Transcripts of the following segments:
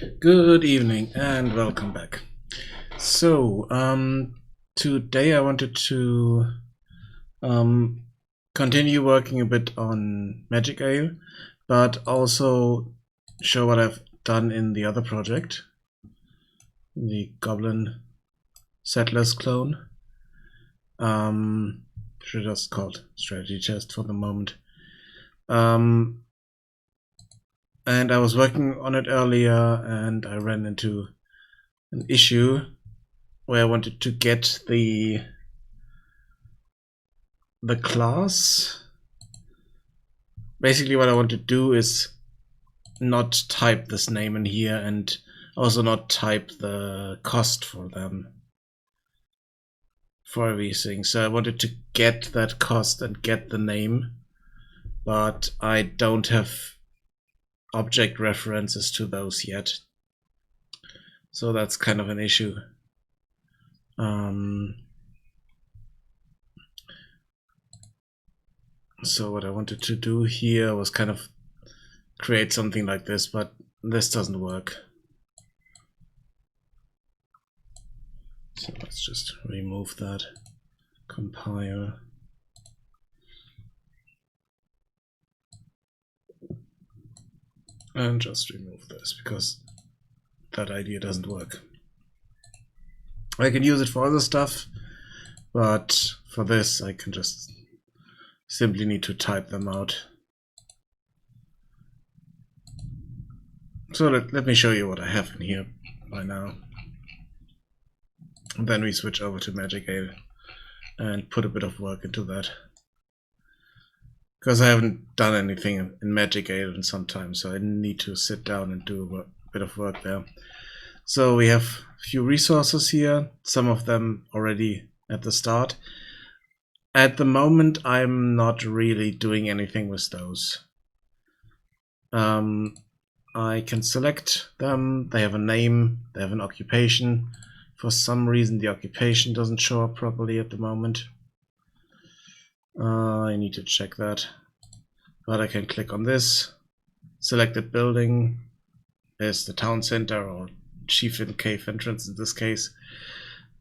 Good evening and welcome back. So, today I wanted to continue working a bit on MagicAle, but also show what I've done in the other project, the Goblin Settlers clone. Should just called Strategy Chest for the moment. And I was working on it earlier, and I ran into an issue where I wanted to get the class. Basically what I want to do is not type this name in here and also not type the cost for them, for everything. So I wanted to get that cost and get the name, but I don't have object references to those yet. So that's kind of an issue. So what I wanted to do here was kind of create something like this, but this doesn't work. So let's just remove that, compile. And just remove this because that idea doesn't work. I can use it for other stuff, but for this I can just simply need to type them out. So let me show you what I have in here by now. And then we switch over to MagicAle and put a bit of work into that. Because I haven't done anything in MagicAle in some time, so I need to sit down and do a bit of work there. So we have a few resources here, some of them already at the start. At the moment, I'm not really doing anything with those. I can select them, they have a name, they have an occupation. For some reason, the occupation doesn't show up properly at the moment. I need to check that. But I can click on this. Selected building is the town center or Chieftain Cave entrance in this case.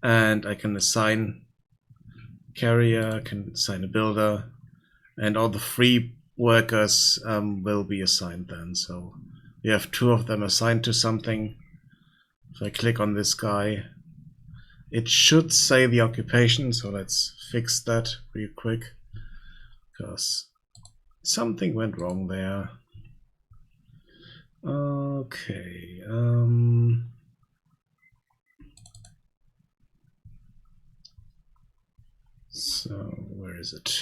And I can assign carrier, I can assign a builder, and all the free workers will be assigned then. So we have 2 of them assigned to something. If I click on this guy, it should say the occupation, so let's fix that real quick, because something went wrong there. Okay. So where is it?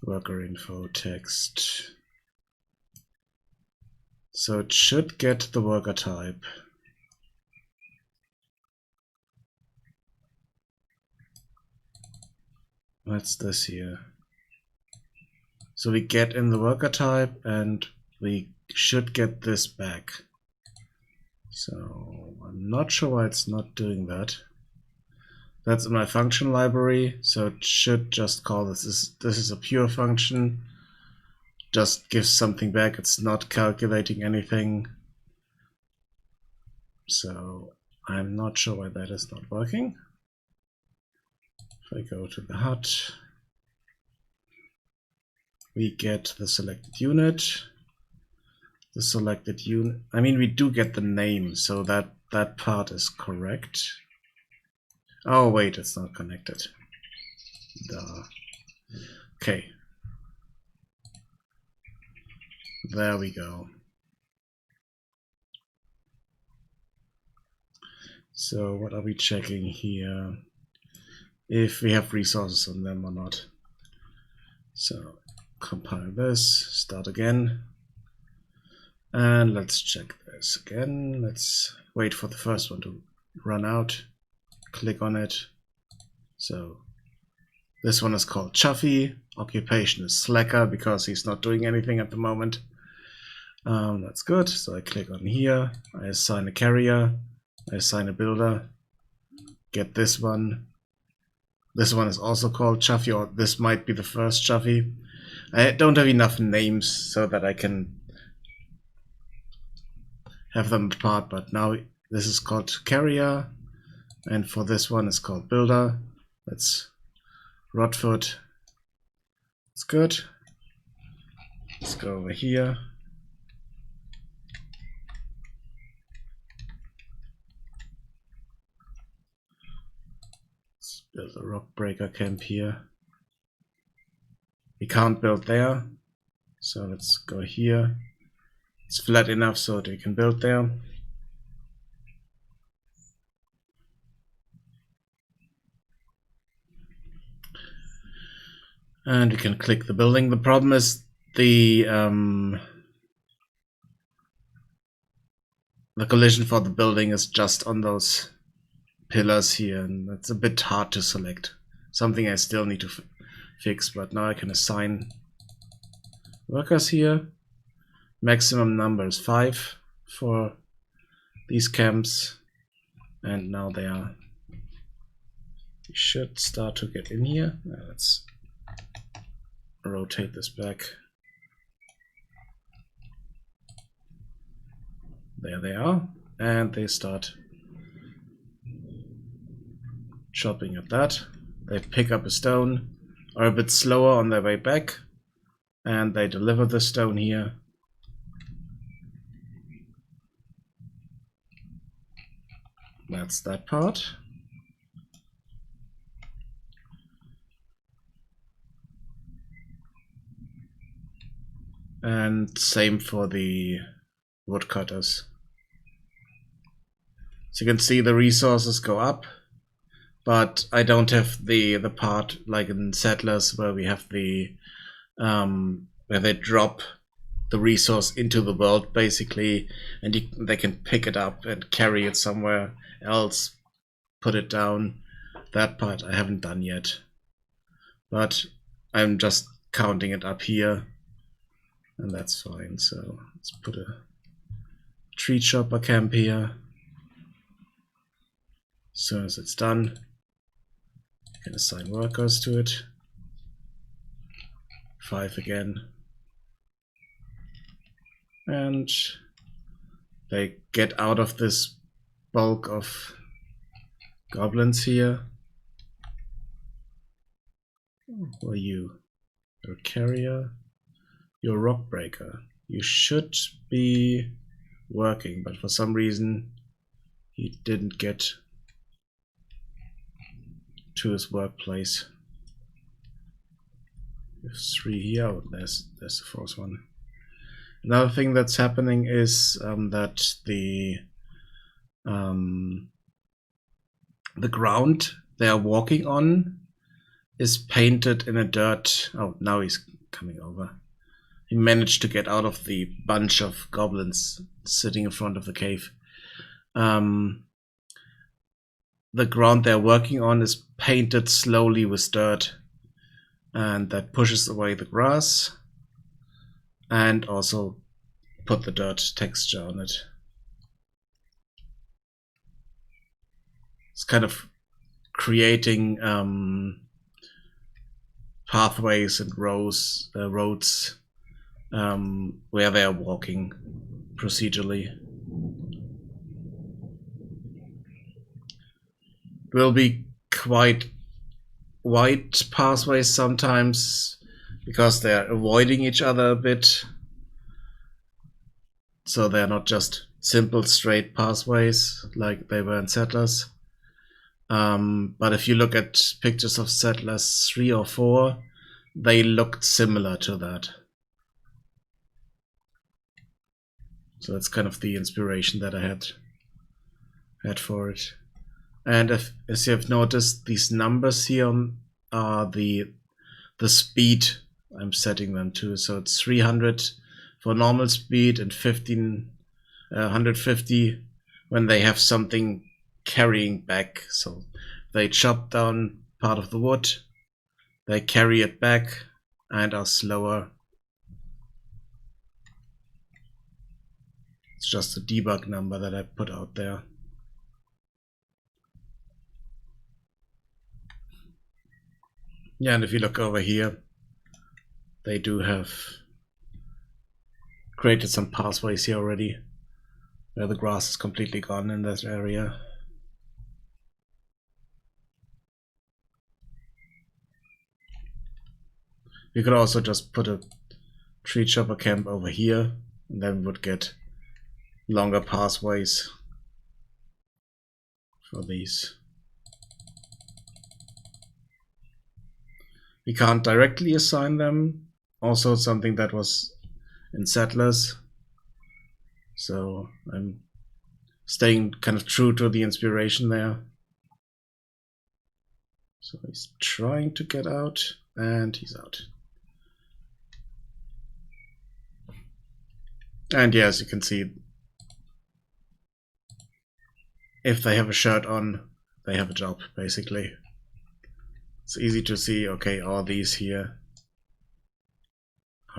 Worker info text. So it should get the worker type. That's this here. So we get in the worker type and we should get this back. So I'm not sure why it's not doing that. That's in my function library, so it should just call this. This is a pure function. Just gives something back. It's not calculating anything. So I'm not sure why that is not working. If I go to the hut, we get the selected unit. The selected unit, I mean, we do get the name, so that part is correct. Oh wait, it's not connected. Duh. Okay. There we go. So what are we checking here? If we have resources on them or not. So compile this, start again. And let's check this again. Let's wait for the first one to run out. Click on it. So this one is called Chuffy. Occupation is Slacker because he's not doing anything at the moment. That's good. So I click on here. I assign a carrier. I assign a builder. Get this one. This one is also called Chuffy, or this might be the first Chuffy. I don't have enough names so that I can have them apart, but now this is called carrier, and for this one it's called builder. That's Rodfoot. It's good. Let's go over here. Let's build a rock breaker camp here. We can't build there, so let's go here. It's flat enough so that we can build there. And we can click the building. The problem is the collision for the building is just on those pillars here, and it's a bit hard to select. Something I still need to fix, but now I can assign workers here. Maximum number is 5 for these camps, and now they are. We should start to get in here. Let's rotate this back. There they are, and they start chopping at that. They pick up a stone, are a bit slower on their way back, and they deliver the stone here. That's that part. And same for the woodcutters. So you can see the resources go up, but I don't have the part like in Settlers where we have the where they drop the resource into the world basically, and they can pick it up and carry it somewhere else, put it down. That part I haven't done yet, but I'm just counting it up here, and that's fine. So let's put a tree chopper camp here. As soon as it's done, you can assign workers to it. 5 again. And they get out of this bulk of goblins here. Who are you? You're a carrier. You're a rock breaker. You should be working, but for some reason he didn't get to his workplace. There's 3 here. Oh, there's the 4th one. Another thing that's happening is that the ground they are walking on is painted in a dirt. Oh, now he's coming over. He managed to get out of the bunch of goblins sitting in front of the cave. The ground they're working on is painted slowly with dirt, and that pushes away the grass and also put the dirt texture on it. It's kind of creating pathways and roads where they are walking procedurally. Will be quite wide pathways sometimes because they're avoiding each other a bit, so they're not just simple straight pathways like they were in Settlers. But if you look at pictures of Settlers 3 or 4, they looked similar to that. So that's kind of the inspiration that I had for it. And as you have noticed, these numbers here are the speed I'm setting them to. So it's 300 for normal speed and 150 when they have something carrying back. So they chop down part of the wood, they carry it back and are slower. It's just a debug number that I put out there. Yeah, and if you look over here, they do have created some pathways here already, where the grass is completely gone in that area. We could also just put a tree chopper camp over here, and then we would get longer pathways for these. We can't directly assign them. Also something that was in Settlers. So I'm staying kind of true to the inspiration there. So he's trying to get out, and he's out. And yeah, as you can see, if they have a shirt on, they have a job, basically. It's easy to see, okay, all these here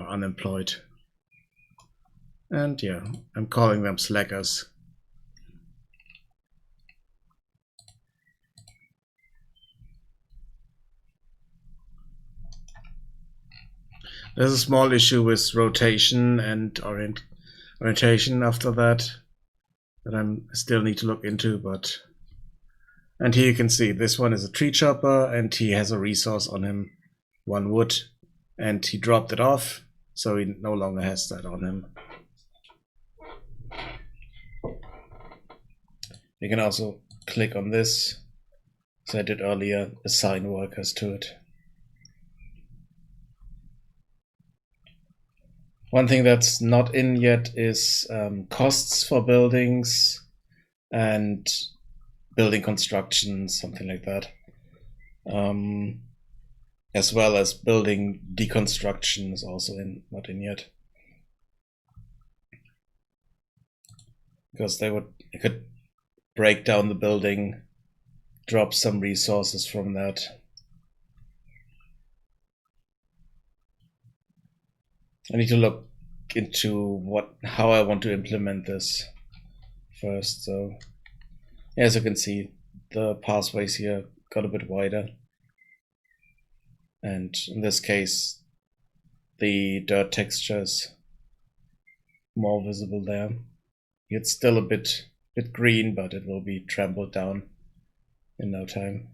are unemployed. And yeah, I'm calling them slackers. There's a small issue with rotation and orientation after that I still need to look into, but... And here you can see this one is a tree chopper, and he has a resource on him, 1 wood, and he dropped it off, so he no longer has that on him. You can also click on this, as I did earlier, assign workers to it. One thing that's not in yet is costs for buildings and building construction, something like that. As well as building deconstruction is also not in yet. Because they could break down the building, drop some resources from that. I need to look into how I want to implement this first. So as you can see, the pathways here got a bit wider, and in this case the dirt texture is more visible there. It's still a bit green, but it will be trampled down in no time.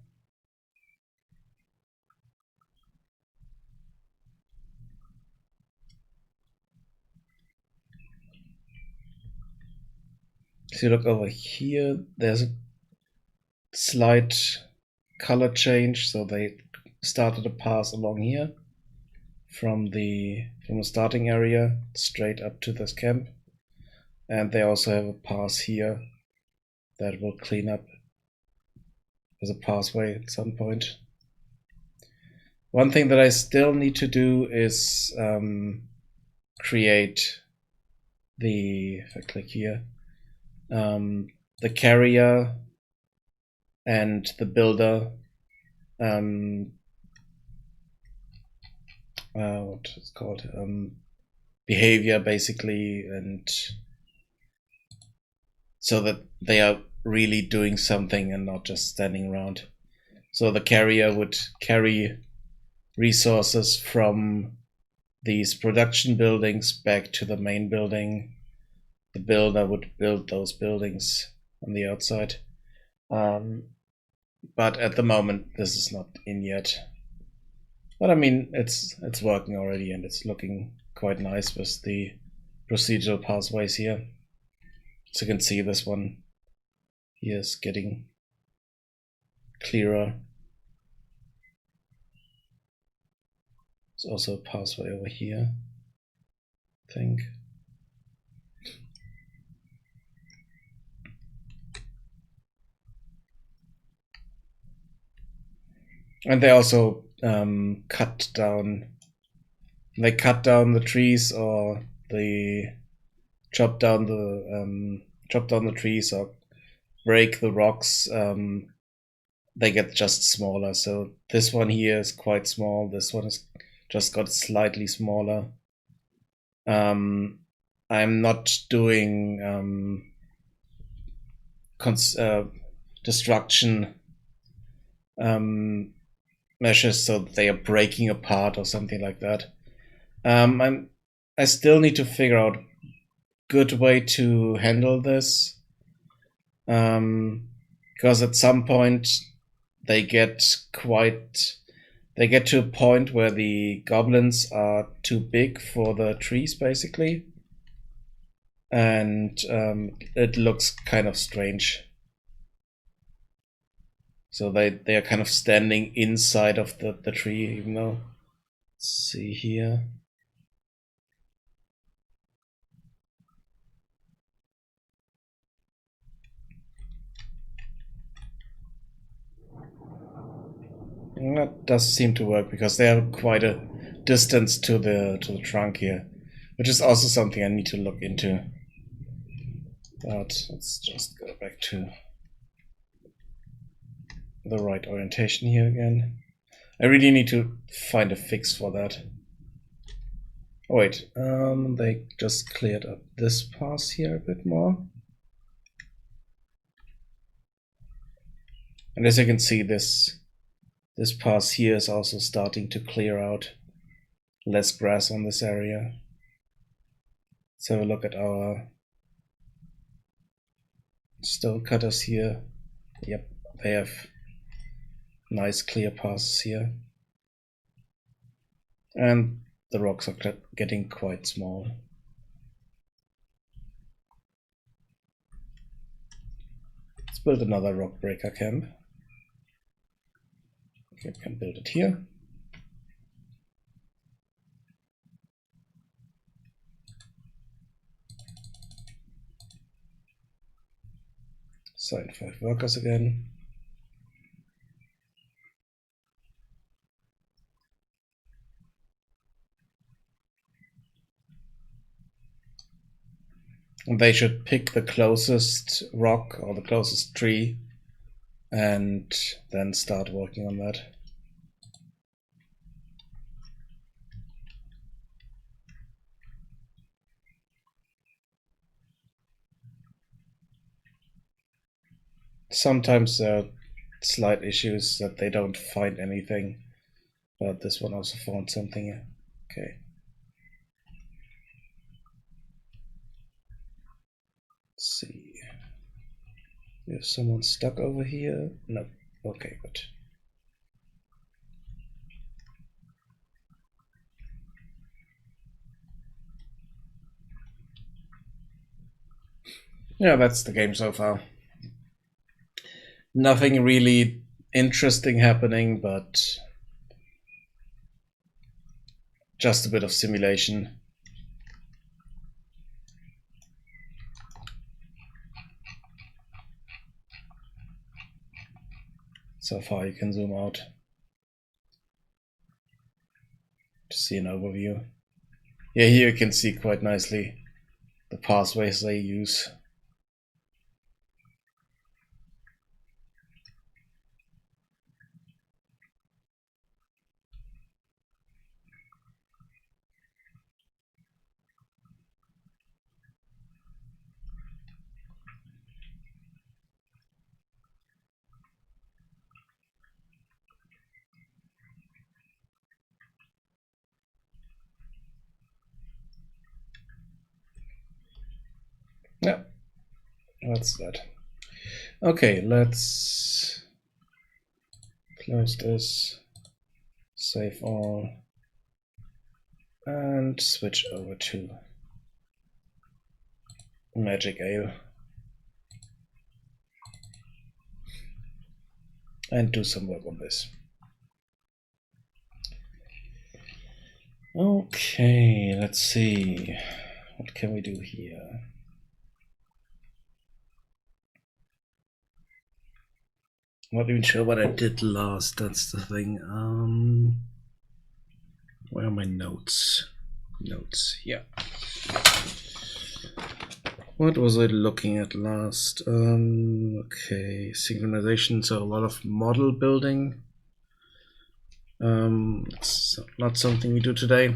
If you look over here, there's a slight color change. So they started a path along here from the starting area straight up to this camp, and they also have a path here that will clean up as a pathway at some point. One thing that I still need to do is create if I click here, the carrier and the builder, what it's called, behavior basically, and so that they are really doing something and not just standing around. So the carrier would carry resources from these production buildings back to the main building. The builder would build those buildings on the outside. But at the moment, this is not in yet. But I mean, it's working already, and it's looking quite nice with the procedural pathways here. So you can see this one here is getting clearer. There's also a pathway over here, I think. And they also cut down the trees, or they chop down the trees or break the rocks. They get just smaller. So this one here is quite small. This one has just got slightly smaller. I'm not doing destruction measures so that they are breaking apart or something like that. I still need to figure out good way to handle this. Because at some point they get to a point where the goblins are too big for the trees, basically. And it looks kind of strange. So they are kind of standing inside of the tree, even though. Let's see here. And that does seem to work because they are quite a distance to the trunk here, which is also something I need to look into. But let's just go back to the right orientation here again. I really need to find a fix for that. Oh wait, they just cleared up this pass here a bit more. And as you can see, this pass here is also starting to clear out. Less grass on this area. Let's have a look at our stone cutters here. Yep, they have nice clear passes here. And the rocks are getting quite small. Let's build another rock breaker camp. Okay, we can build it here. Assign 5 workers again. And they should pick the closest rock or the closest tree and then start working on that. Sometimes there are slight issues that they don't find anything, but this one also found something. Okay. Let's see. Is someone stuck over here? No. Okay, good. Yeah, that's the game so far. Nothing really interesting happening, but just a bit of simulation. So far you can zoom out to see an overview. Yeah, here you can see quite nicely the pathways they use. Yeah, that's that. Okay, let's close this, save all, and switch over to MagicAle and do some work on this. Okay, let's see. What can we do here? I'm not even sure what I did last, that's the thing. Where are my notes? Notes, yeah. What was I looking at last? Okay, synchronization, so a lot of model building. It's not something we do today.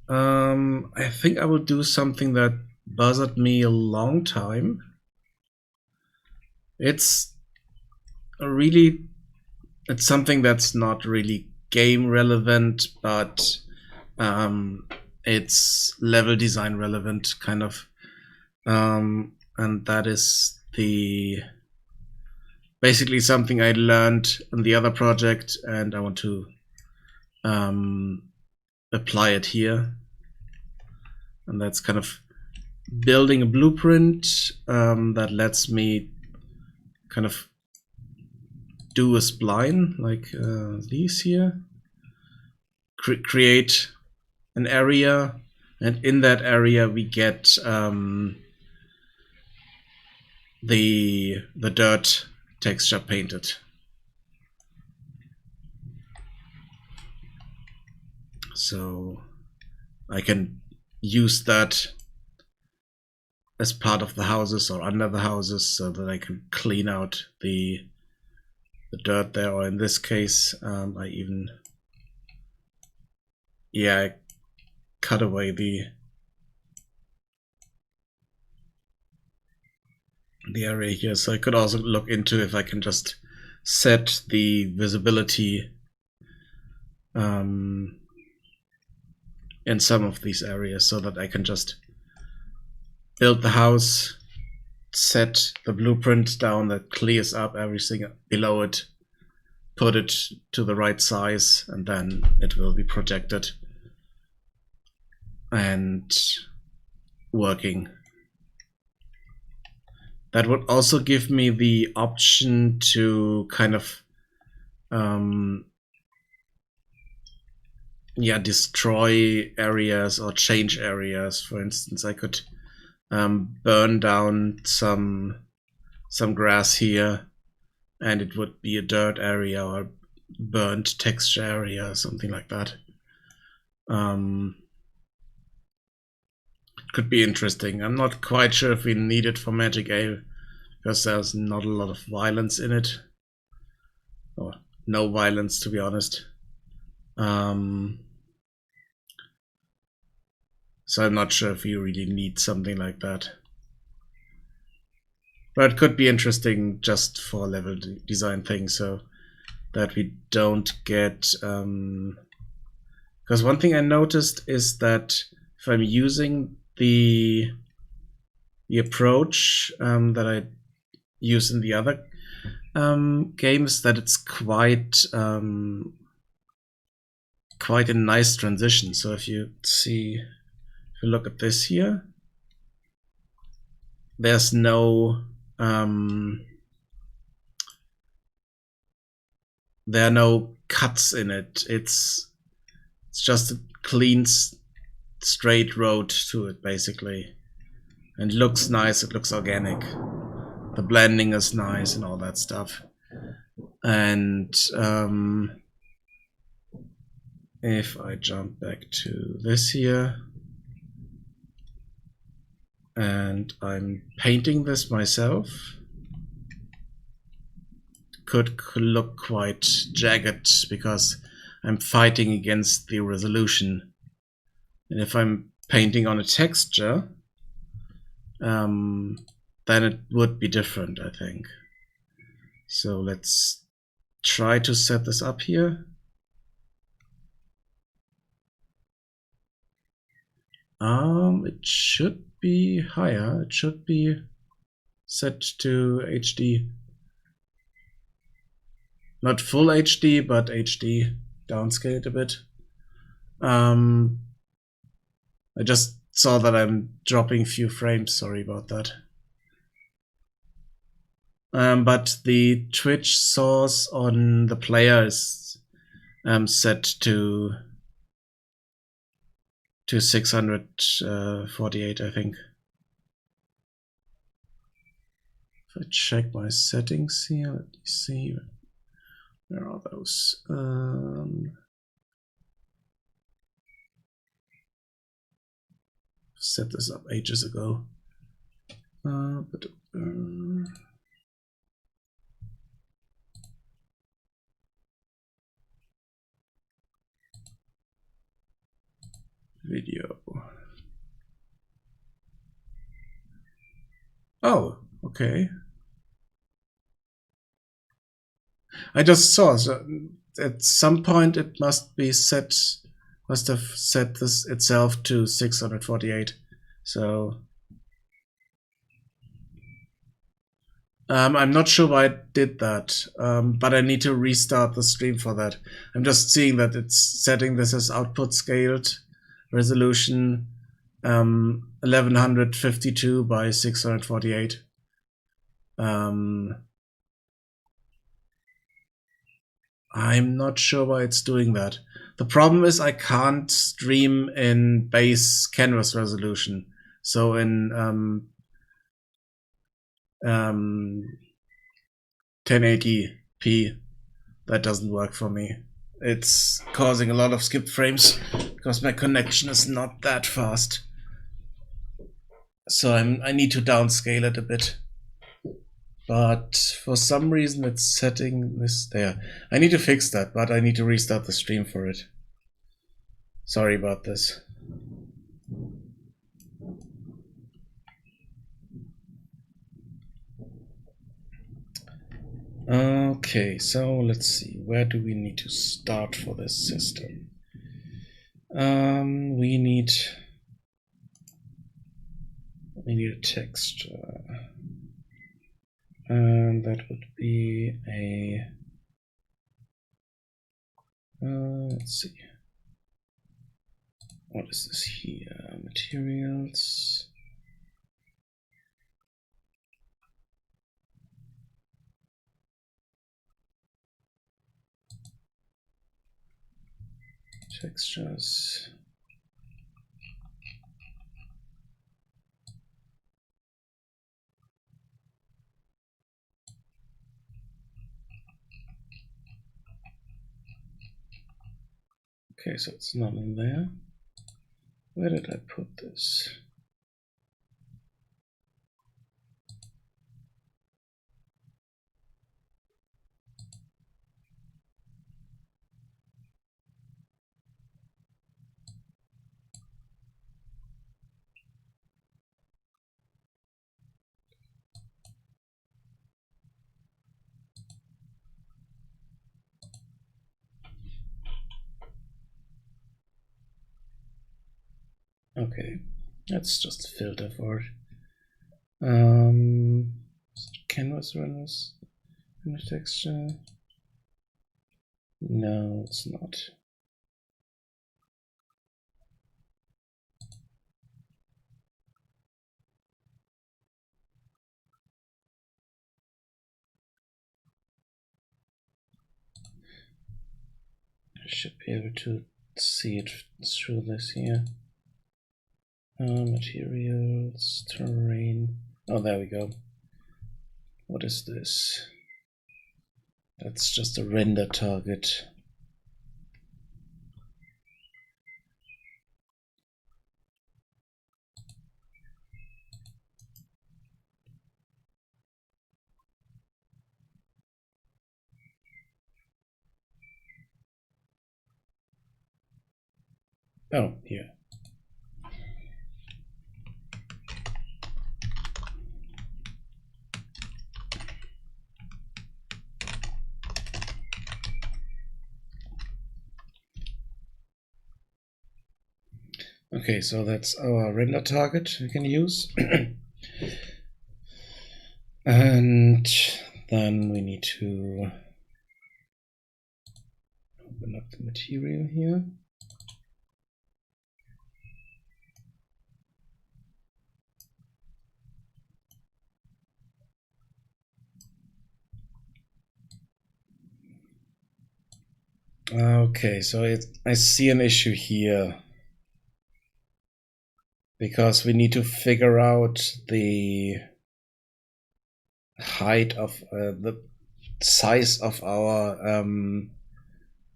I think I will do something that bothered me a long time. It's something that's not really game relevant, but It's level design relevant, kind of. And that is basically something I learned in the other project, and I want to apply it here. And that's kind of building a blueprint that lets me kind of do a spline like these here, create an area, and in that area we get the dirt texture painted. So I can use that as part of the houses or under the houses so that I can clean out the dirt there, or in this case I even I cut away the area here. So I could also look into if I can just set the visibility in some of these areas so that I can just build the house, set the blueprint down that clears up everything below it, put it to the right size, and then it will be projected and working. That would also give me the option to kind of destroy areas or change areas. For instance, I could burn down some grass here, and it would be a dirt area or burnt texture area, something like that. Could be interesting. I'm not quite sure if we need it for MagicAle, because there's not a lot of violence in it, or no violence, to be honest. So I'm not sure if you really need something like that. But it could be interesting just for a level design thing, so that we don't get... because one thing I noticed is that if I'm using the approach that I use in the other games, that it's quite a nice transition. So if you look at this here, there's no there are no cuts in it. It's just a clean straight road to it, basically, and it looks nice. It looks organic. The blending is nice and all that stuff. And if I jump back to this here, and I'm painting this myself, could look quite jagged because I'm fighting against the resolution. And if I'm painting on a texture, then it would be different, I think. So let's try to set this up here. It should be higher. It should be set to HD. Not full HD, but HD. Downscaled a bit. I just saw that I'm dropping a few frames. Sorry about that. But the Twitch source on the player is set to 648, I think. If I check my settings here, let me see. Where are those? Set this up ages ago. Video. Oh, okay. I just saw, so at some point it must be set must have set this itself to 648. So I'm not sure why it did that, but I need to restart the stream for that. I'm just seeing that it's setting this as output scaled resolution 1152 by 648. I'm not sure why it's doing that. The problem is I can't stream in base canvas resolution. So in 1080p, that doesn't work for me. It's causing a lot of skipped frames because my connection is not that fast. So I need to downscale it a bit. But for some reason it's setting this there. I need to fix that, but I need to restart the stream for it. Sorry about this. Okay, so let's see. Where do we need to start for this system? We need a texture. And that would be a let's see. What is this here? Materials. Textures. Okay, so it's not in there. Where did I put this? Okay, let's just filter for it. Canvas runners in the texture. No, it's not. I should be able to see it through this here. Materials, terrain. Oh, there we go. What is this? That's just a render target. Oh, here. Okay, so that's our render target we can use. And then we need to open up the material here. Okay, so I see an issue here. Because we need to figure out the height of the size of our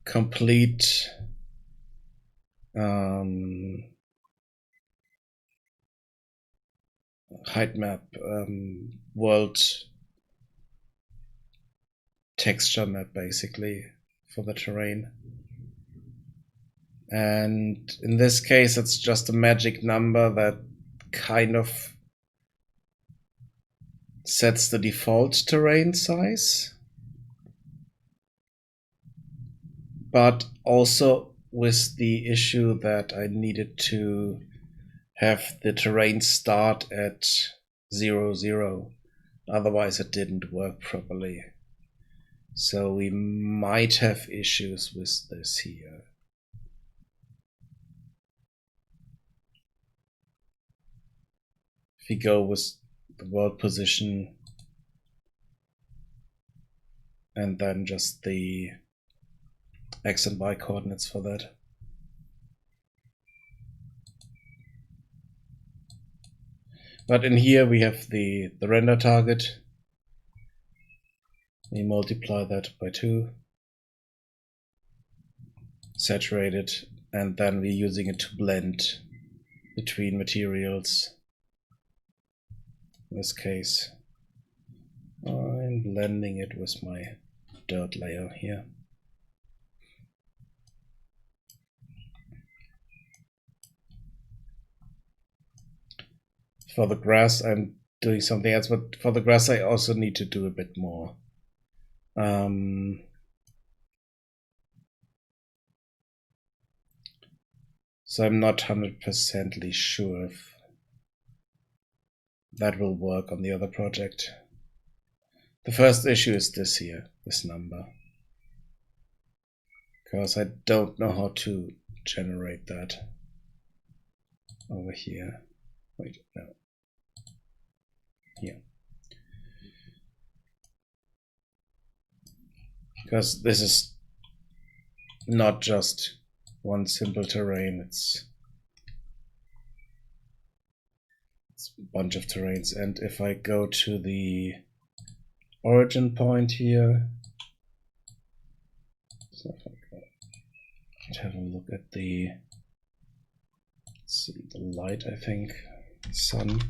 complete height map world texture map, basically, for the terrain. And in this case, it's just a magic number that kind of sets the default terrain size, but also with the issue that I needed to have the terrain start at 0, 0. Otherwise it didn't work properly. So we might have issues with this here. If we go with the world position and then just the X and Y coordinates for that. But in here we have the render target. We multiply that by 2, saturate it, and then we're using it to blend between materials. In this case, I'm blending it with my dirt layer here. For the grass, I'm doing something else, but for the grass, I also need to do a bit more. So I'm not 100% sure if that will work on the other project. The first issue is this here, this number. Because I don't know how to generate that over here. Wait, no. Here. Because this is not just one simple terrain, it's a bunch of terrains. And if I go to the origin point here, so if I go, let's have a look at the, let's see, the light, I think, sun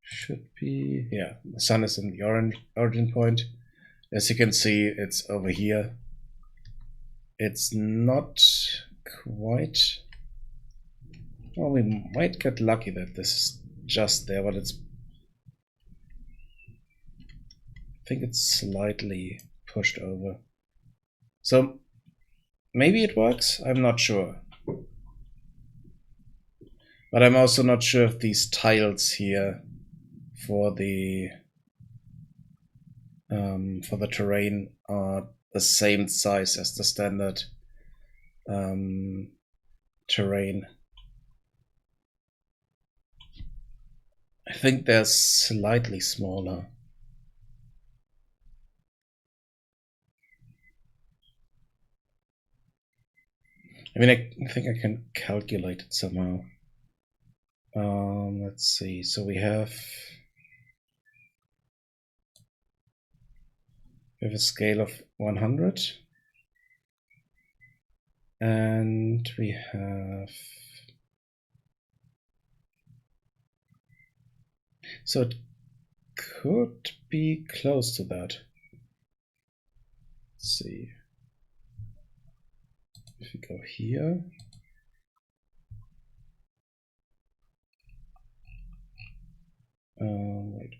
should be, yeah, the sun is in the origin point. As you can see, it's over here. It's not quite, well, we might get lucky that this is just there, but it's, I think it's slightly pushed over. So maybe it works, I'm not sure. But I'm also not sure if these tiles here for the terrain are the same size as the standard terrain. I think they're slightly smaller. I mean, I think I can calculate it somehow. Let's see. So we have a scale of 100, and we have, so it could be close to that. Let's see. If we go here, wait.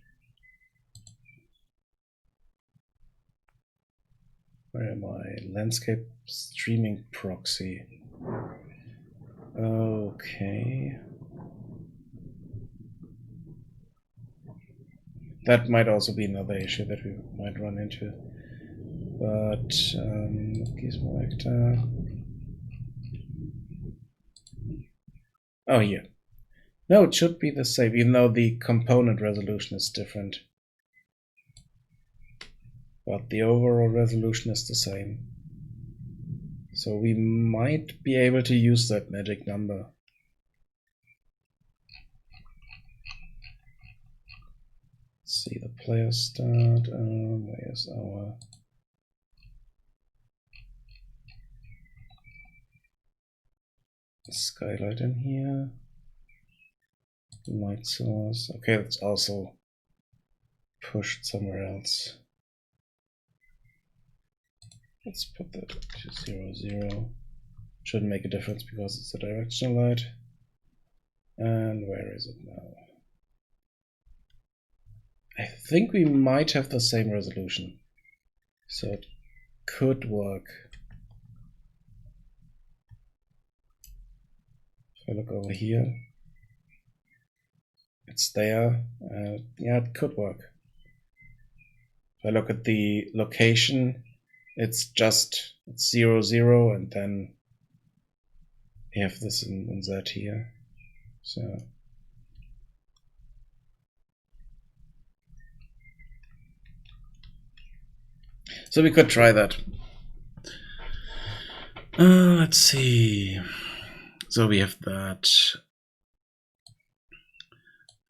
Where am I? Landscape streaming proxy. Okay. That might also be another issue that we might run into. But Gizmo. Oh, yeah. No, it should be the same, even though the component resolution is different. But the overall resolution is the same. So we might be able to use that magic number. Let's see the player start. Where's our skylight in here? Light source. Okay, that's also pushed somewhere else. Let's put that to 0, 0. Shouldn't make a difference because it's a directional light. And where is it now? I think we might have the same resolution. So it could work. If I look over here, it's there. Yeah, it could work. If I look at the location, it's 0, 0, and then we have this in Z here. So we could try that. Let's see. So we have that.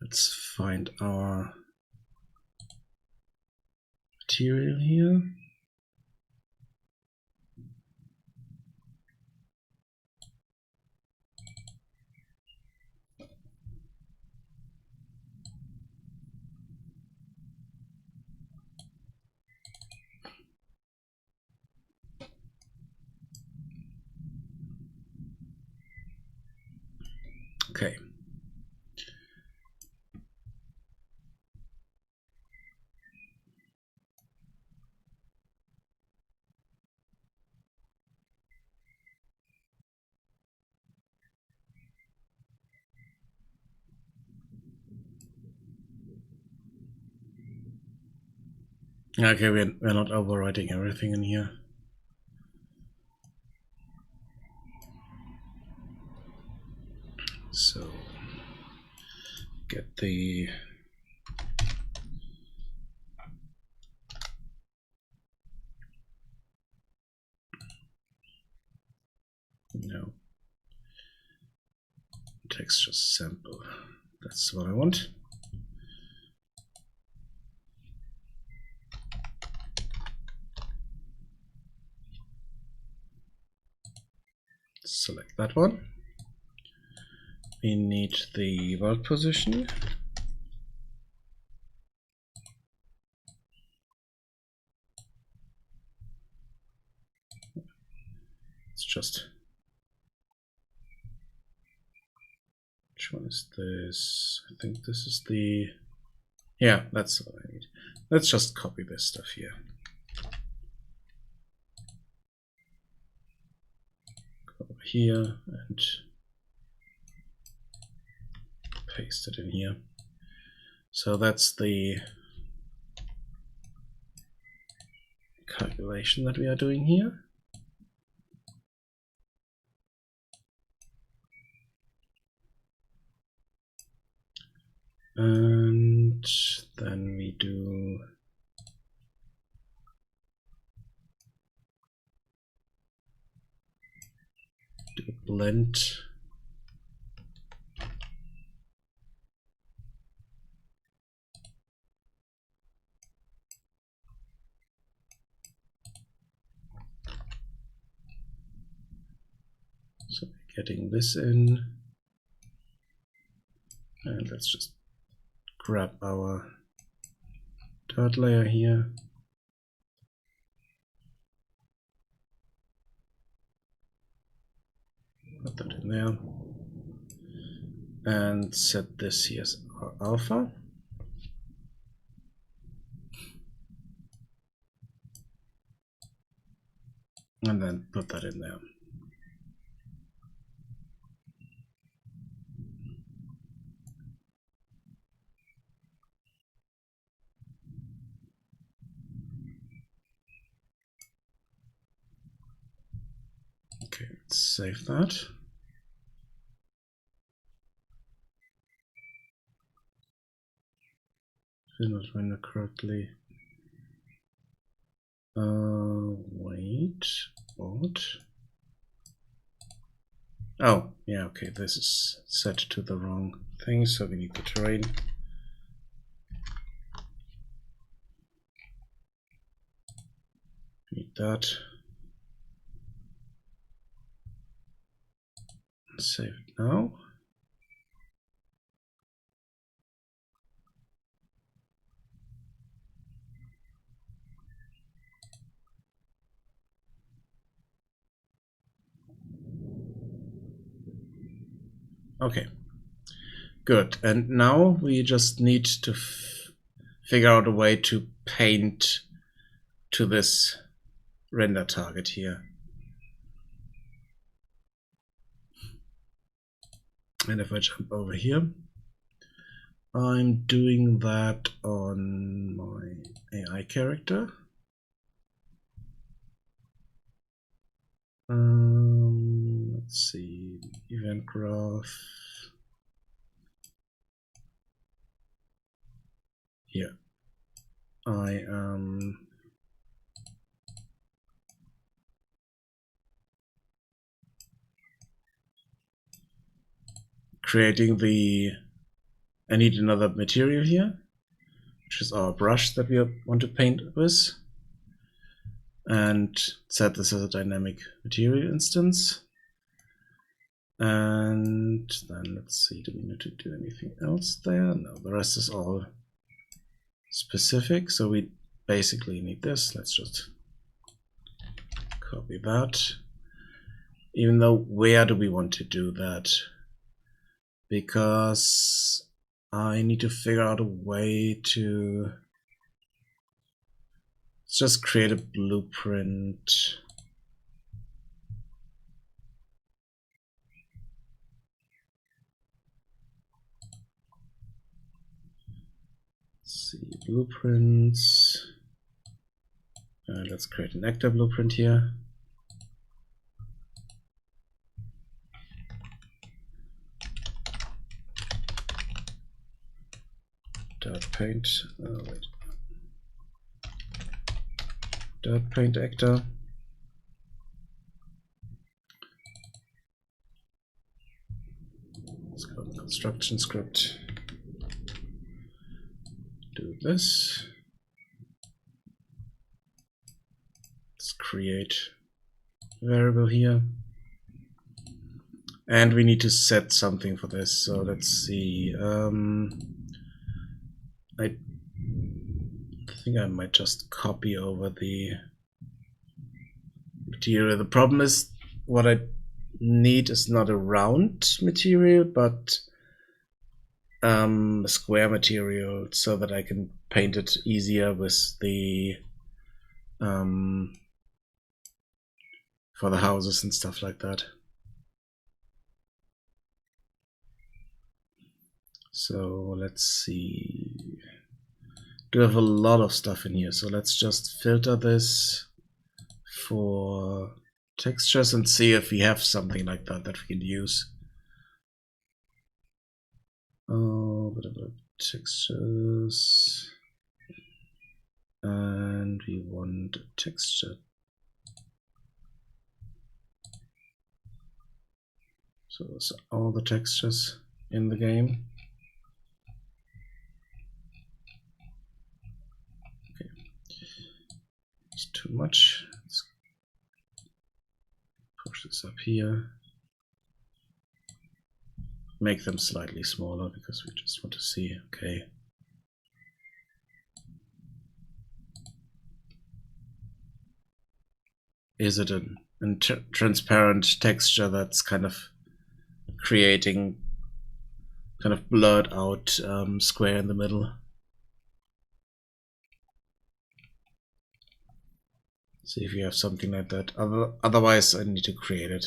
Let's find our material here. Okay. Okay, we're not overwriting everything in here. So get the texture sample. That's what I want. Select that one. We need the world position. It's just, which one is this? I think this is the, yeah, that's what I need. Let's just copy this stuff here. Go over here and paste it in here. So that's the calculation that we are doing here. And then we do a blend. So we're getting this in, and let's just grab our dirt layer here. Put that in there. And set this here as our alpha. And then put that in there. Okay, let's save that. Did not render correctly. Wait, what? Oh, yeah, okay, this is set to the wrong thing, so we need the terrain. Need that. Save it now. Okay, good. And now we just need to figure out a way to paint to this render target here. And if I jump over here, I'm doing that on my AI character. Let's see, event graph. Here, I am creating I need another material here, which is our brush that we want to paint with, and set this as a dynamic material instance. And then let's see, do we need to do anything else there? No, the rest is all specific. So we basically need this. Let's just copy that. Even though, where do we want to do that? Because I need to figure out a way to just create a blueprint. Let's see, blueprints. Let's create an actor blueprint here. Dot paint. Wait. Dot paint actor. Let's go to construction script. Do this. Let's create a variable here. And we need to set something for this. So let's see. I think I might just copy over the material. The problem is what I need is not a round material, but a square material, so that I can paint it easier with the for the houses and stuff like that. So let's see. Do have a lot of stuff in here, so let's just filter this for textures and see if we have something like that that we can use. Oh, whatever, textures, and we want a texture. So those are all the textures in the game. Okay, it's too much. Let's push this up here. Make them slightly smaller because we just want to see. Okay. Is it a transparent texture that's kind of creating kind of blurred out square in the middle? See if you have something like that. Otherwise, I need to create it.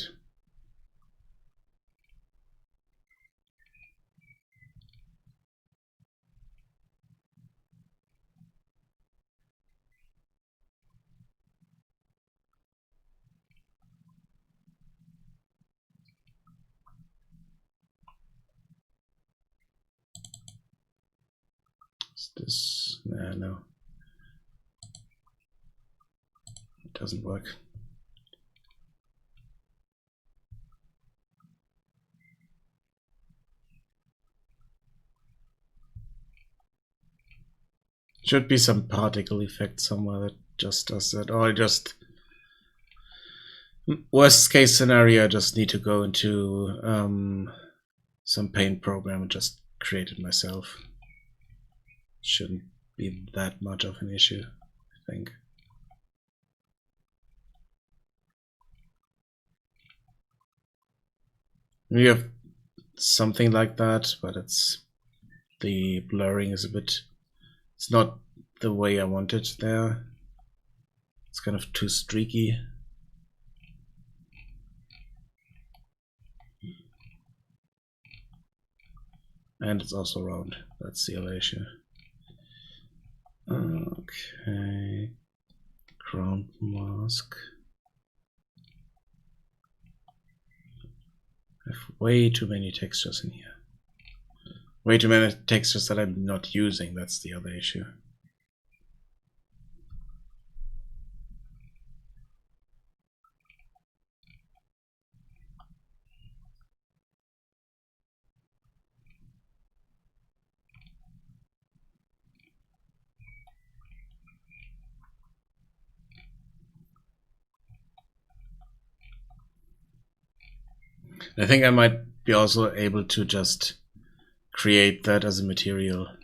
Is this? Nah, no. It doesn't work. Should be some particle effect somewhere that just does that. Or I just, worst case scenario, I just need to go into some paint program and just create it myself. Shouldn't be that much of an issue, I think. We have something like that, but it's, the blurring is a bit, it's not the way I want it there. It's kind of too streaky. And it's also round. That's the other issue. Okay. Ground mask. I have way too many textures in here. Way too many textures that I'm not using. That's the other issue. I think I might be also able to just create that as a material. I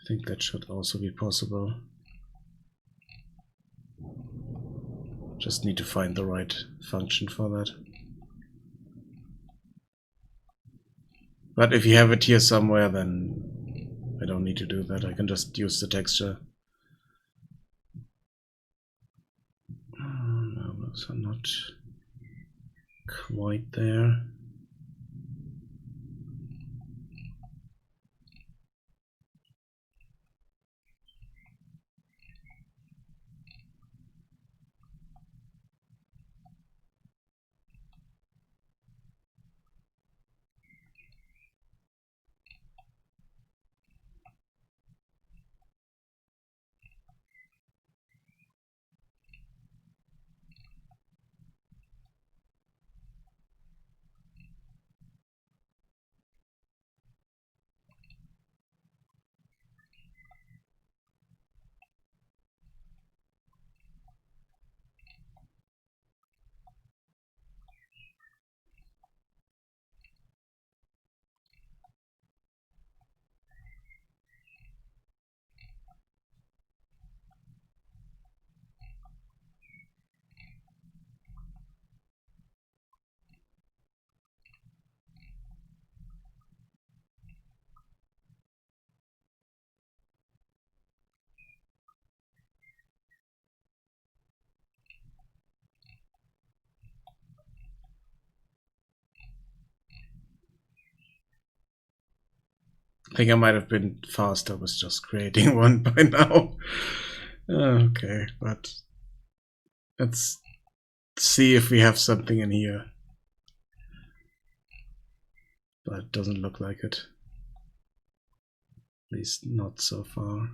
think that should also be possible. Just need to find the right function for that. But if you have it here somewhere, then I don't need to do that. I can just use the texture. Oh, no, those are not quite there. I think I might have been faster with just creating one by now. Okay, but let's see if we have something in here. But it doesn't look like it. At least not so far.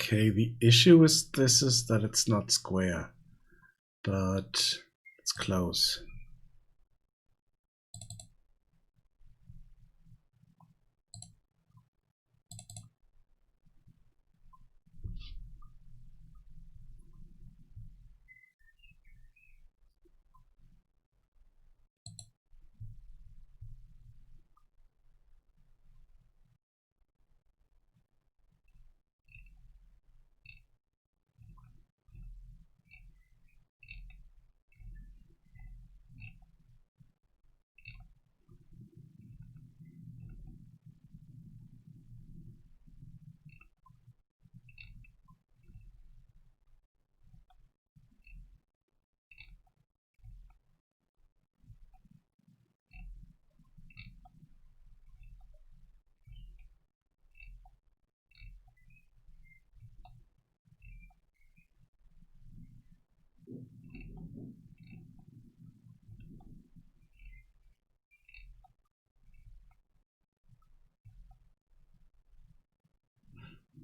Okay, the issue with this is that it's not square, but it's close.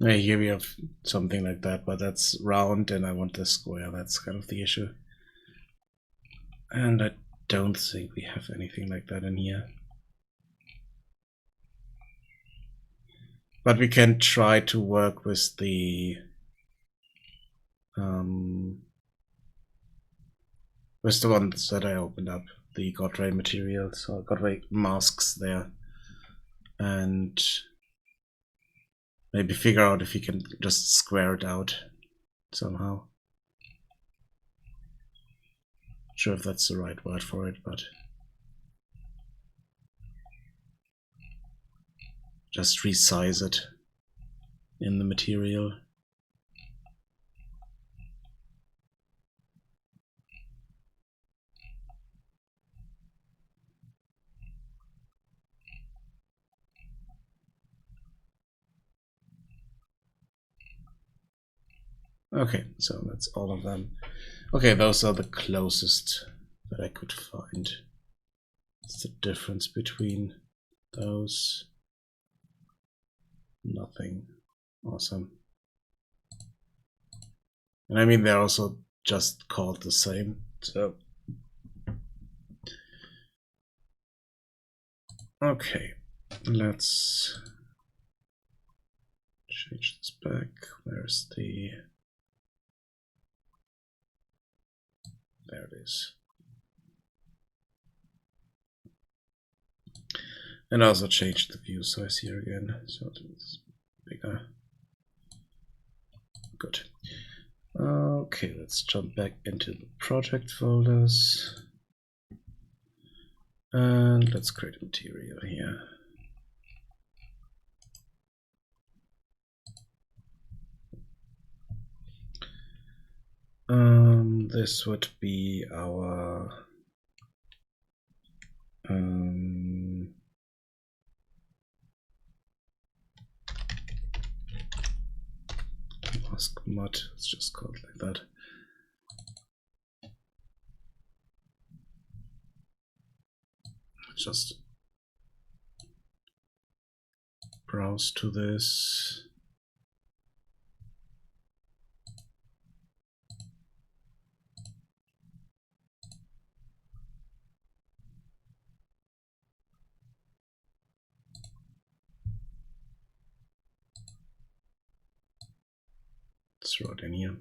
Yeah, here we have something like that, but that's round and I want this square. That's kind of the issue. And I don't think we have anything like that in here. But we can try to work with the Where's the ones that I opened up? The Godray materials or Godray masks there. And maybe figure out if you can just square it out somehow. Not sure if that's the right word for it, but just resize it in the material. Okay, so that's all of them. Okay, those are the closest that I could find. What's the difference between those? Nothing. Awesome. And I mean, they're also just called the same, so. Okay, let's change this back. Where's the... There it is. And also change the view size here again, so it's bigger. Good. Okay, let's jump back into the project folders. And let's create a material here. This would be our mask mud, it's just called like that. Just browse to this. Throw it in here.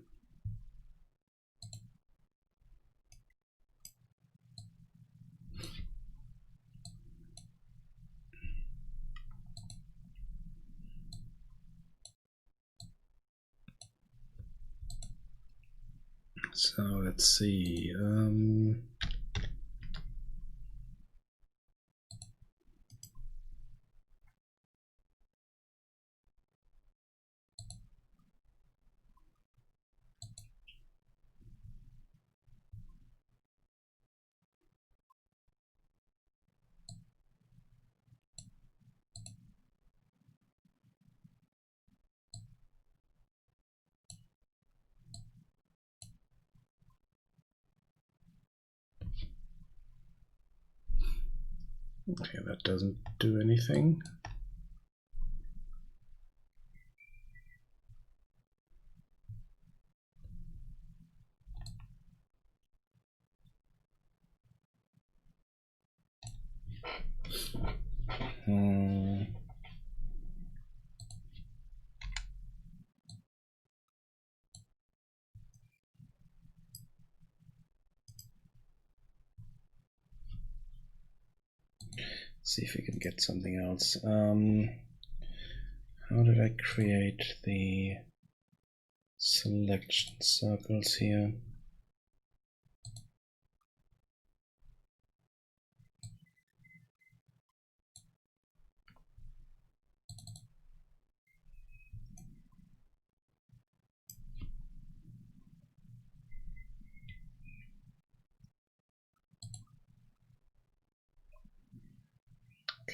So let's see. Okay, that doesn't do anything. See if we can get something else. How did I create the selection circles here?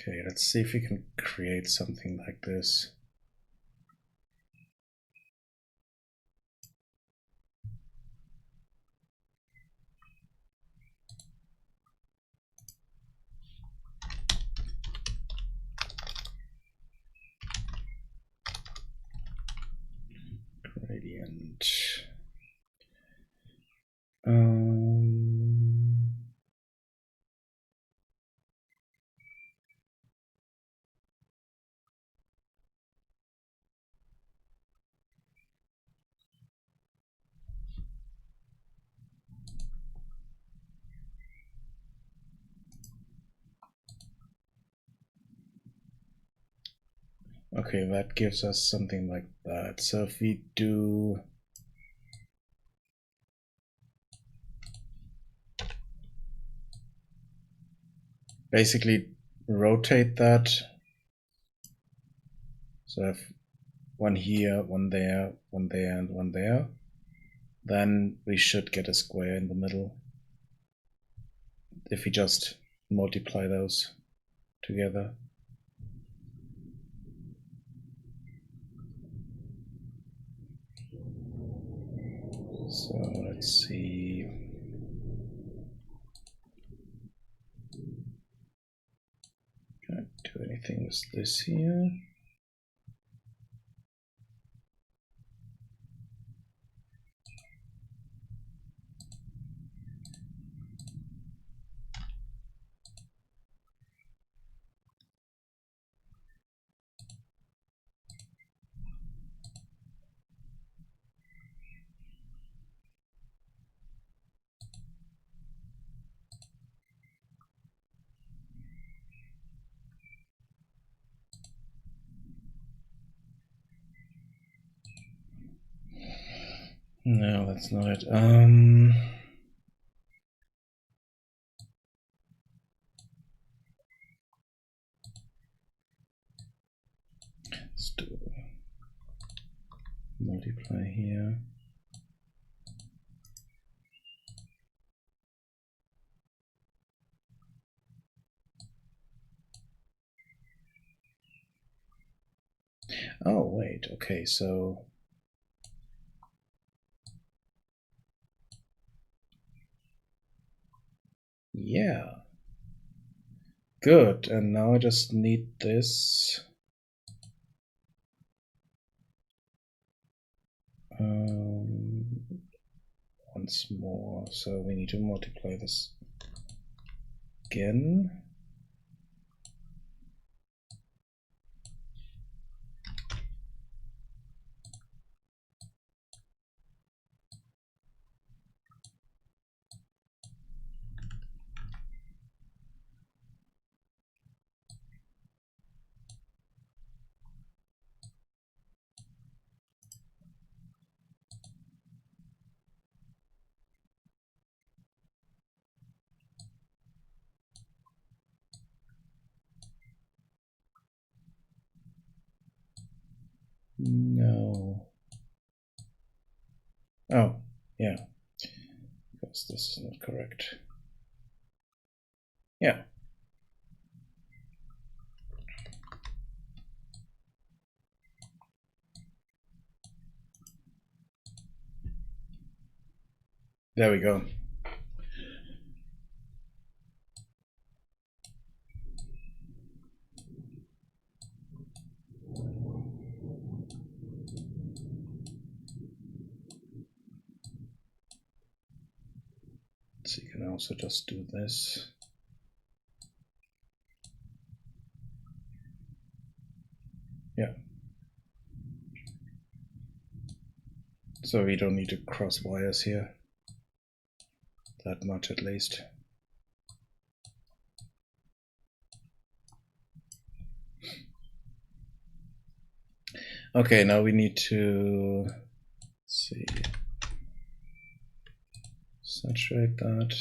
Okay, let's see if we can create something like this. Gradient. Okay, that gives us something like that. So if we do basically rotate that, so I have one here, one there, one there, and one there, then we should get a square in the middle if we just multiply those together. So let's see. Can't do anything with this here. No, that's not it. Let's do multiply here. Oh, wait, okay, so yeah. Good, and now I just need this. Once more, so we need to multiply this again. No. Oh, yeah. Because this is not correct. Yeah. There we go. So you can also just do this. Yeah. So we don't need to cross wires here. That much at least. Okay, now we need to, let's see, saturate that.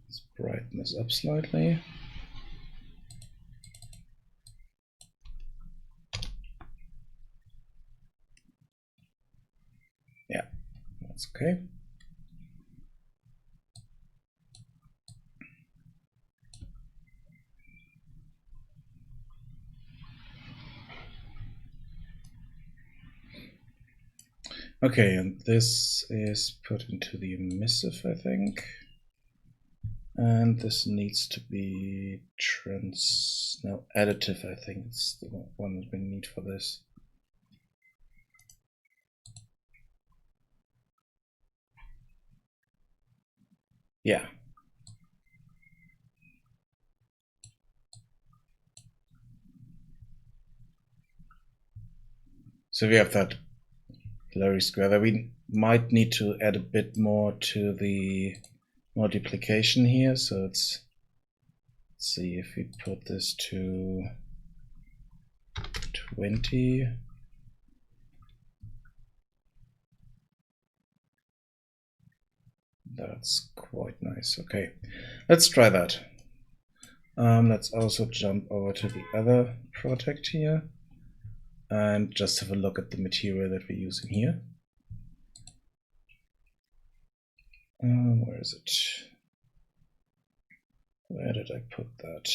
Let's brighten this up slightly. Yeah, that's okay. Okay, and this is put into the emissive, I think. And this needs to be additive, I think it's the one that we need for this. Yeah. So we have that blurry square there. We might need to add a bit more to the multiplication here. So let's see if we put this to 20. That's quite nice. Okay, let's try that. Let's also jump over to the other project here and just have a look at the material that we're using here. Where is it? Where did I put that?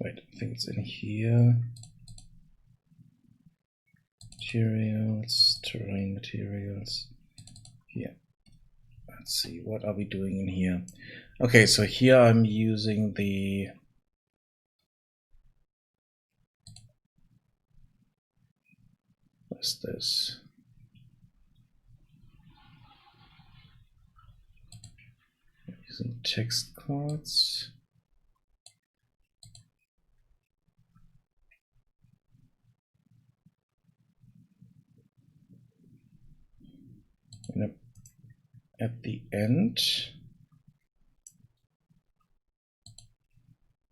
Wait, I think it's in here. Materials, terrain materials. Here. Let's see, what are we doing in here? Okay, so here I'm using the what's this? I'm using text cards. And at the end,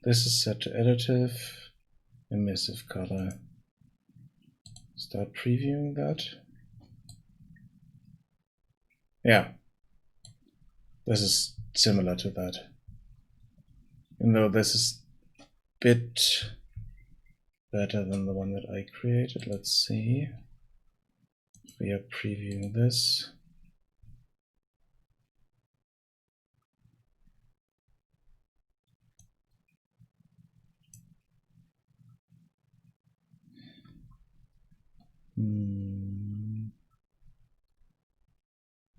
this is set to additive, emissive color. Start previewing that. Yeah, this is similar to that. Even though this is a bit better than the one that I created. Let's see. We are previewing this.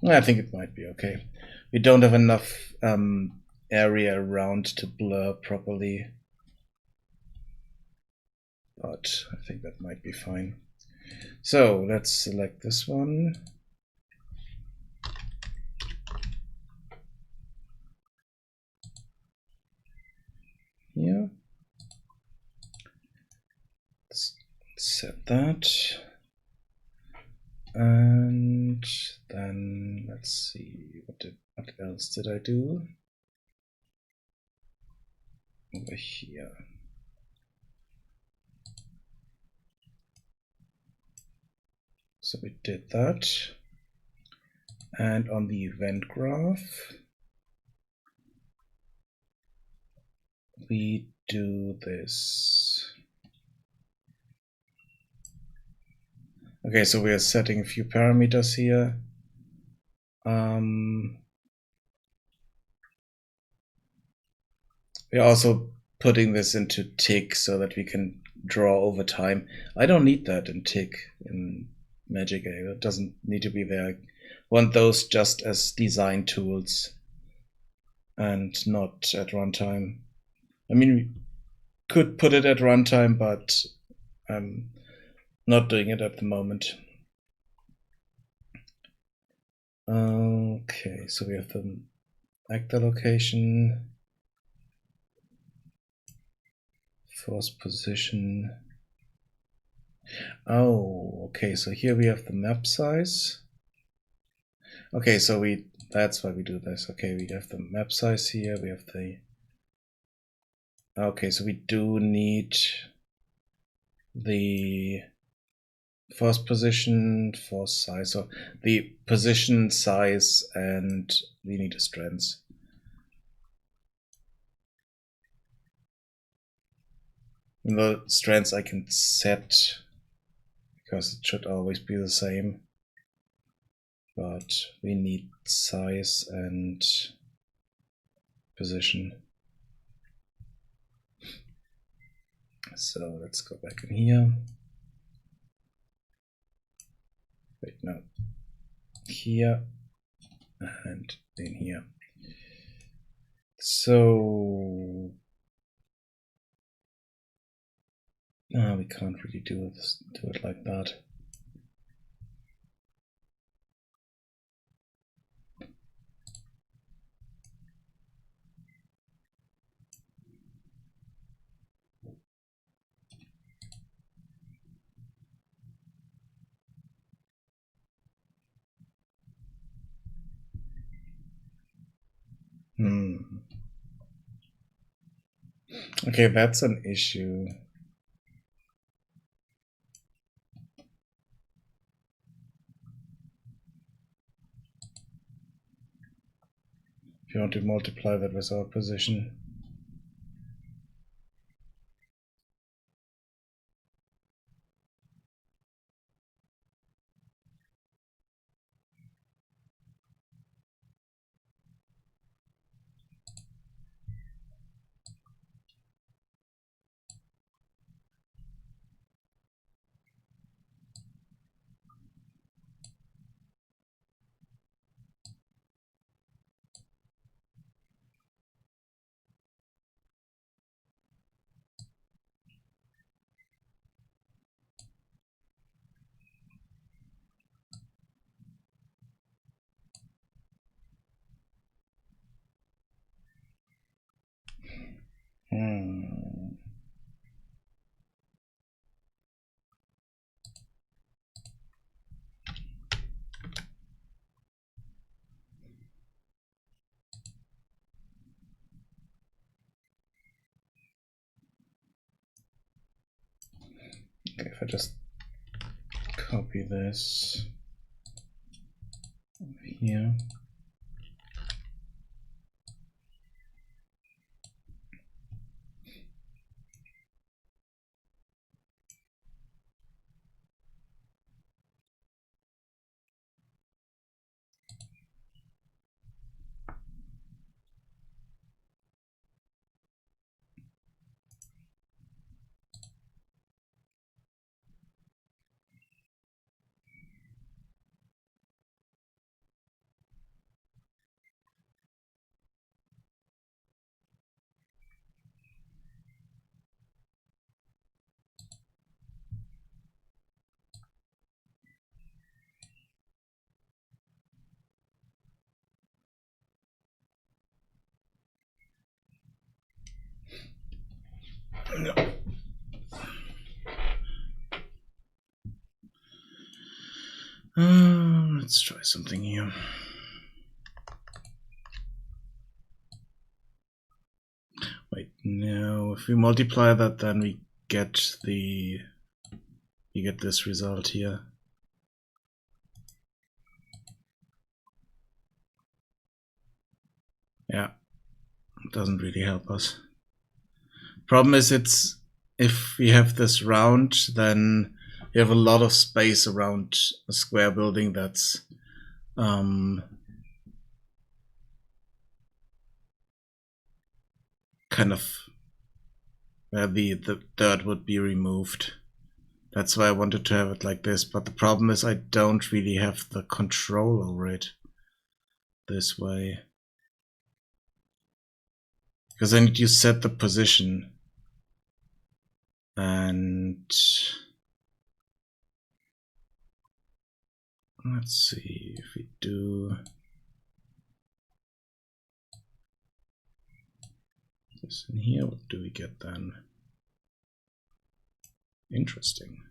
I think it might be okay. We don't have enough area around to blur properly, but I think that might be fine. So let's select this one. Here. Let's set that. And then let's see, what else did I do? Over here. So we did that. And on the event graph, we do this. Okay, so we are setting a few parameters here. We're also putting this into tick so that we can draw over time. I don't need that in tick in MagicAle. It doesn't need to be there. I want those just as design tools and not at runtime. I mean, we could put it at runtime, but I'm not doing it at the moment. Okay, so we have the actor location, force position. Oh, okay, so here we have the map size. Okay, so that's why we do this. Okay, we have the map size here, we have the okay, so we do need the force position, force size, so the position size, and we need a strength. And the strengths I can set because it should always be the same, but we need size and position. So let's go back in here. Wait, no. Here and in here. So We can't really do it like that. Okay, that's an issue. If you want to multiply that with our position. Okay, if I just copy this here. Let's try something here. Wait, no. If we multiply that, then we get this result here. Yeah, it doesn't really help us. Problem is, if we have this round, then we have a lot of space around a square building that's kind of where the dirt would be removed. That's why I wanted to have it like this, but the problem is I don't really have the control over it this way. Because I need to set the position. And let's see if we do this in here, what do we get then? Interesting.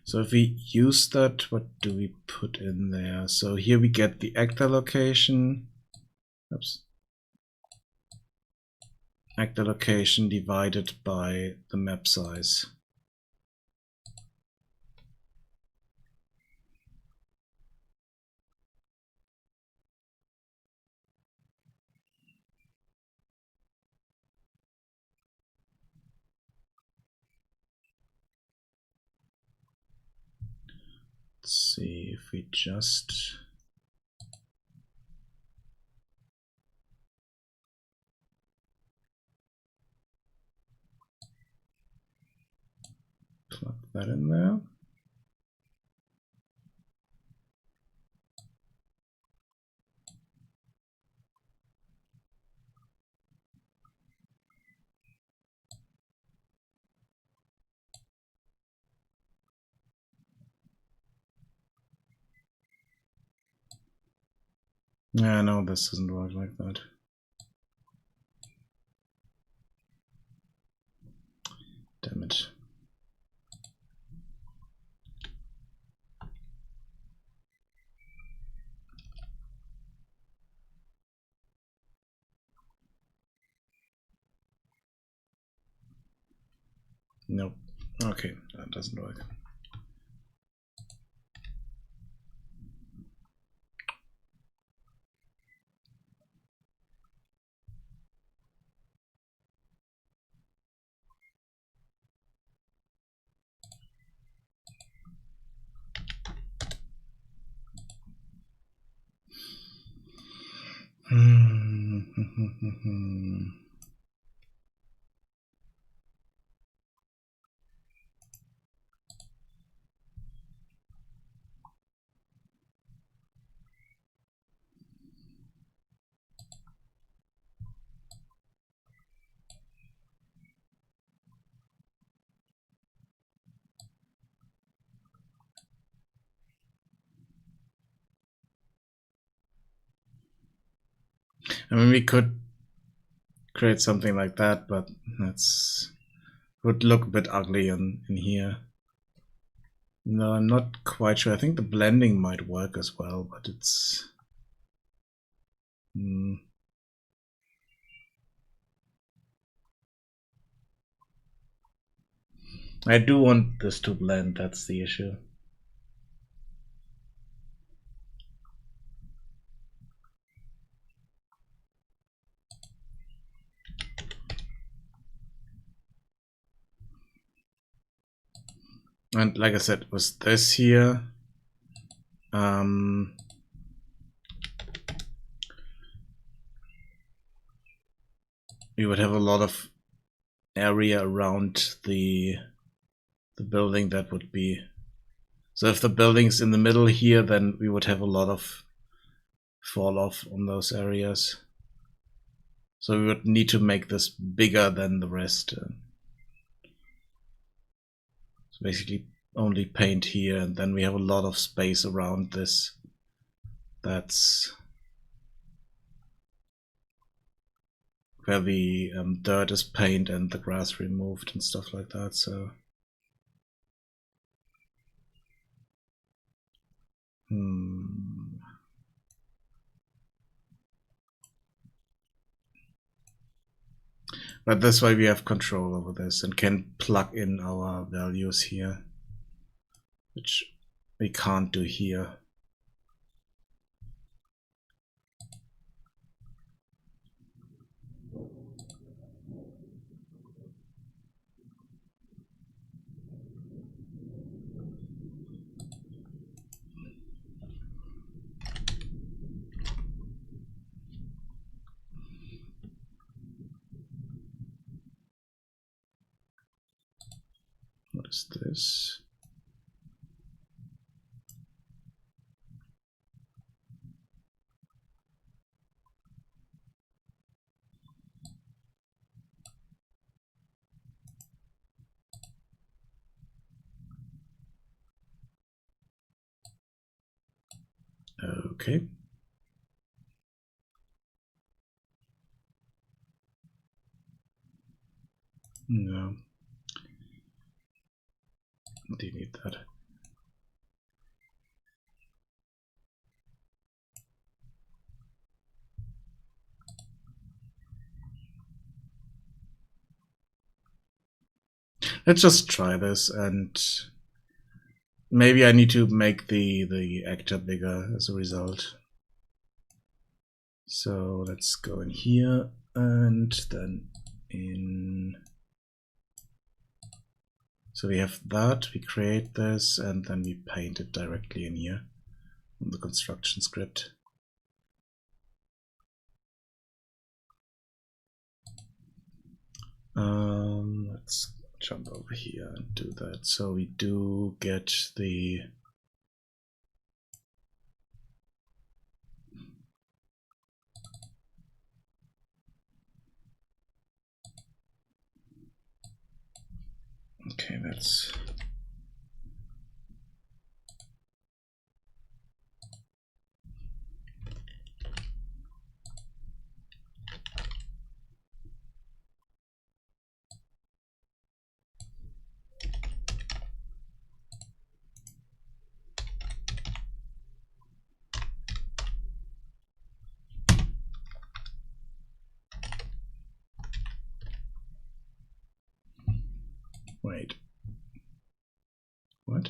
So if we use that, what do we put in there? So here we get the actor location. Oops. Actor location divided by the map size. Let's see if we just Plug that in there. Yeah, no, this doesn't work like that. Damn it. Nope. Okay, that doesn't work. I mean, we could create something like that, but that's would look a bit ugly in here. No, I'm not quite sure. I think the blending might work as well, but it's... I do want this to blend, that's the issue. And like I said, with this here, we would have a lot of area around the building that would be... So if the building's in the middle here, then we would have a lot of fall off on those areas. So we would need to make this bigger than the rest. So basically only paint here, and then we have a lot of space around this. That's where the dirt is painted and the grass removed and stuff like that. So but this way we have control over this and can plug in our values here, which we can't do here. What is this? Okay. No. Delete that. Let's just try this, and maybe I need to make the actor bigger as a result. So let's go in here and then in. So we have that, we create this, and then we paint it directly in here on the construction script. Let's jump over here and do that. So we do get the okay, that's wait. What?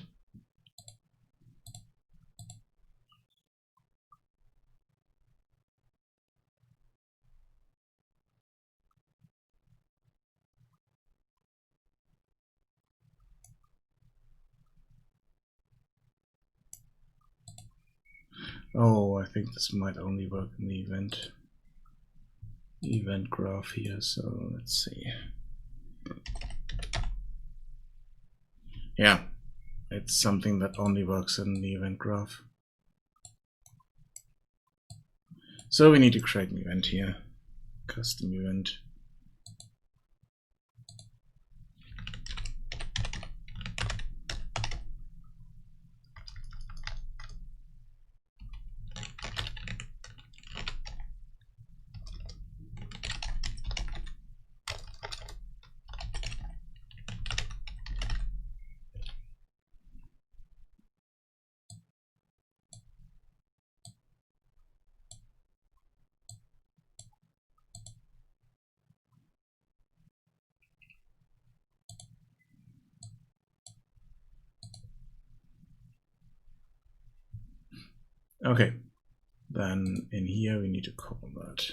Oh, I think this might only work in the event graph here. So let's see. Yeah, it's something that only works in the event graph. So we need to create an event here, custom event. Okay, then in here we need to call that.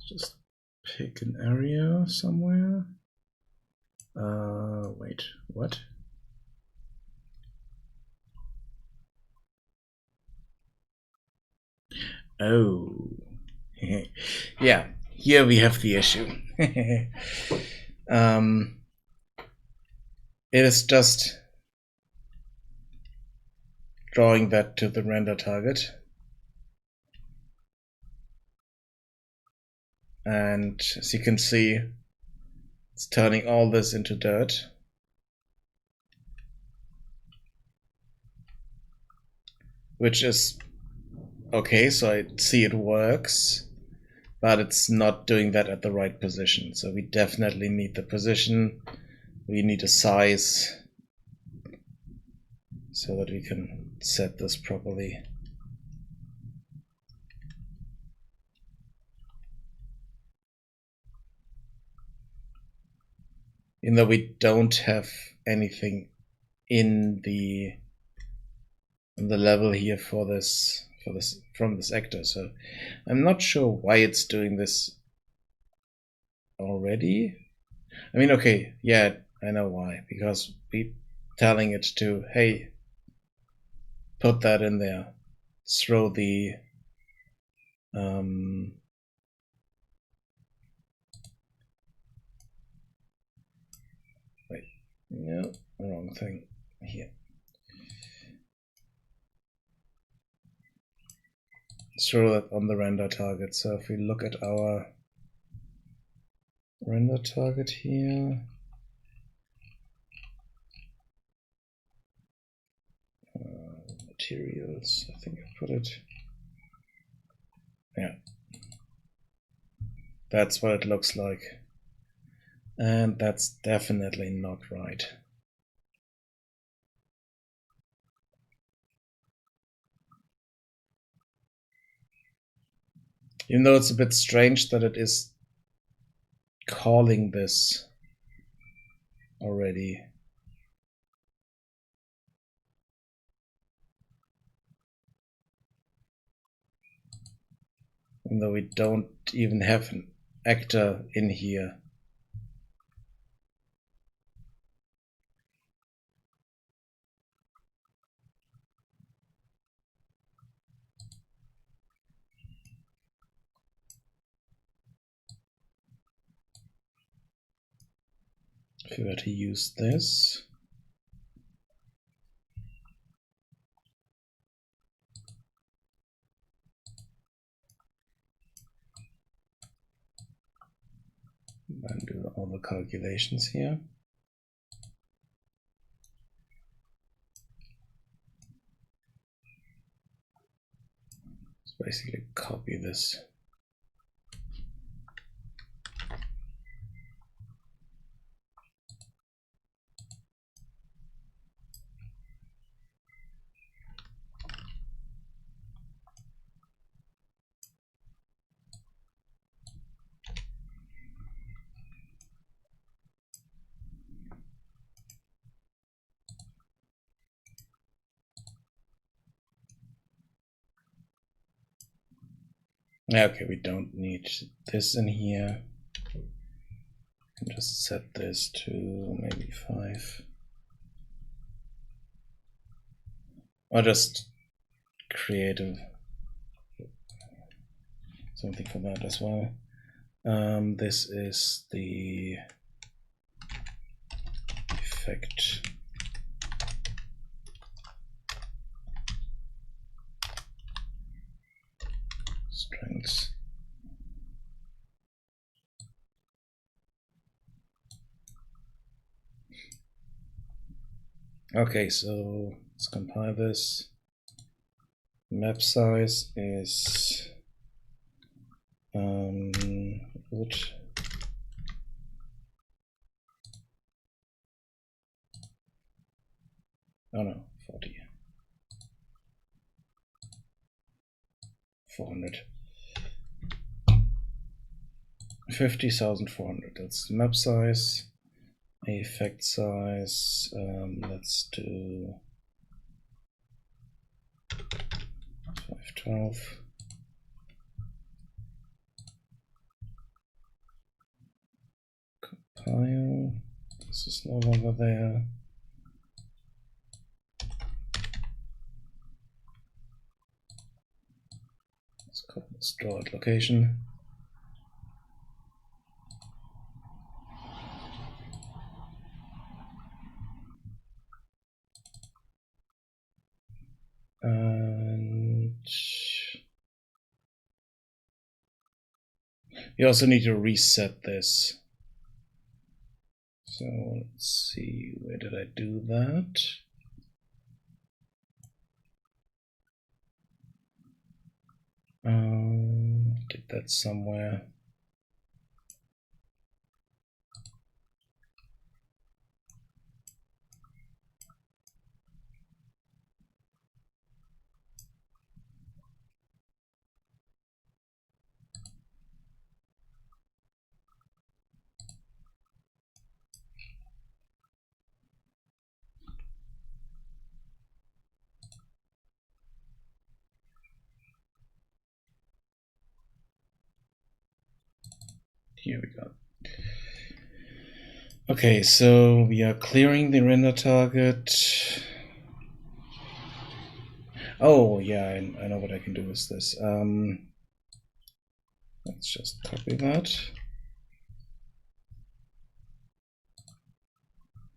Just pick an area somewhere. Wait, what? Oh, yeah, here we have the issue. It is just drawing that to the render target. And as you can see, it's turning all this into dirt. Which is okay, so I see it works, but it's not doing that at the right position. So we definitely need the position. We need a size so that we can set this properly. Even though we don't have anything in the level here for this from this actor, so I'm not sure why it's doing this already. I mean, okay, yeah, I know why, because we telling it to, hey, put that in there, throw the wait, no, wrong thing here. Throw that on the render target. So if we look at our render target here, materials, I think I put it, yeah, that's what it looks like, and that's definitely not right. Even though it's a bit strange that it is calling this already. even though we don't even have an actor in here. If we were to use this, and do all the calculations here. Let's basically copy this. Okay, we don't need this in here. I can just set this to maybe 5. Or just create something for that as well. This is the effect strengths. Okay, so let's compile this. Map size is good. Oh no, 40. 400. 50,400. That's the map size. Effect size. Let's do 512. Compile. This is no longer there. Let's call this draw at location. And you also need to reset this. So let's see, where did I do that? Did that somewhere. Here we go. Okay, so we are clearing the render target. Oh yeah, I know what I can do with this. Let's just copy that.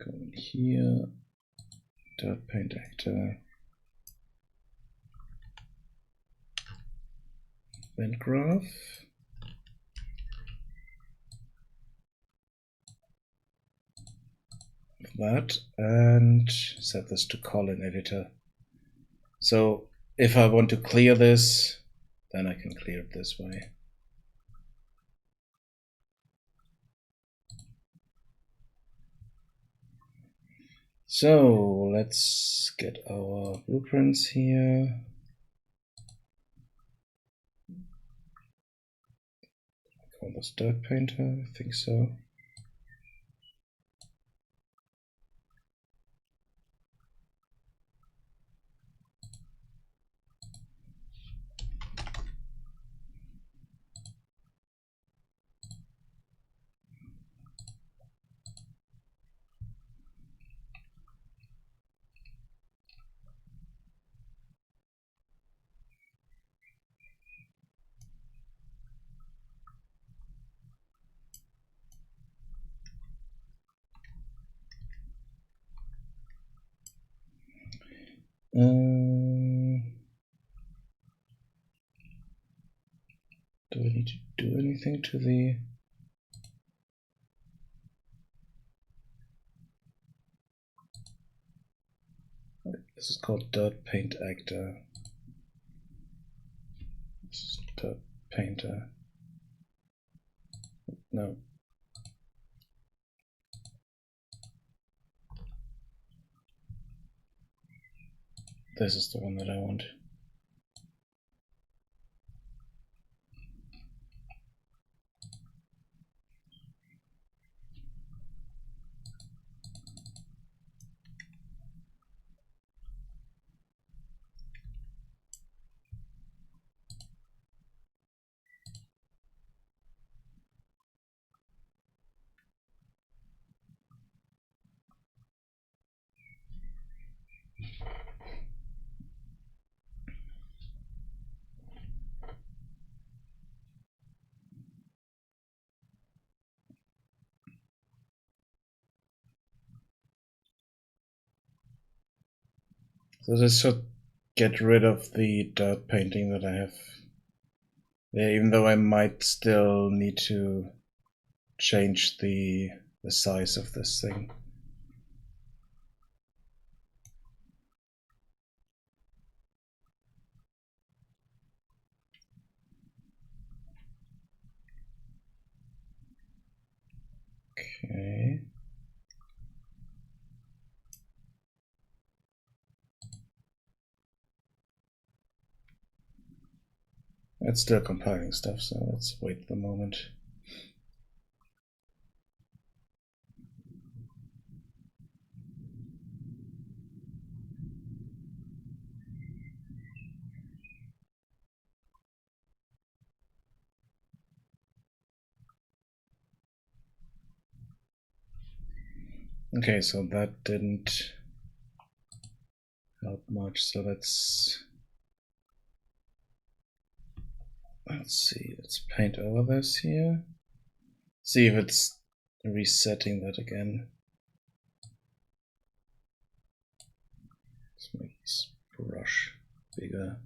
Go in here, dot paint actor, event graph. That and set this to column editor. So if I want to clear this, then I can clear it this way. So let's get our blueprints here. Call this dirt painter, I think so. to the this is called Dirt Paint Actor. This is Dirt Painter. No. This is the one that I want. So this should get rid of the dirt painting that I have there, even though I might still need to change the size of this thing. Okay. It's still compiling stuff, so let's wait the moment. Okay, so that didn't help much, so let's see, let's paint over this here. See if it's resetting that again. Let's make this brush bigger.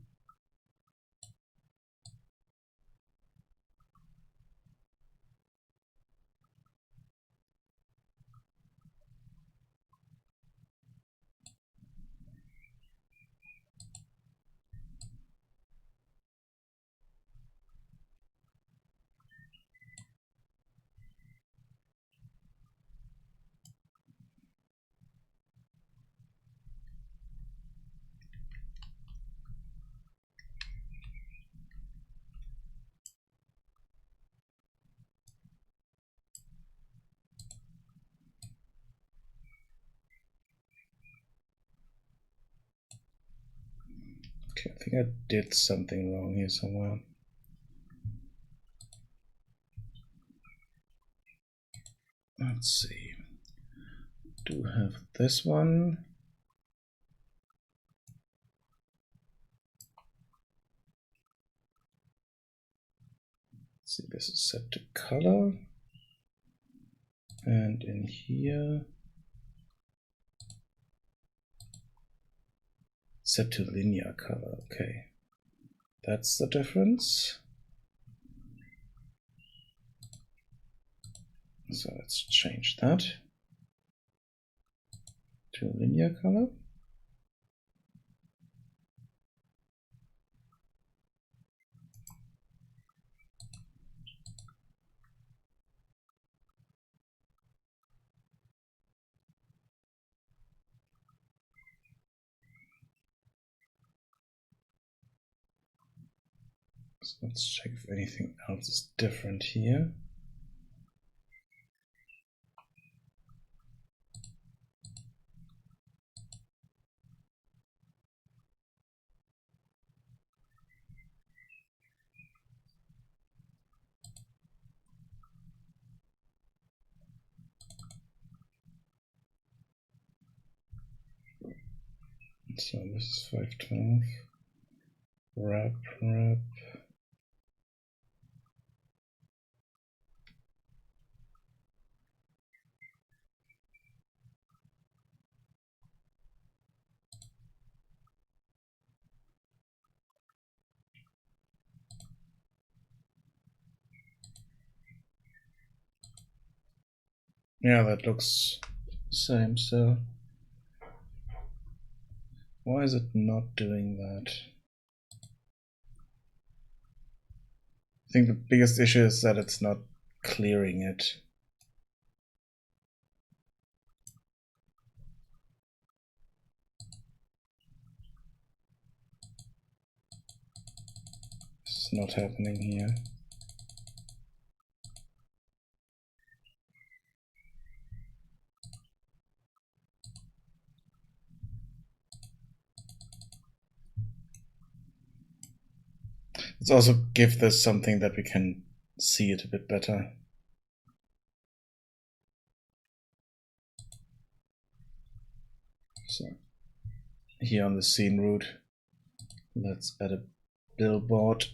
Okay, I think I did something wrong here somewhere. Let's see. Do have this one. Let's see, this is set to color. And in here, set to linear color. Okay, that's the difference. So let's change that to linear color. So let's check if anything else is different here. So this is 512. Wrap. Yeah, that looks same, so why is it not doing that? I think the biggest issue is that it's not clearing it. It's not happening here. Let's also give this something that we can see it a bit better. So here on the scene route, let's add a billboard.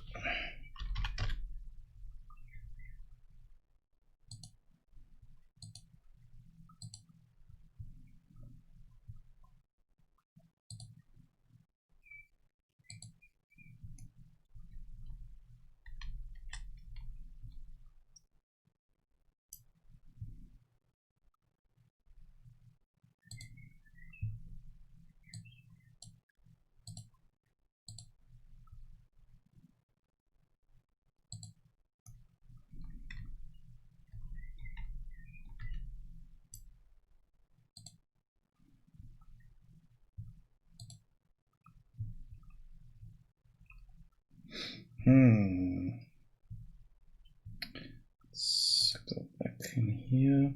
Let's go back in here.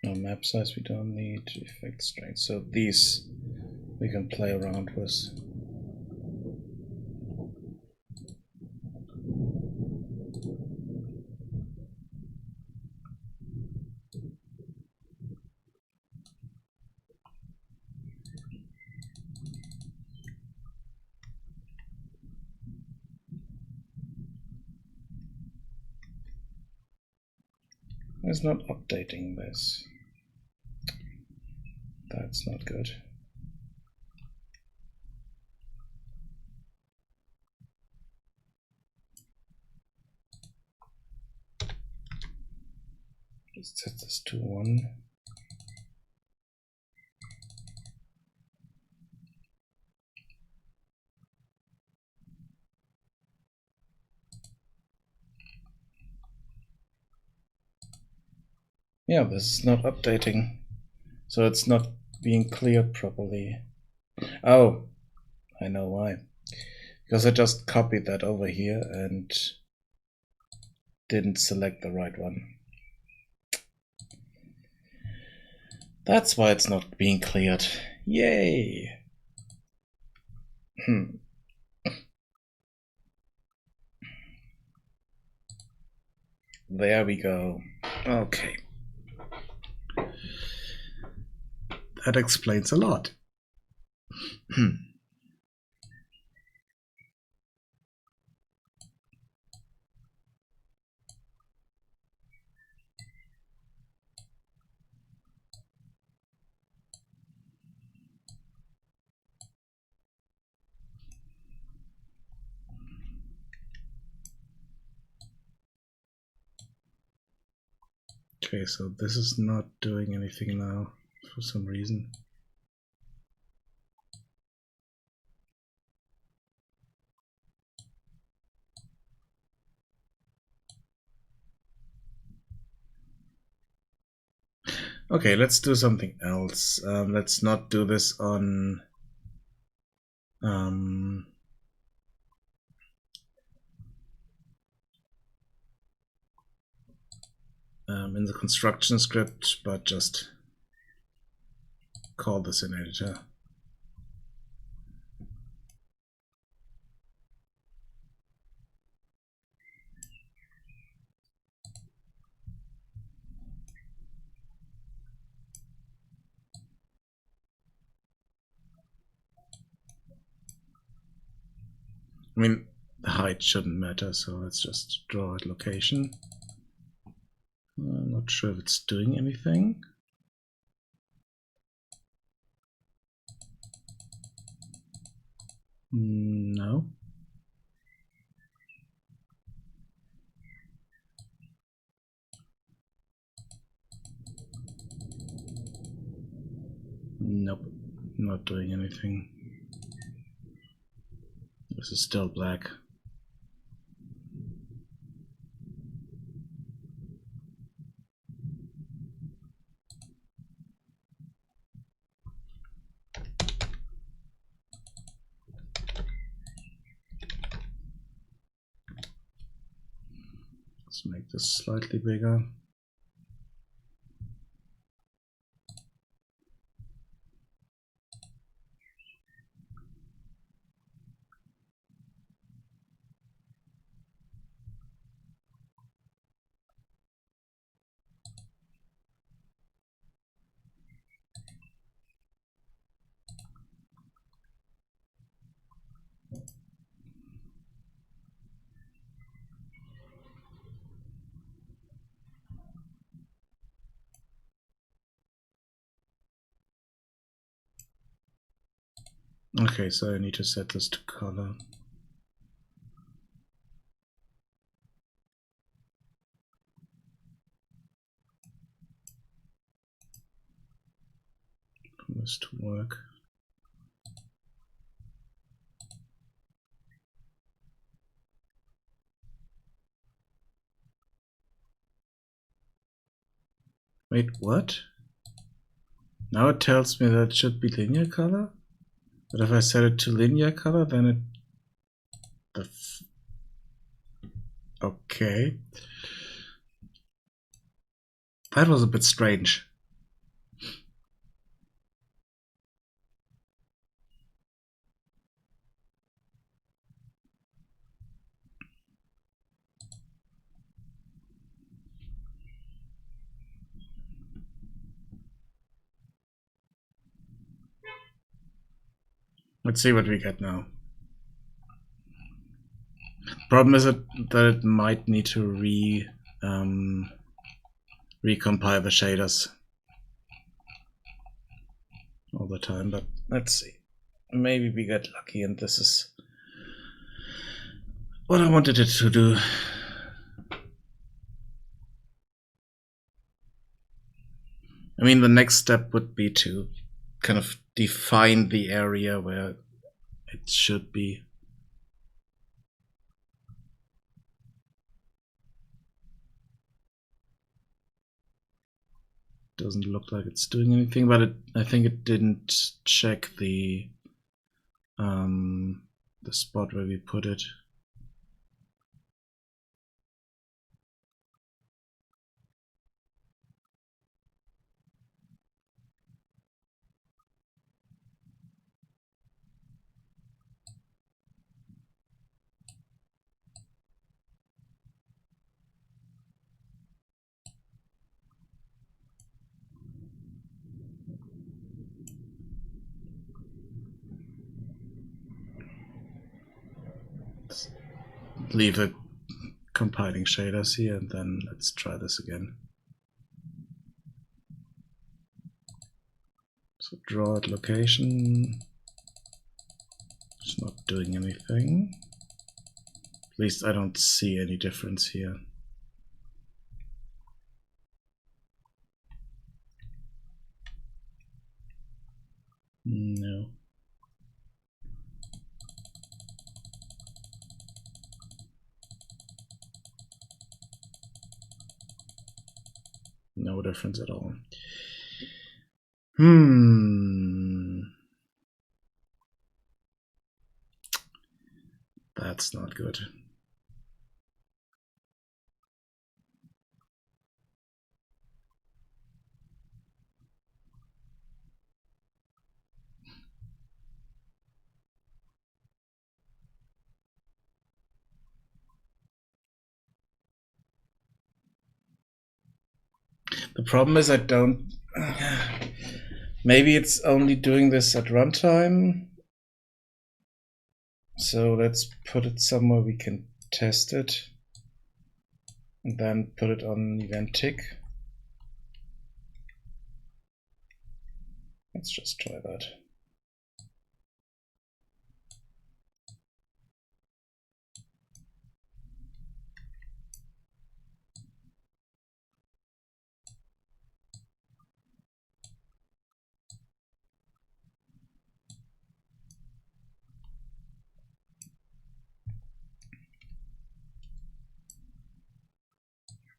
No map size we don't need, effect strength. So these we can play around with. It's not updating this. That's not good. Let's set this to 1. Yeah, this is not updating. So it's not being cleared properly. Oh, I know why. Because I just copied that over here and didn't select the right one. That's why it's not being cleared. Yay! There we go. Okay. That explains a lot. Okay, so this is not doing anything now for some reason. Okay, let's do something else. Let's not do this on in the construction script, but just call this an editor. I mean, the height shouldn't matter, so let's just draw a location. I'm not sure if it's doing anything. No. Nope, not doing anything. This is still black. Let's make this slightly bigger. Okay, so I need to set this to color. For this to work. Wait, what? Now it tells me that it should be linear color? But if I set it to linear color, then it... Okay. That was a bit strange. Let's see what we get now. Problem is that it might need to recompile the shaders all the time, but let's see. Maybe we get lucky and this is what I wanted it to do. I mean, the next step would be to kind of define the area where it should be. Doesn't look like it's doing anything, but I think it didn't check the spot where we put it. Let's leave it compiling shaders here, and then let's try this again. So draw at location. It's not doing anything. At least I don't see any difference here. No. No difference at all. That's not good. The problem is I don't... Maybe it's only doing this at runtime. So let's put it somewhere we can test it. And then put it on event tick. Let's just try that.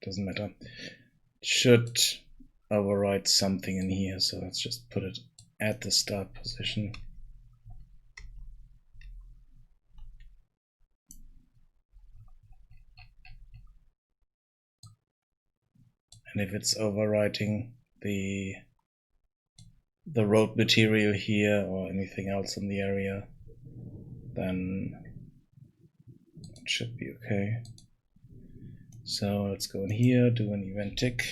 doesn't matter. Should overwrite something in here, so let's just put it at the start position. And if it's overwriting the road material here or anything else in the area, then it should be okay. So let's go in here, do an event tick.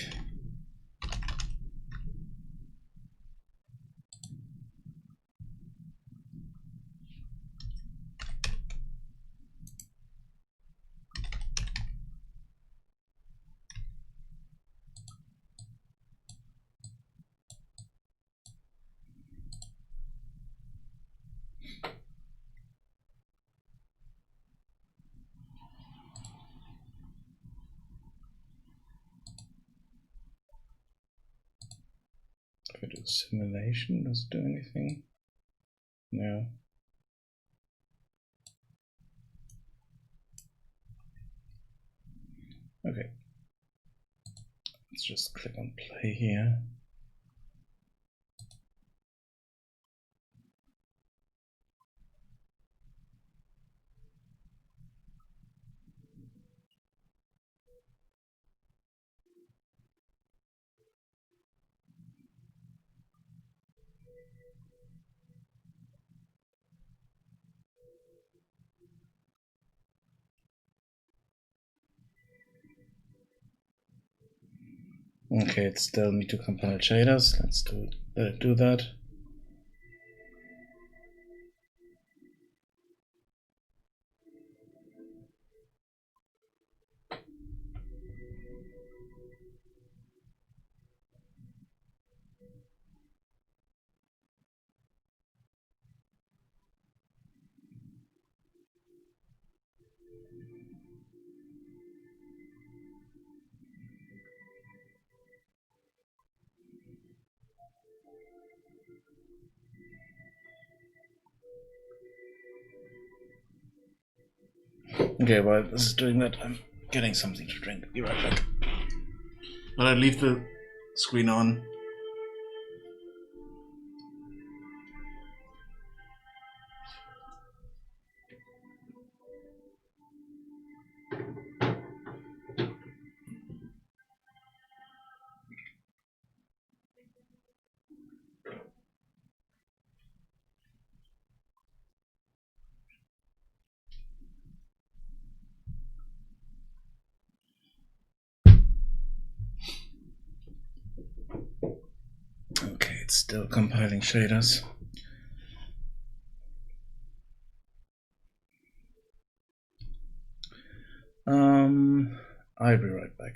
If I do simulation, does it do anything? No. Okay. Let's just click on play here. Okay, it's still me to compile shaders. Let's do that. Okay, while this is doing that, I'm getting something to drink. Be right back. But I leave the screen on. Okay, it's still compiling shaders. I'll be right back.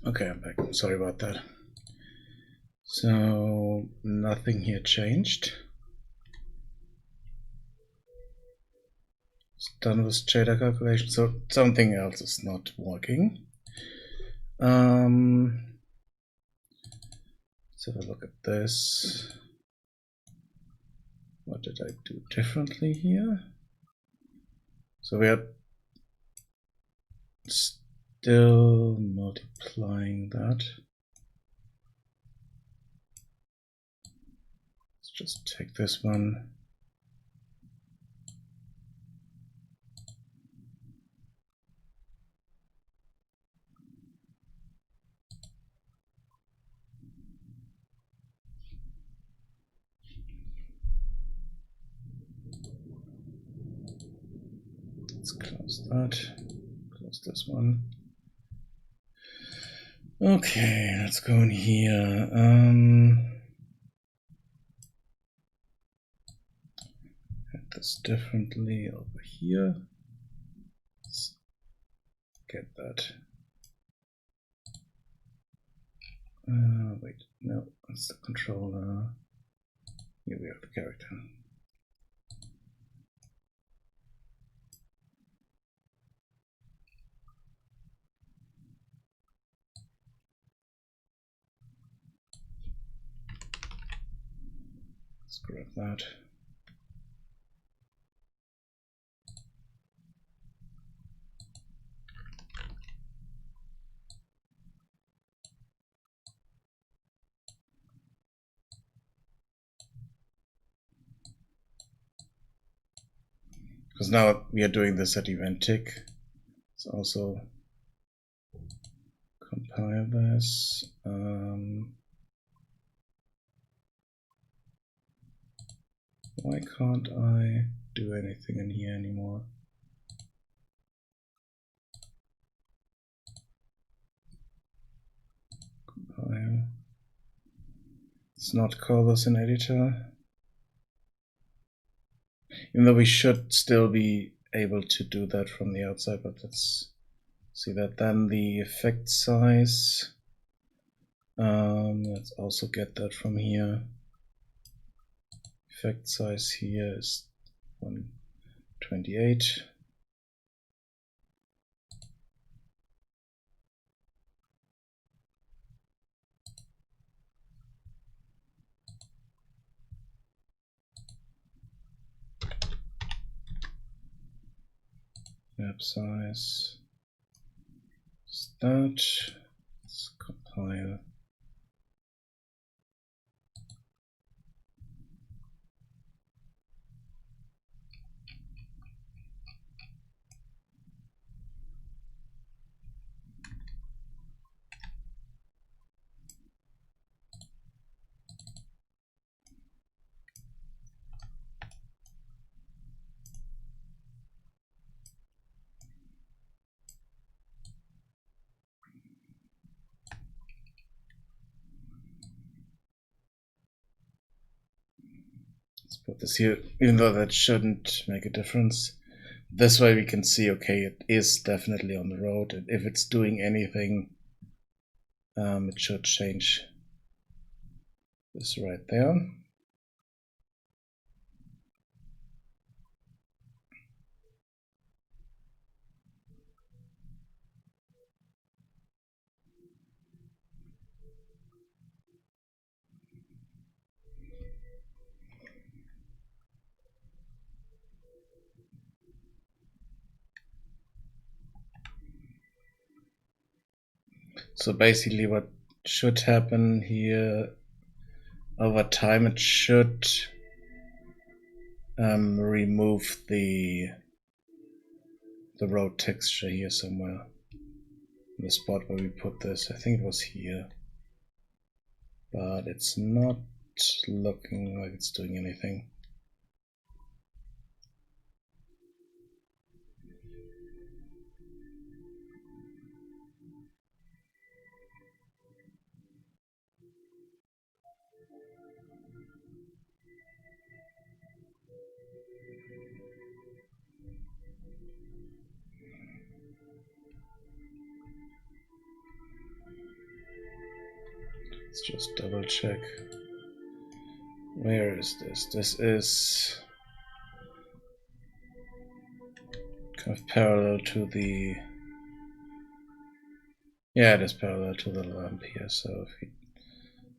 Okay, I'm back. Sorry about that. So nothing here changed. It's done with shader calculation, so something else is not working. Let's have a look at this. What did I do differently here? So we are still multiplying that. Let's just take this one. Let's close that. Close this one. Okay, let's go in here. Add this differently over here. Let's get that. Wait, no, that's the controller. Here we have the character. Let's grab that. Because now we are doing this at event tick. Let's also compile this. Why can't I do anything in here anymore? Compile. Let's not call this an editor. Even though we should still be able to do that from the outside, but let's see that. Then the effect size. Let's also get that from here. Effect size here is 128. Map size is that. Let's compile. Let's put this here, even though that shouldn't make a difference. This way we can see, okay, it is definitely on the road, and if it's doing anything, it should change this right there. So basically what should happen here, over time it should remove the road texture here somewhere. In the spot where we put this, I think it was here. But it's not looking like it's doing anything. Let's just double check. Where is this? This is kind of parallel to the... Yeah, it is parallel to the lamp here, so if we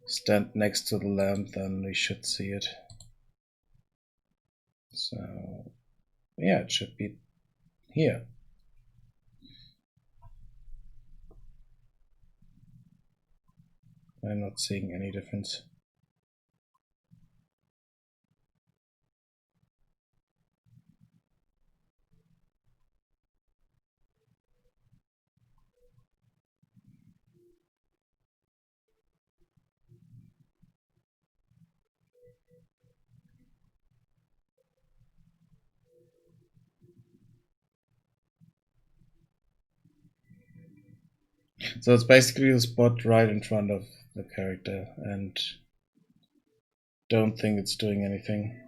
stand next to the lamp, then we should see it. So, yeah, it should be here. I'm not seeing any difference. So it's basically the spot right in front of the character, and don't think it's doing anything.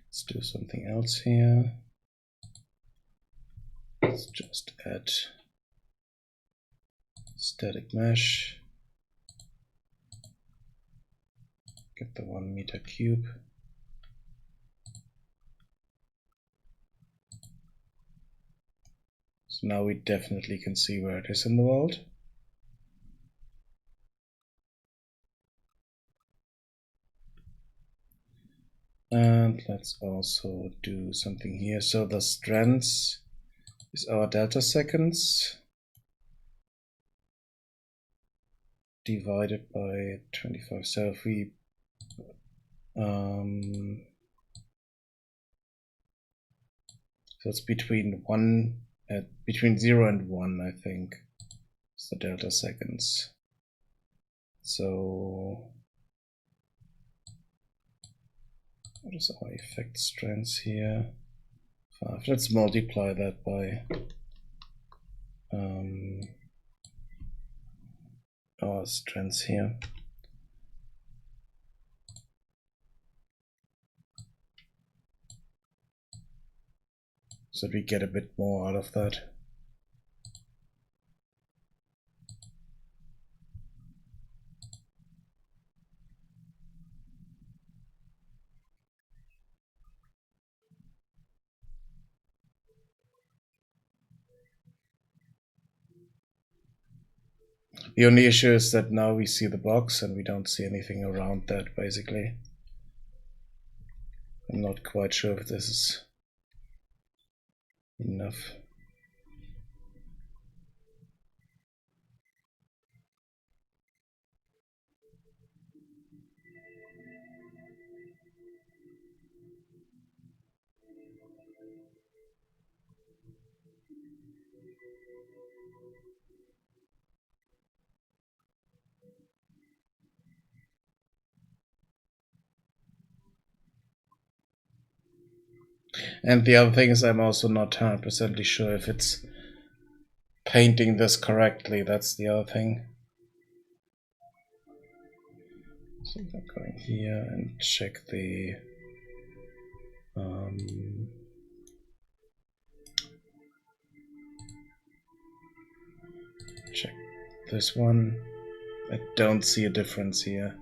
Let's do something else here. Let's just add static mesh. Get the 1 meter cube. So now we definitely can see where it is in the world. And let's also do something here. So the strands is our delta seconds divided by 25. So if we so it's between 0 and 1, I think. It's the delta seconds. So what is our effect strands here? 5. Let's multiply that by our strands here. So we get a bit more out of that. The only issue is that now we see the box and we don't see anything around that, basically. I'm not quite sure if this is enough. And the other thing is I'm also not 100% sure if it's painting this correctly. That's the other thing. So I'm going here and check the check this one. I don't see a difference here.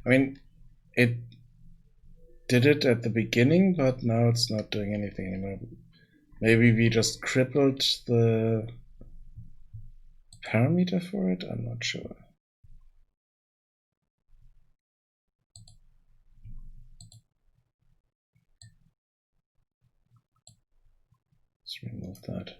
I mean, it did it at the beginning, but now it's not doing anything anymore. Maybe we just crippled the parameter for it? I'm not sure. Let's remove that.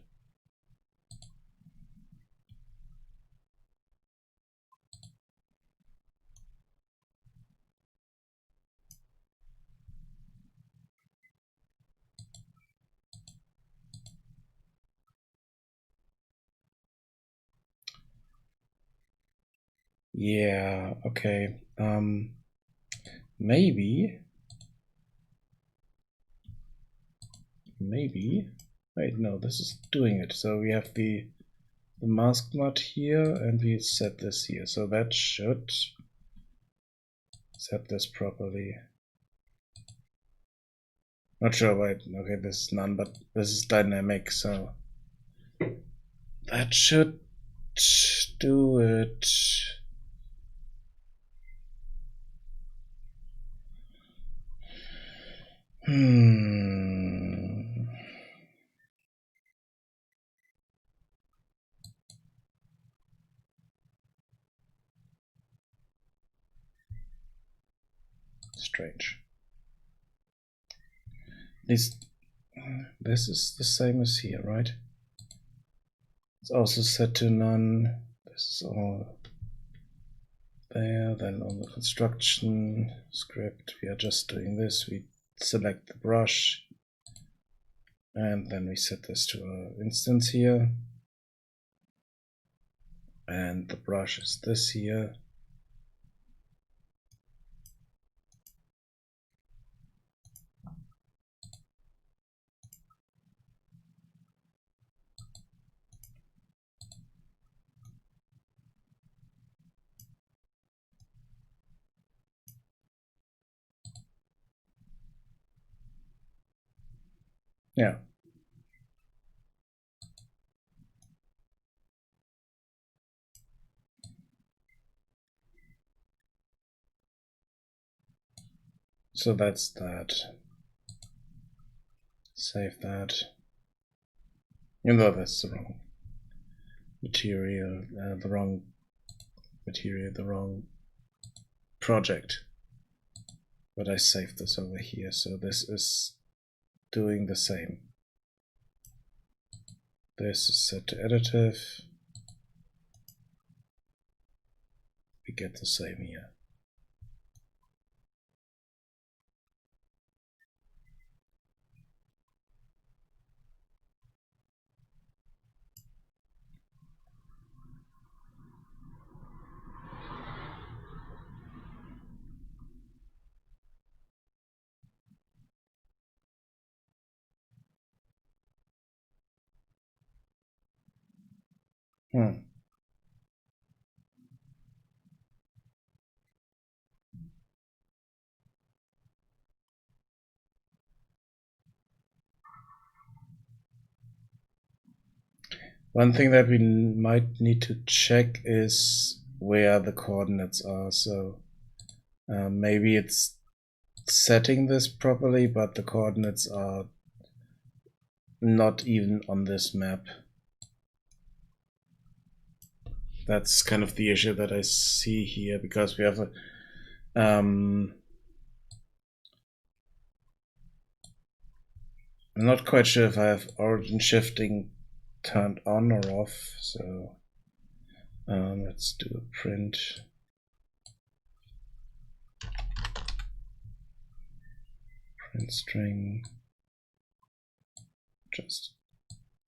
Yeah, okay. Maybe. Wait, no, this is doing it. So we have the mask mod here, and we set this here. So that should set this properly. Not sure why. Okay, this is none, but this is dynamic, so that should do it. Strange. This is the same as here, right? It's also set to none. This is all there. Then on the construction script, we are just doing this. We select the brush, and then we set this to our instance here. And the brush is this here. Yeah. So that's that. Save that. Even though that's the wrong material, the wrong project. But I saved this over here, so this is doing the same. This is set to additive. We get the same here. One thing that we might need to check is where the coordinates are. So maybe it's setting this properly, but the coordinates are not even on this map. That's kind of the issue that I see here, because we have a I'm not quite sure if I have origin shifting turned on or off, so let's do a print. Print string, just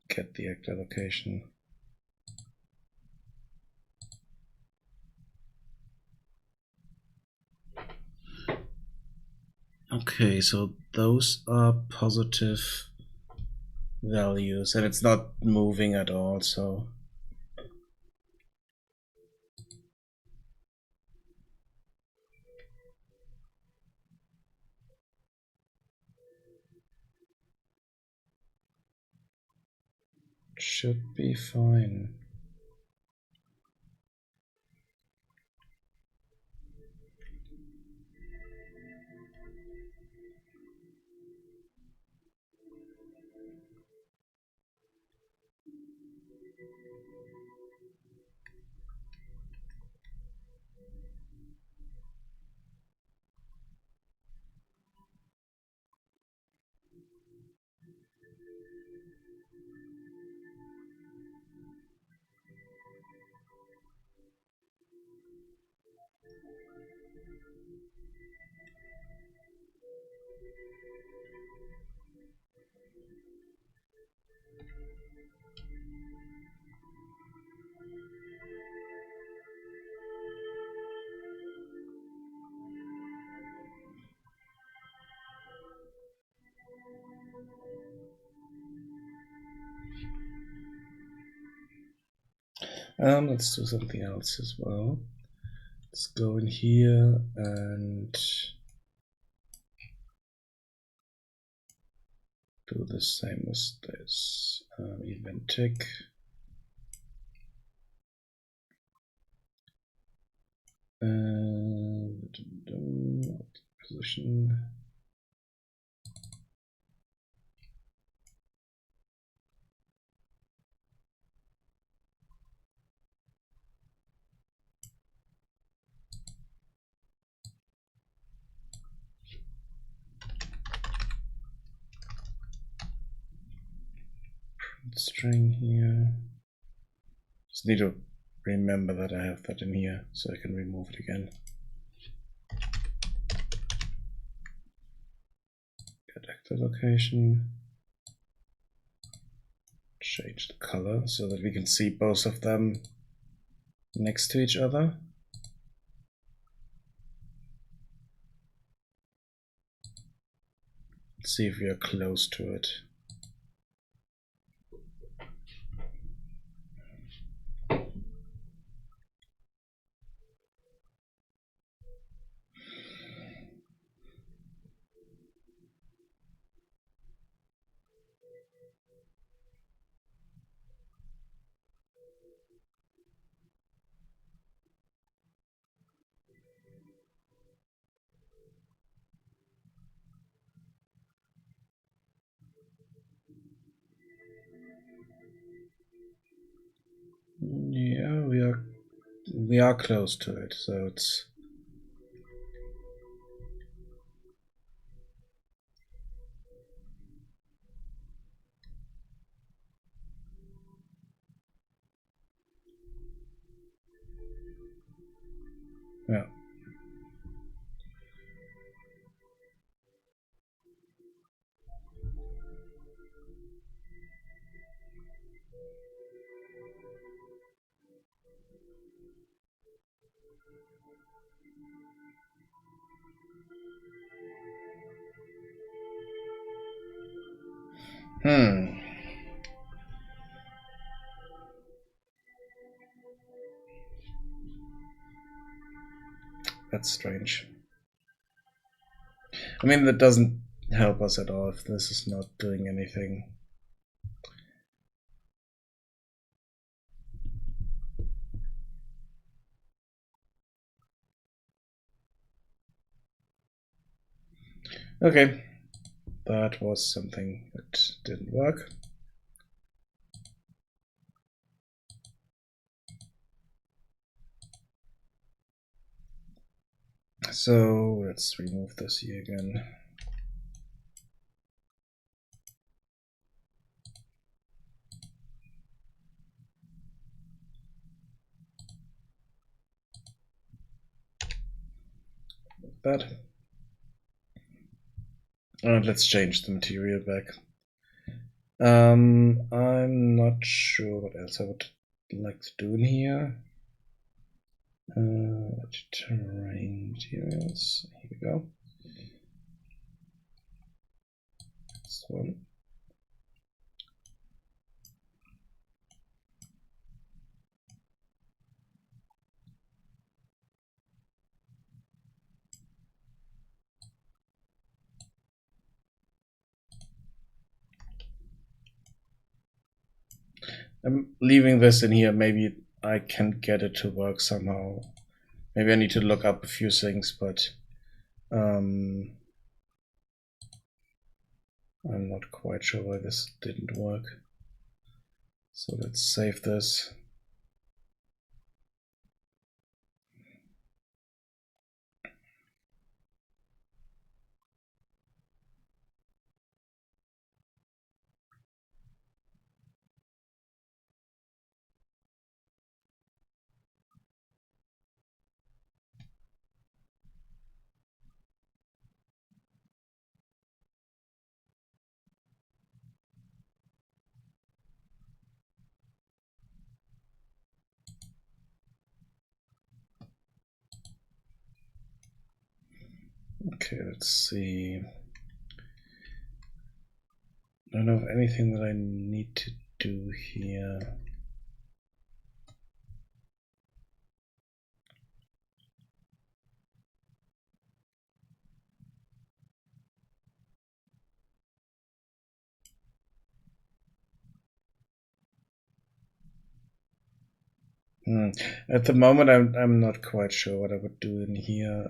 get the actor location. Okay, so those are positive values, and it's not moving at all, so it should be fine. Let's do something else as well. Let's go in here and do the same as this. Event tick. Position. String here. Just need to remember that I have that in here so I can remove it again. Get actor location. Change the color so that we can see both of them next to each other. Let's see if we are close to it. Yeah, we are close to it, so it's yeah. That's strange. I mean, that doesn't help us at all if this is not doing anything. Okay, that was something that didn't work. So let's remove this here again. Like that. And let's change the material back. I'm not sure what else I would like to do in here. Terrain materials. Here we go. This one. I'm leaving this in here. Maybe I can get it to work somehow. Maybe I need to look up a few things, but I'm not quite sure why this didn't work. So let's save this. Okay, let's see. I don't know of anything that I need to do here. At the moment, I'm not quite sure what I would do in here.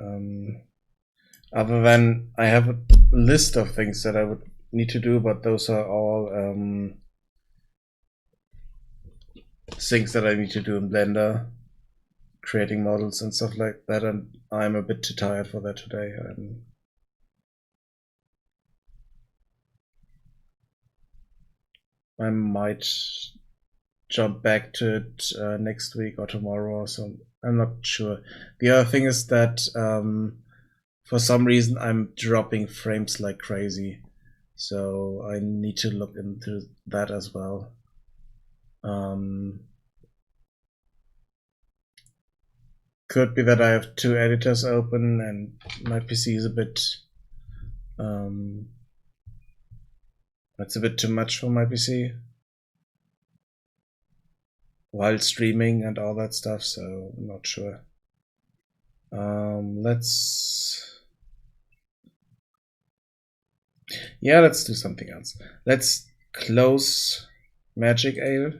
Other than I have a list of things that I would need to do, but those are all things that I need to do in Blender, creating models and stuff like that. And I'm a bit too tired for that today. I might jump back to it next week or tomorrow or so. I'm not sure. The other thing is that for some reason I'm dropping frames like crazy, so I need to look into that as well. Could be that I have two editors open and my PC is a bit it's a bit too much for my PC while streaming and all that stuff, so I'm not sure. Let's do something else. Let's close MagicAle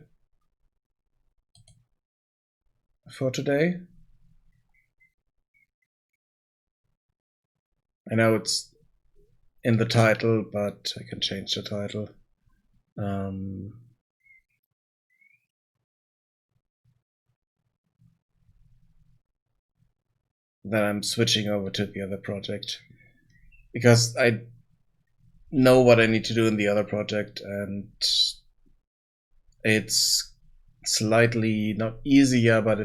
for today. I know it's in the title, but I can change the title. Then I'm switching over to the other project because I know what I need to do in the other project, and it's slightly not easier, but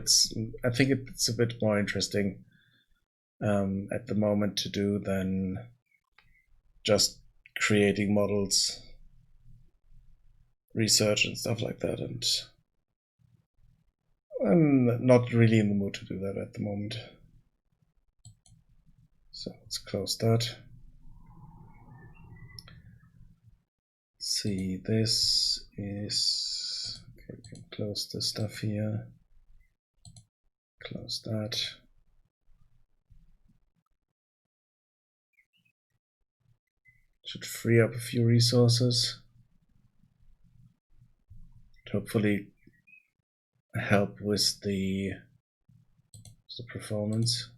I think it's a bit more interesting at the moment to do than just creating models, research and stuff like that, and I'm not really in the mood to do that at the moment. So let's close that. Let's see, this is okay. We can close this stuff here. Close that. Should free up a few resources. Hopefully help with the performance.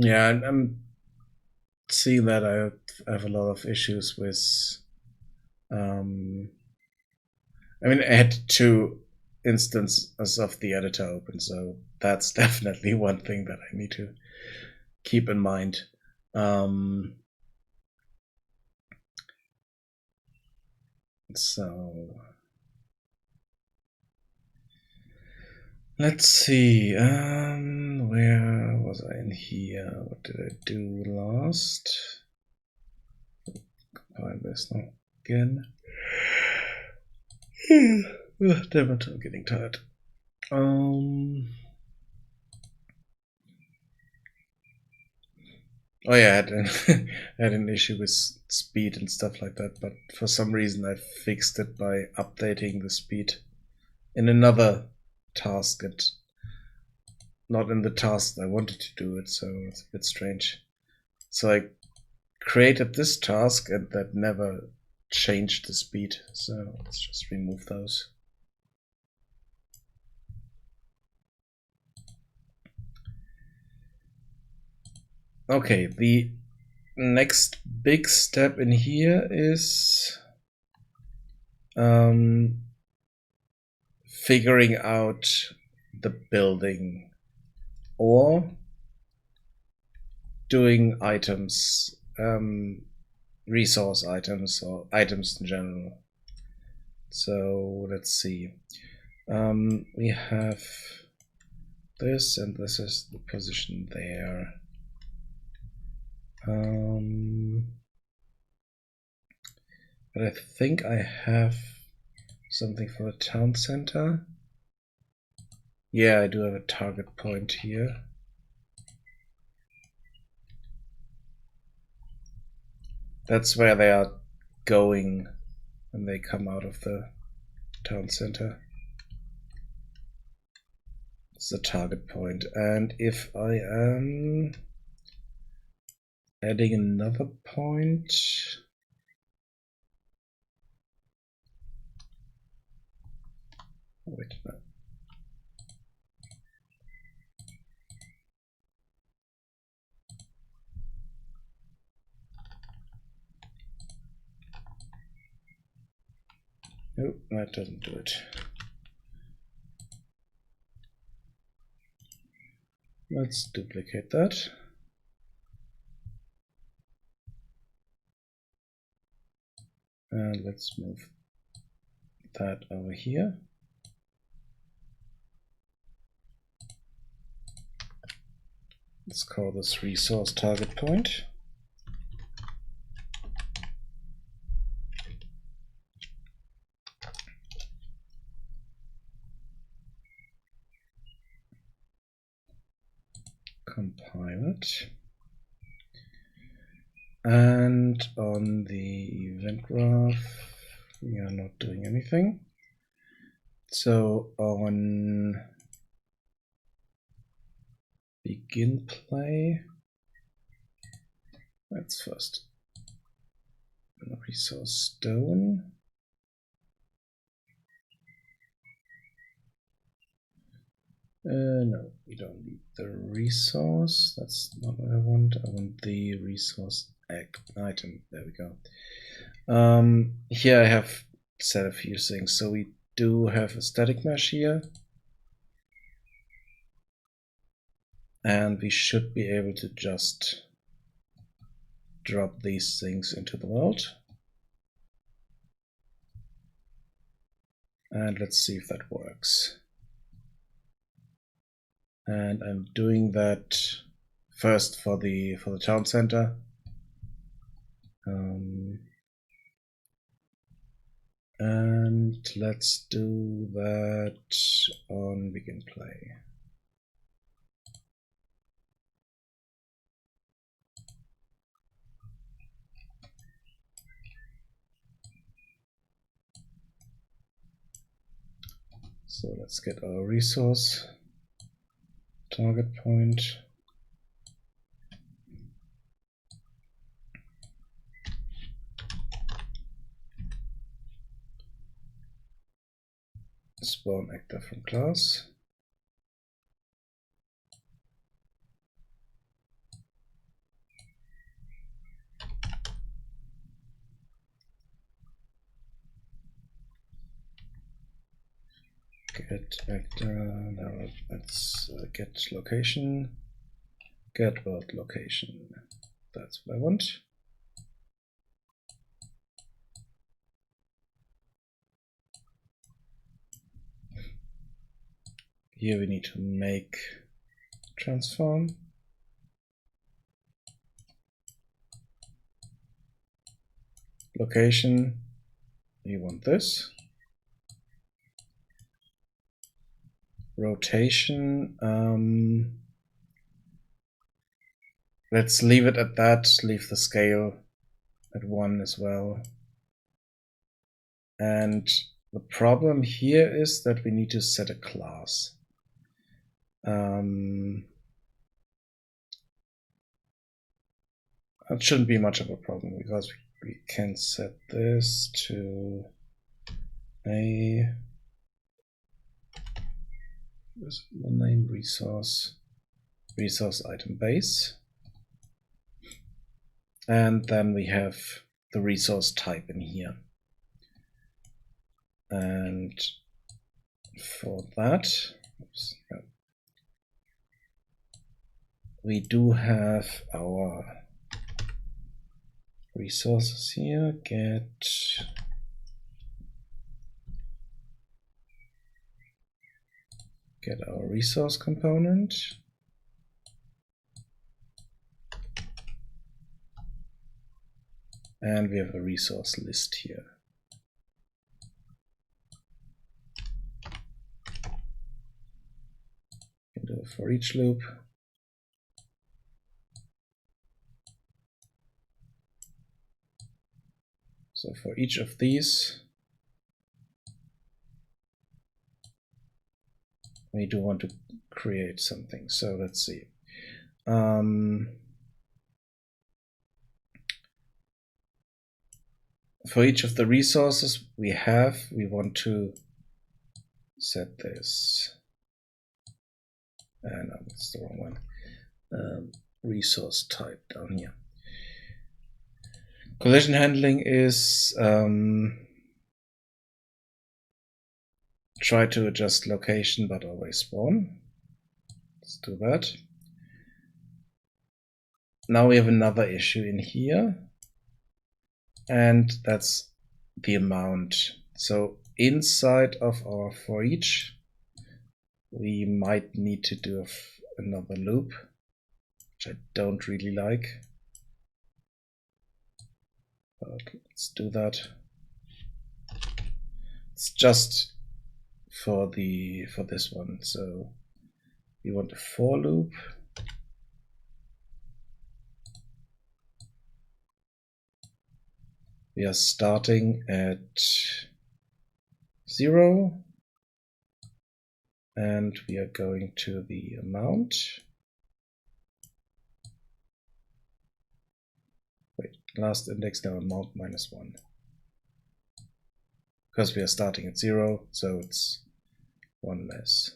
Yeah, I'm seeing that I have a lot of issues with I mean, I had two instances of the editor open, so that's definitely one thing that I need to keep in mind. So let's see. Where was I in here? What did I do last? Compile this now again. Damn it, I'm getting tired. Oh yeah, I had, I had an issue with speed and stuff like that, but for some reason I fixed it by updating the speed in another task and not in the task I wanted to do it, so it's a bit strange. So I created this task and that never changed the speed, so let's just remove those. Okay, the next big step in here is figuring out the building or doing items. resource items or items in general. So let's see. We have this, and this is the position there. But I think I have something for the town center. Yeah, I do have a target point here. That's where they are going when they come out of the town center. It's the target point. And if I am adding another point, wait, no. Nope, that doesn't do it. Let's duplicate that. And let's move that over here. Let's call this resource target point. Compile it. And on the event graph, we are not doing anything. So on begin play, let's first resource stone. No, we don't need the resource. That's not what I want. I want the resource item. There we go. Here I have set a few things. So we do have a static mesh here. And we should be able to just drop these things into the world. And let's see if that works. And I'm doing that first for the town center. And let's do that on begin play. So let's get our resource target point. Spawn actor from class. Get actor. Now let's get location. Get world location. That's what I want. Here we need to make transform. Location, we want this. Rotation, let's leave it at that, leave the scale at 1 as well. And the problem here is that we need to set a class. That shouldn't be much of a problem because we can set this to a name resource item base. And then we have the resource type in here. And for that, we do have our resources here, get our resource component. And we have a resource list here. We can do a for each loop. So for each of these, we do want to create something. So let's see. For each of the resources we have, we want to set this. No, that's the wrong one. Resource type down here. Collision handling is try to adjust location but always spawn. Let's do that. Now we have another issue in here, and that's the amount. So inside of our for each, we might need to do another loop, which I don't really like. But let's do that. It's just for this one. So we want a for loop. We are starting at 0, and we are going to the amount. Wait, last index now amount -1. Because we are starting at 0, so it's 1 less.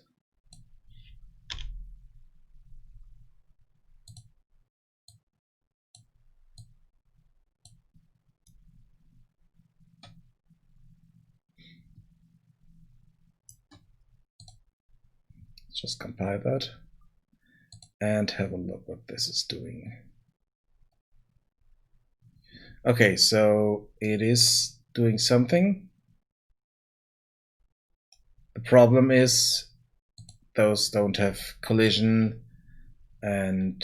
Just compile that and have a look what this is doing. Okay, so it is doing something. The problem is those don't have collision and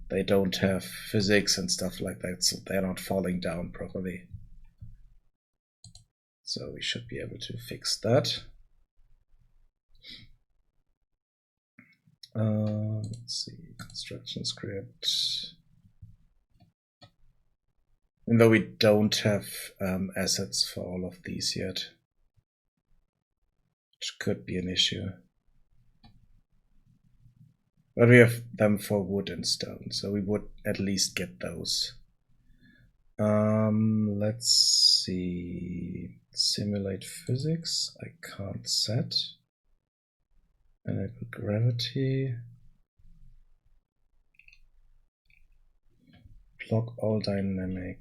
they don't have physics and stuff like that, so they're not falling down properly. So we should be able to fix that. Let's see, construction script. Even though we don't have assets for all of these yet, which could be an issue. But we have them for wood and stone, so we would at least get those. Let's see. Simulate physics. I can't set. Enable gravity. Block all dynamic.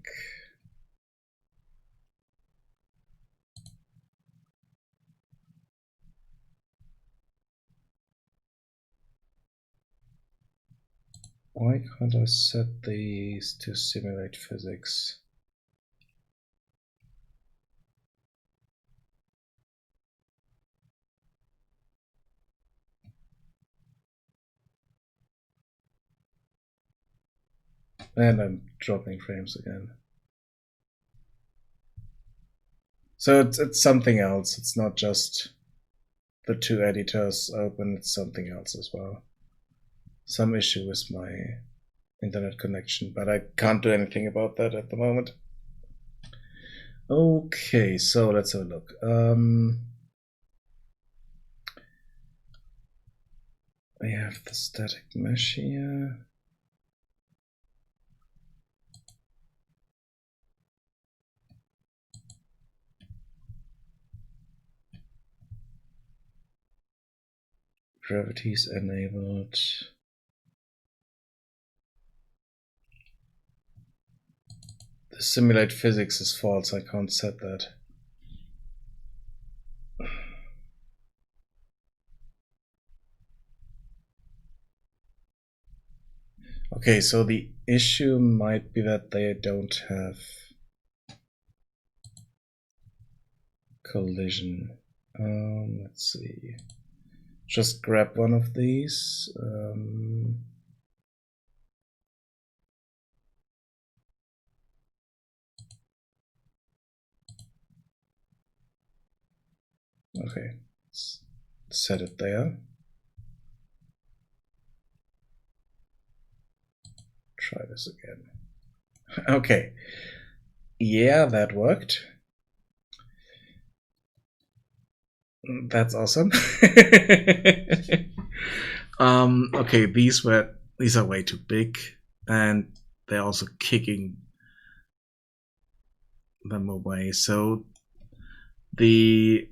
Why can't I set these to simulate physics? And I'm dropping frames again. So it's something else. It's not just the two editors open, it's something else as well. Some issue with my internet connection, but I can't do anything about that at the moment. Okay, so let's have a look. We have the static mesh here. Gravity is enabled. The simulate physics is false. I can't set that. Okay, so the issue might be that they don't have collision. Let's see. Just grab one of these. Okay, let's set it there. Try this again. Okay. Yeah, that worked. That's awesome. Okay, these are way too big, and they're also kicking them away. So the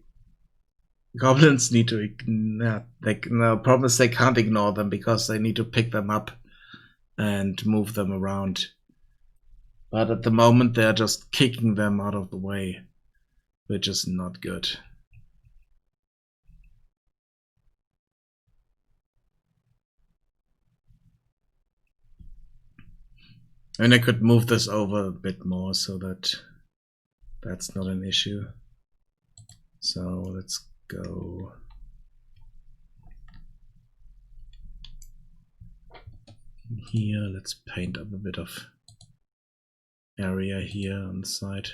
goblins need to ignore. The problem is they can't ignore them because they need to pick them up and move them around. But at the moment, they're just kicking them out of the way, which is not good. And I could move this over a bit more so that that's not an issue. So let's go here. Let's paint up a bit of area here on the side.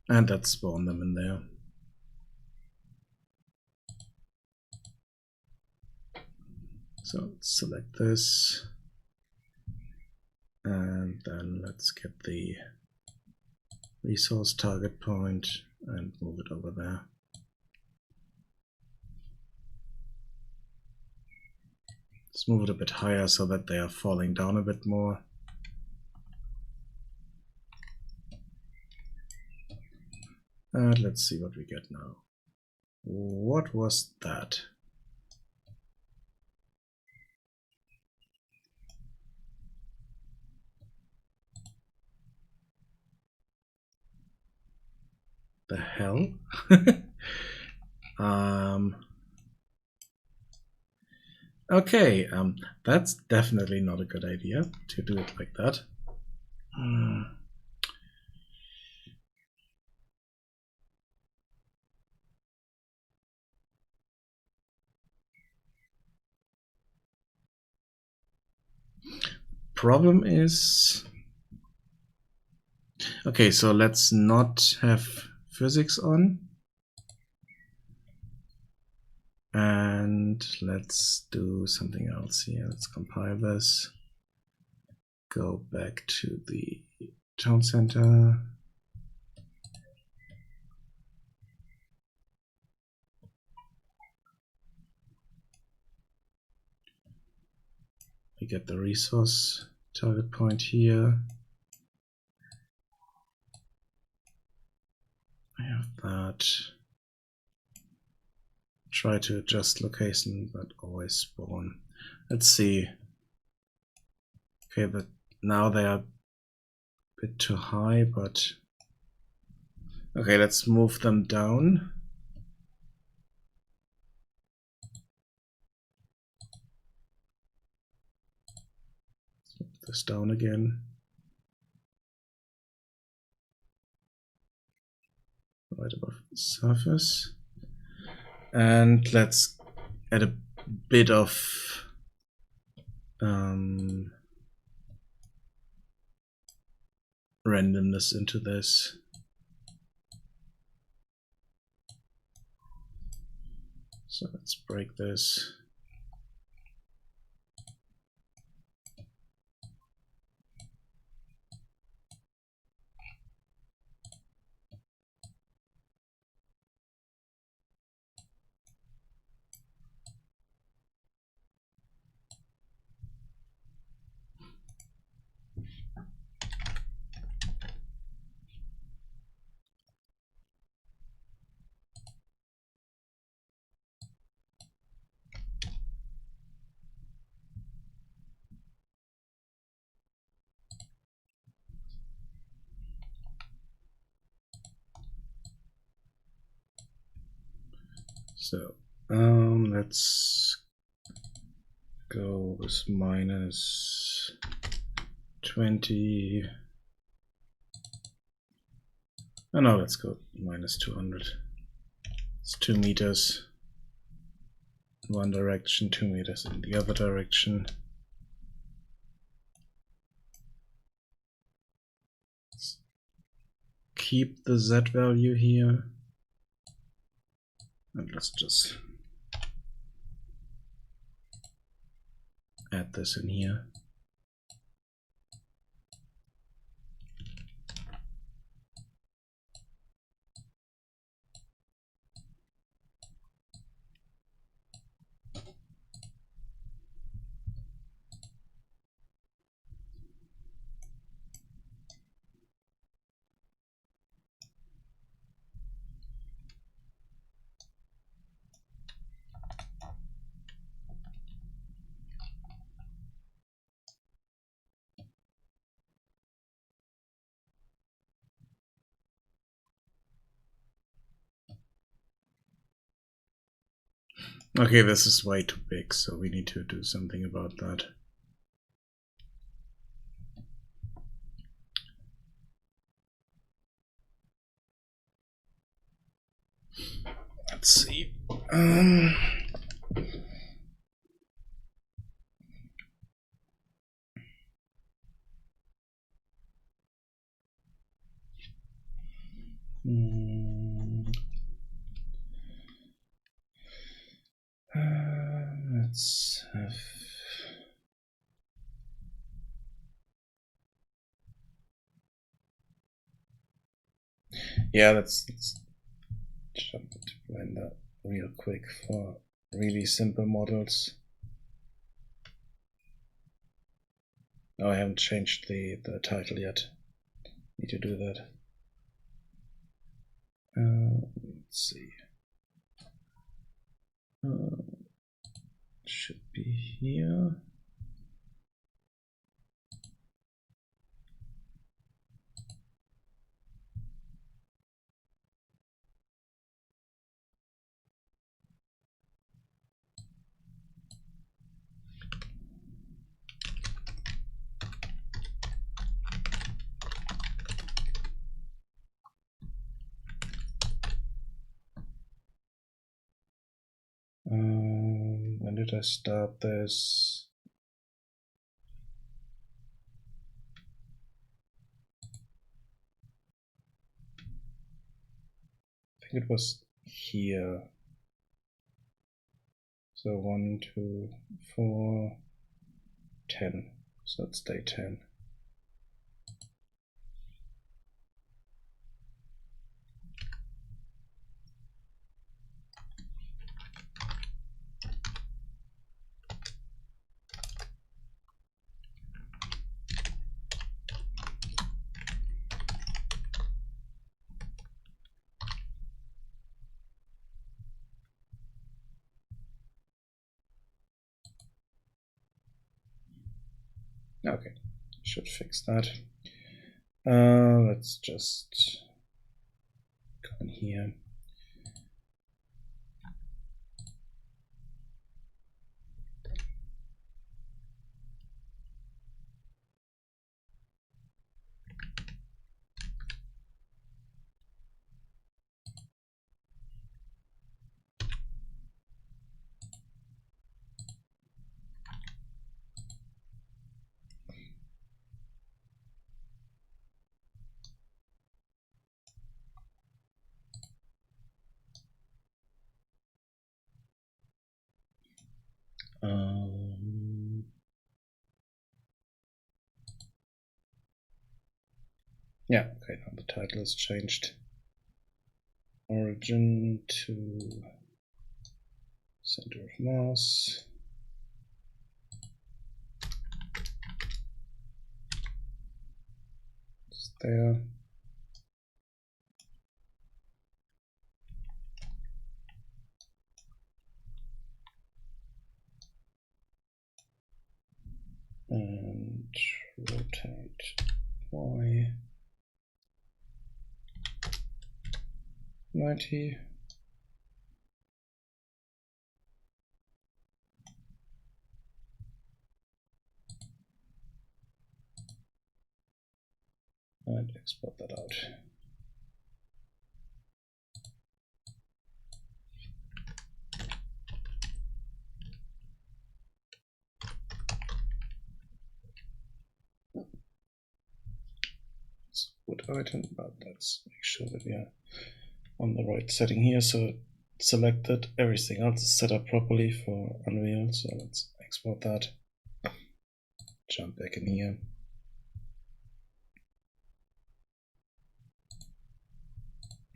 And let's spawn them in there. So let's select this. And then let's get the resource target point and move it over there. Let's move it a bit higher so that they are falling down a bit more. And let's see what we get now. What was that? The hell? Okay, that's definitely not a good idea to do it like that. Problem is... Okay, so let's not have physics on. And let's do something else here. Let's compile this. Go back to the town center. We get the resource target point here. I have that. Try to adjust location, but always spawn. Let's see. Okay, but now they are a bit too high, but okay, let's move them down. Move this down again. Right above the surface. And let's add a bit of randomness into this. So let's break this. So let's go with minus 20. Oh no, let's go minus 200. It's 2 meters in one direction, 2 meters in the other direction. Let's keep the Z value here. And let's just add this in here. Okay, this is way too big, so we need to do something about that. Let's see. Let's have. Yeah, let's jump into Blender real quick for really simple models. Oh, I haven't changed the title yet. Need to do that. Let's see. Should be here. When did I start this? I think it was here. So 1, 2, 4, 10. So it's day 10. Okay, should fix that. Let's just go in here. Yeah, okay, now the title is changed. Origin to center of mass. It's there. And rotate Y 90. and export that out. It's wood item, but let's make sure that we are on the right setting here. So selected, everything else is set up properly for Unreal. So let's export that. Jump back in here.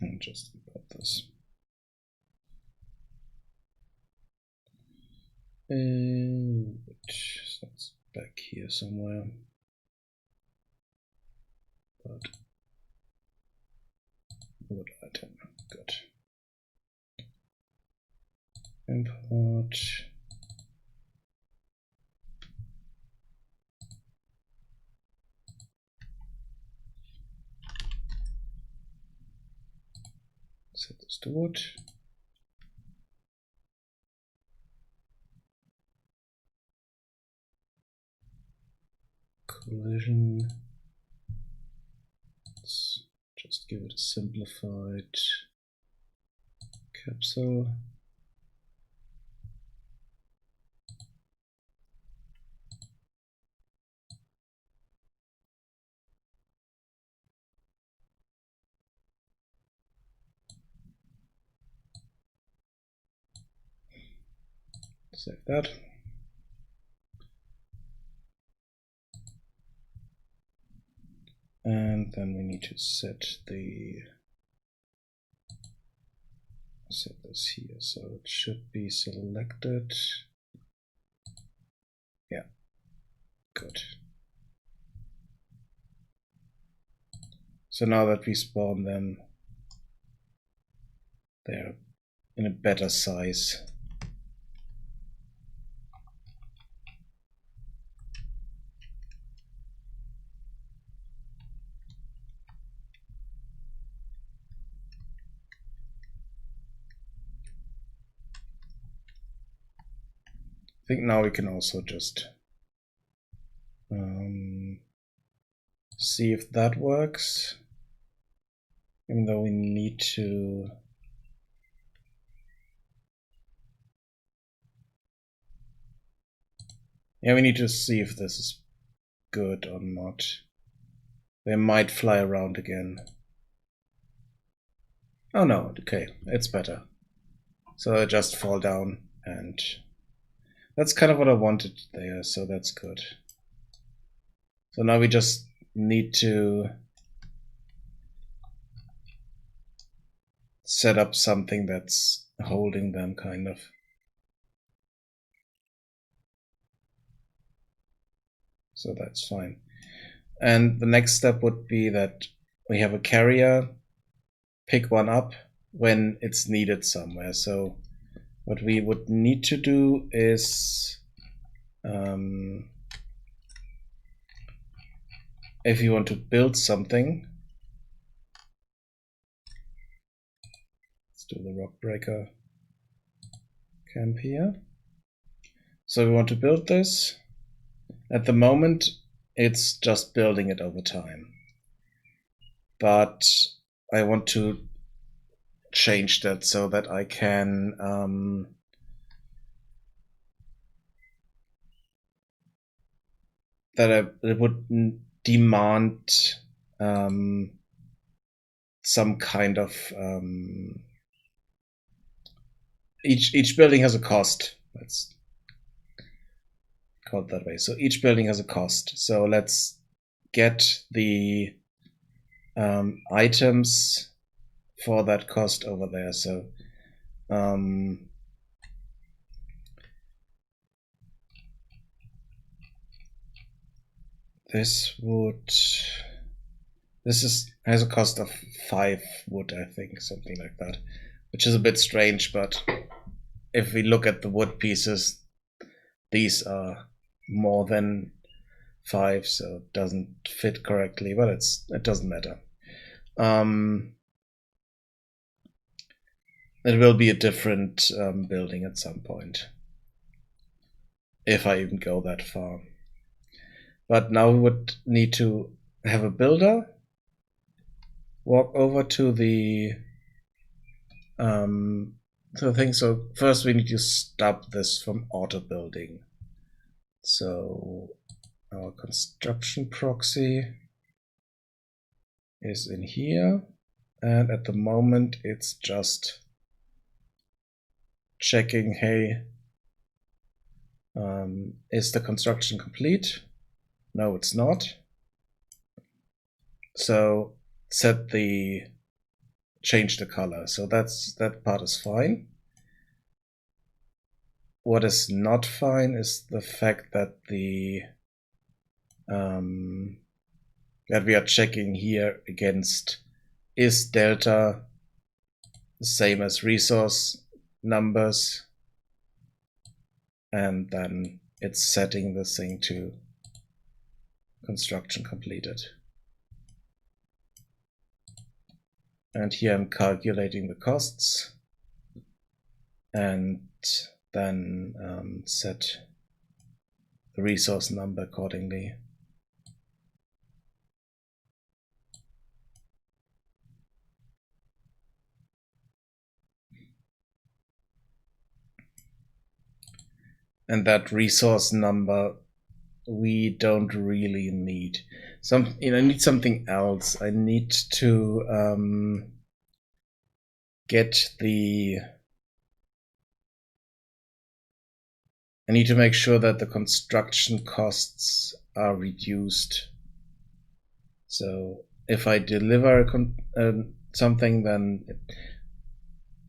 And just import this. So it's back here somewhere. But wood item, good. Import. Set this to wood. Collision. Let's just give it a simplified capsule. Save that. And then we need to set this here, so it should be selected. Yeah, good. So now that we spawn them, they're in a better size. I think now we can also just see if that works, even though we need to we need to see if this is good or not. They might fly around again. Oh no, okay, it's better. So they just fall down, and that's kind of what I wanted there, so that's good. So now we just need to set up something that's holding them, kind of. So that's fine. And the next step would be that we have a carrier pick one up when it's needed somewhere. So what we would need to do is if you want to build something, let's do the rock breaker camp here. So we want to build this. At the moment, it's just building it over time. But I want to change that so that I can it would demand some kind of each building has a cost. Let's call it that way. So each building has a cost. So let's get the items for that cost over there. So this has a cost of 5 wood, I think, something like that, which is a bit strange, but if we look at the wood pieces, these are more than 5, so it doesn't fit correctly, but it doesn't matter. It will be a different building at some point, if I even go that far. But now we would need to have a builder walk over to the thing. So first we need to stop this from auto building. So our construction proxy is in here, and at the moment it's just checking, hey, is the construction complete? No, it's not. So change the color. So that part is fine. What is not fine is the fact that that we are checking here against, is delta the same as resource numbers, and then it's setting the thing to construction completed. And here I'm calculating the costs, and then set the resource number accordingly. And that resource number we don't really need. I need something else. I need to I need to make sure that the construction costs are reduced. So if I deliver something, then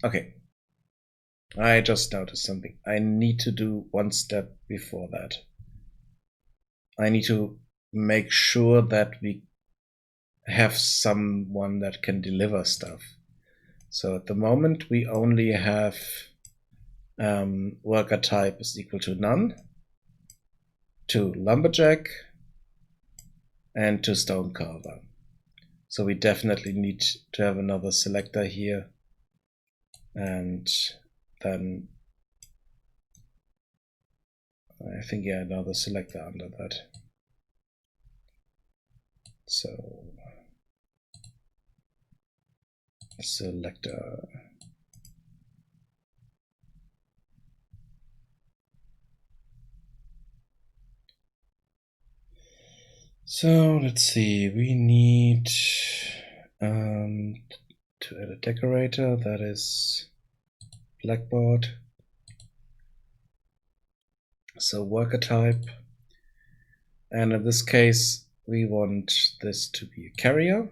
okay. I just noticed something. I need to do one step before that. I need to make sure that we have someone that can deliver stuff. So at the moment we only have worker type is equal to none, to lumberjack, and to stone carver. So we definitely need to have another selector here, and then I think, yeah, another selector under that. So selector. So let's see, we need to add a decorator, that is blackboard. So worker type, and in this case we want this to be a carrier.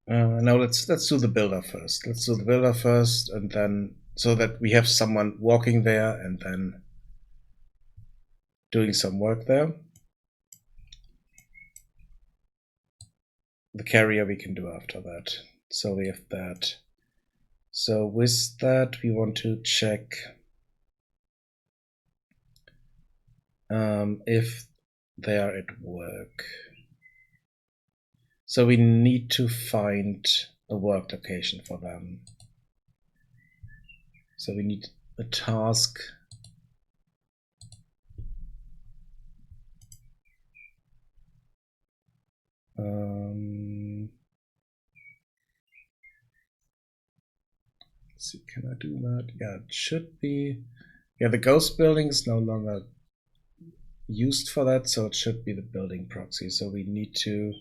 Now let's do the builder first. Let's do the builder first, and then so that we have someone walking there and then doing some work there. The carrier we can do after that. So we have that. So with that, we want to check if they are at work. So we need to find a work location for them. So we need a task. Let's see, can I do that? Yeah, it should be. Yeah, the ghost building is no longer used for that, so it should be the building proxy. So we need to,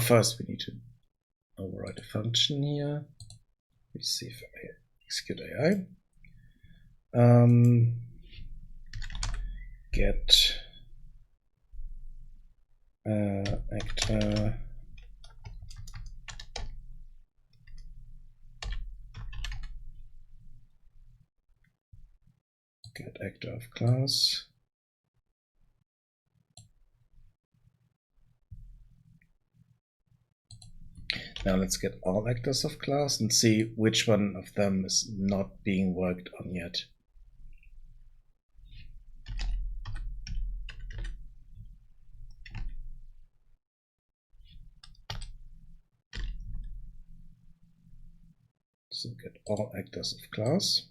first we need to override a function here. We see if I execute AI. Get actor get actor of class. Now let's get all actors of class and see which one of them is not being worked on yet. So get all actors of class.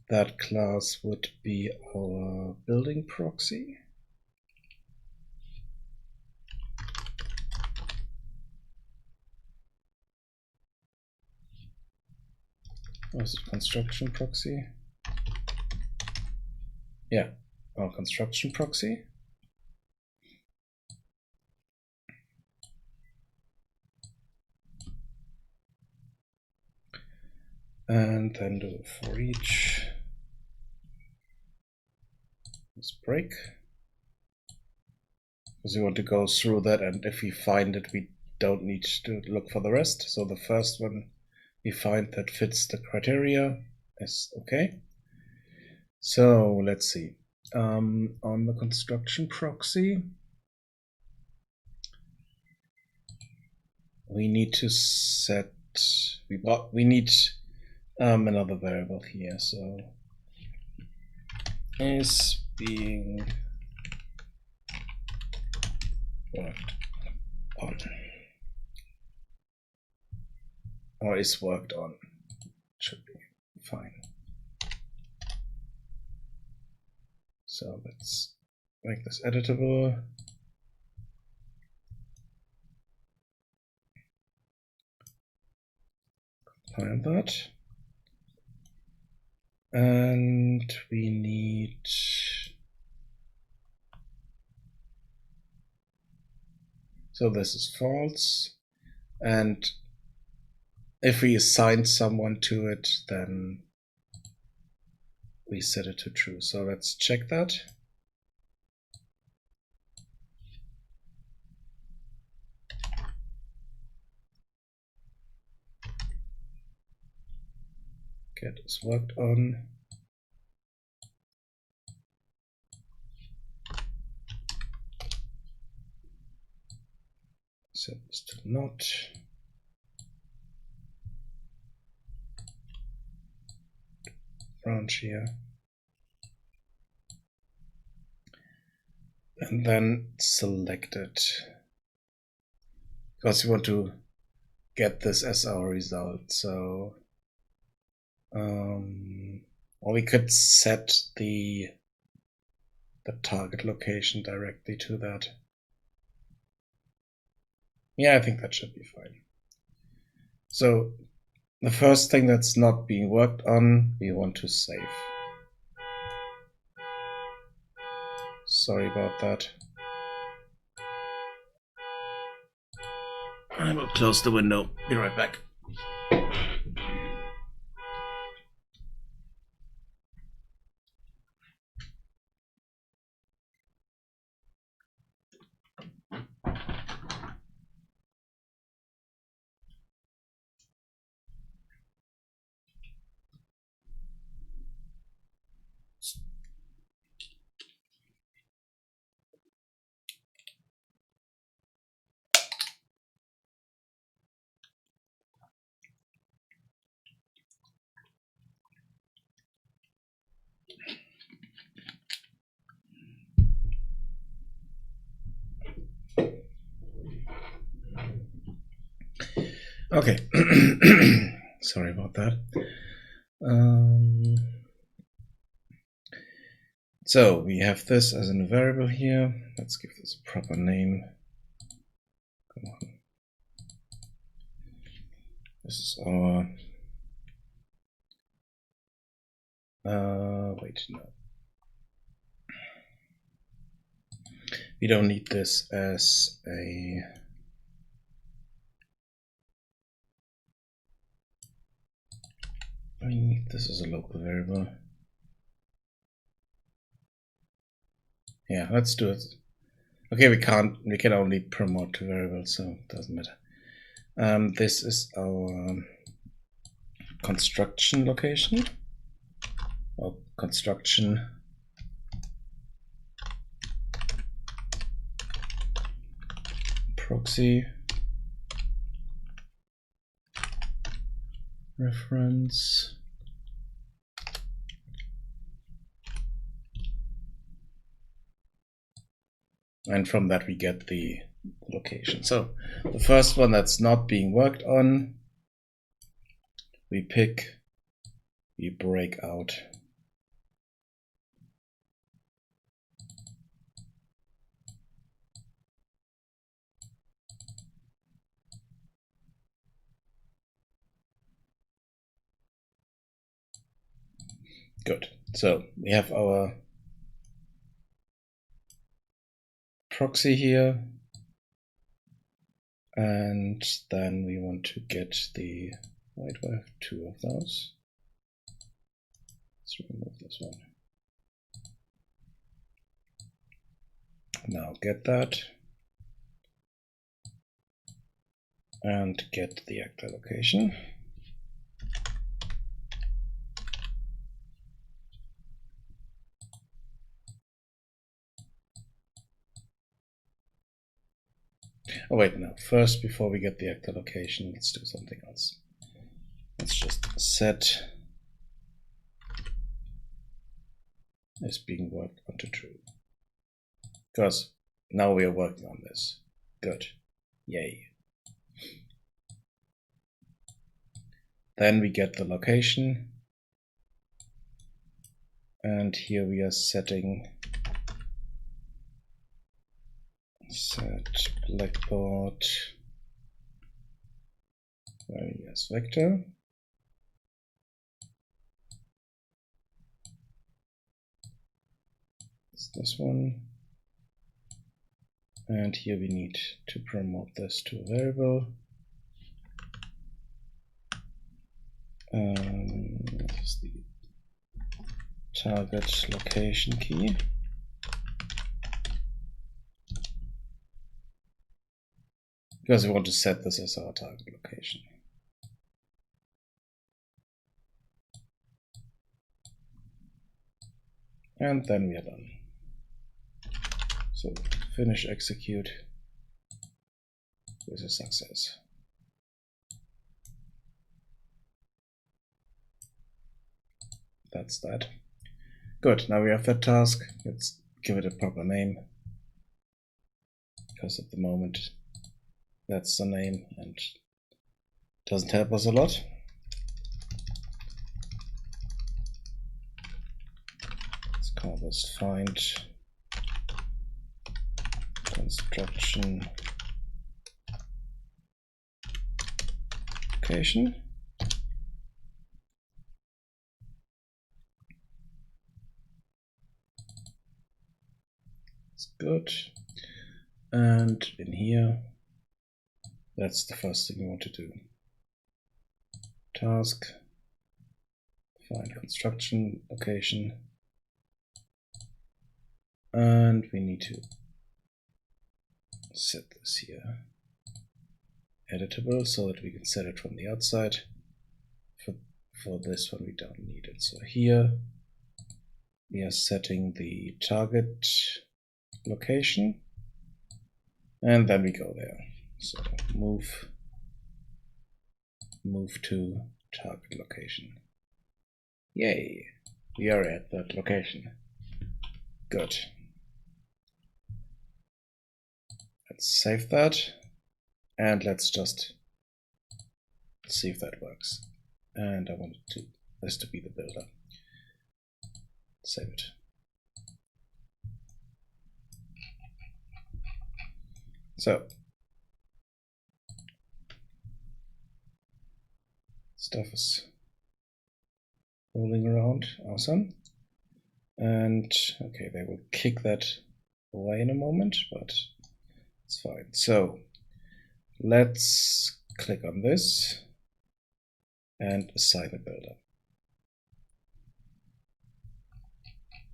that class would be our building proxy. Or is it construction proxy? Yeah, our construction proxy. And then do for each this break, because we want to go through that, and if we find it, we don't need to look for the rest. So the first one we find that fits the criteria is okay. So let's see. On the construction proxy, we need to set, we need another variable here. So is being worked on, or is worked on, should be fine. So let's make this editable. Compile that. And we need so this is false, and if we assign someone to it, then we set it to true. So let's check that. Get is worked on. Set this to not. Branch here. And then select it, because we want to get this as our result. So or we could set the target location directly to that. Yeah, I think that should be fine. So the first thing that's not being worked on, we want to save. Sorry about that. I will close the window. Be right back. Okay, sorry about that. So we have this as a variable here. Let's give this a proper name. Come on. This is our wait, no. We don't need this as a we need this as a local variable. Yeah, let's do it. Okay, we can only promote to variables, so it doesn't matter. This is our construction location, or construction proxy reference. And from that we get the location. So the first one that's not being worked on, we pick, we break out Good. So we have our proxy here. And then we want to get the, why do I have two of those? Let's remove this one. Now get that. And get the actor location. Oh wait, no. First, before we get the actor location, let's do something else. Let's just set is being worked onto true. Because now we are working on this. Good. Yay. Then we get the location. And here we are setting set blackboard various vector. It's this one. And here we need to promote this to a variable. This is the target location key. Because we want to set this as our target location. And then we are done. So finish execute with a success. That's that. Good, now we have that task. Let's give it a proper name. Because at the moment that's the name and doesn't help us a lot. Let's call this find construction location. That's good. And in here, that's the first thing we want to do. Task, find construction location. And we need to set this here editable so that we can set it from the outside. For this one, we don't need it. So here we are setting the target location, and then we go there. So move to target location. Yay, we are at that location. Good. Let's save that, and let's just see if that works. And I want this to be the builder. Save it. So stuff is rolling around. Awesome. And okay, they will kick that away in a moment, but it's fine. So let's click on this and assign a builder.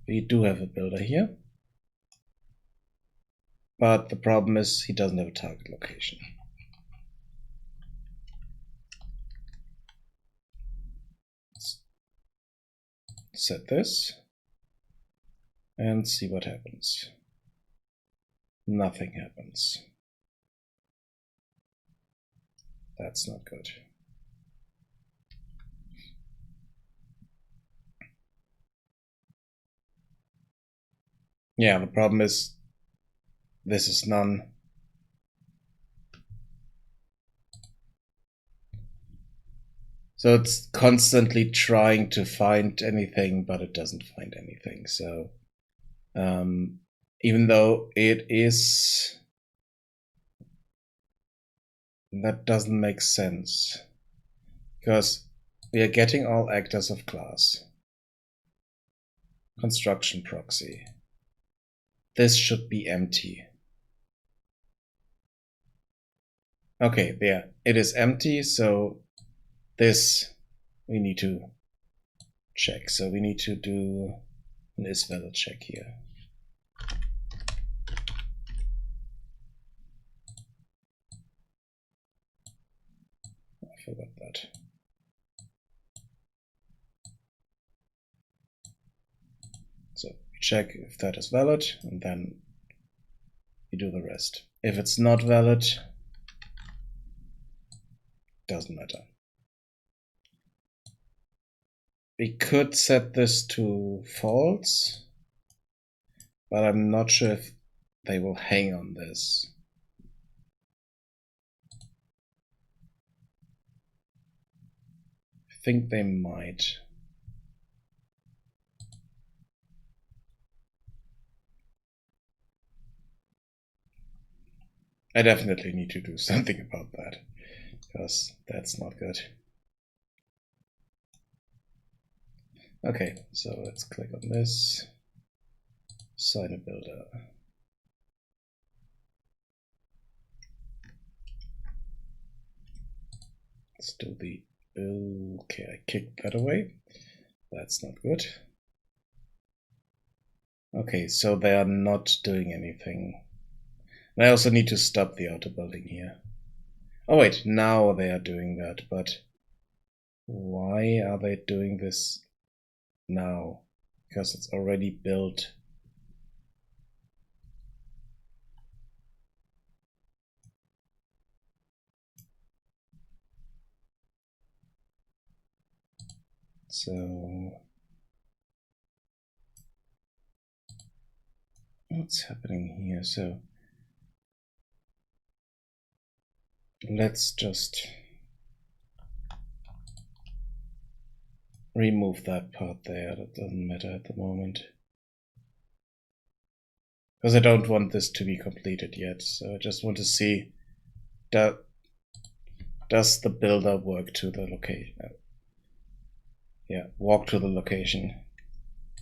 We do have a builder here, but the problem is he doesn't have a target location. Let's set this and see what happens. Nothing happens. That's not good. Yeah, the problem is this is none. So it's constantly trying to find anything, but it doesn't find anything. So even though it is, that doesn't make sense, because we are getting all actors of class. construction proxy. This should be empty. Okay, there, it is empty, so this we need to check. So we need to do an isValid check here. I forgot that. So we check if that is valid, and then we do the rest. If it's not valid, doesn't matter. We could set this to false, but I'm not sure if they will hang on this. I think they might. I definitely need to do something about that, because that's not good. Okay, so let's click on this. Assign a builder. Let's do the, okay, I kicked that away. That's not good. Okay, so they are not doing anything. And I also need to stop the auto building here. Oh wait, now they are doing that, but why are they doing this now? Because it's already built. So what's happening here? So let's just remove that part there. That doesn't matter at the moment, because I don't want this to be completed yet. So I just want to see that does the builder work to the location? Yeah, walk to the location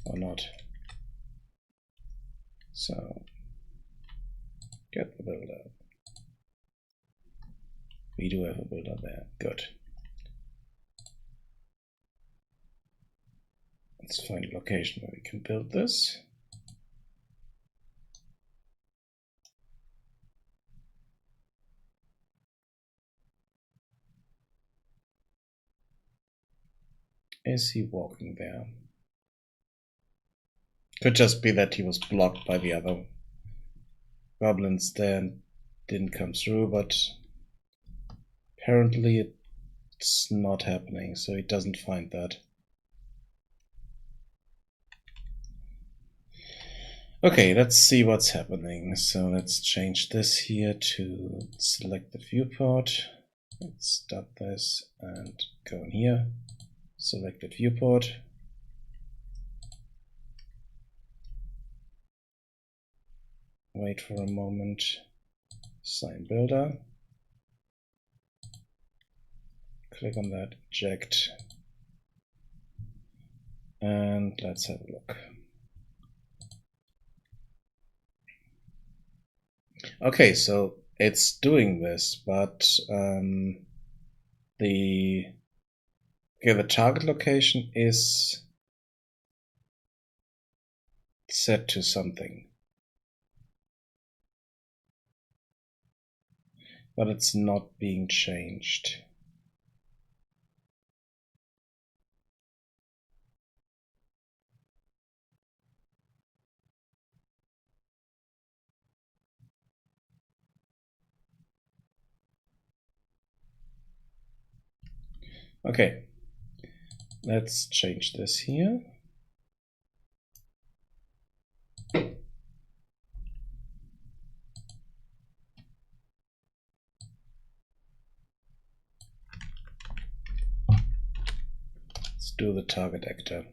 or not. So get the builder. We do have a builder there. Good. Let's find a location where we can build this. Is he walking there? Could just be that he was blocked by the other goblins there and didn't come through, but apparently it's not happening, so he doesn't find that. Okay, let's see what's happening. So let's change this here to select the viewport. Let's stop this and go in here. Selected viewport. Wait for a moment. Assign builder. Click on that, eject. And let's have a look. Okay, so it's doing this, but the target location is set to something, but it's not being changed. Okay, let's change this here. Let's do the target actor.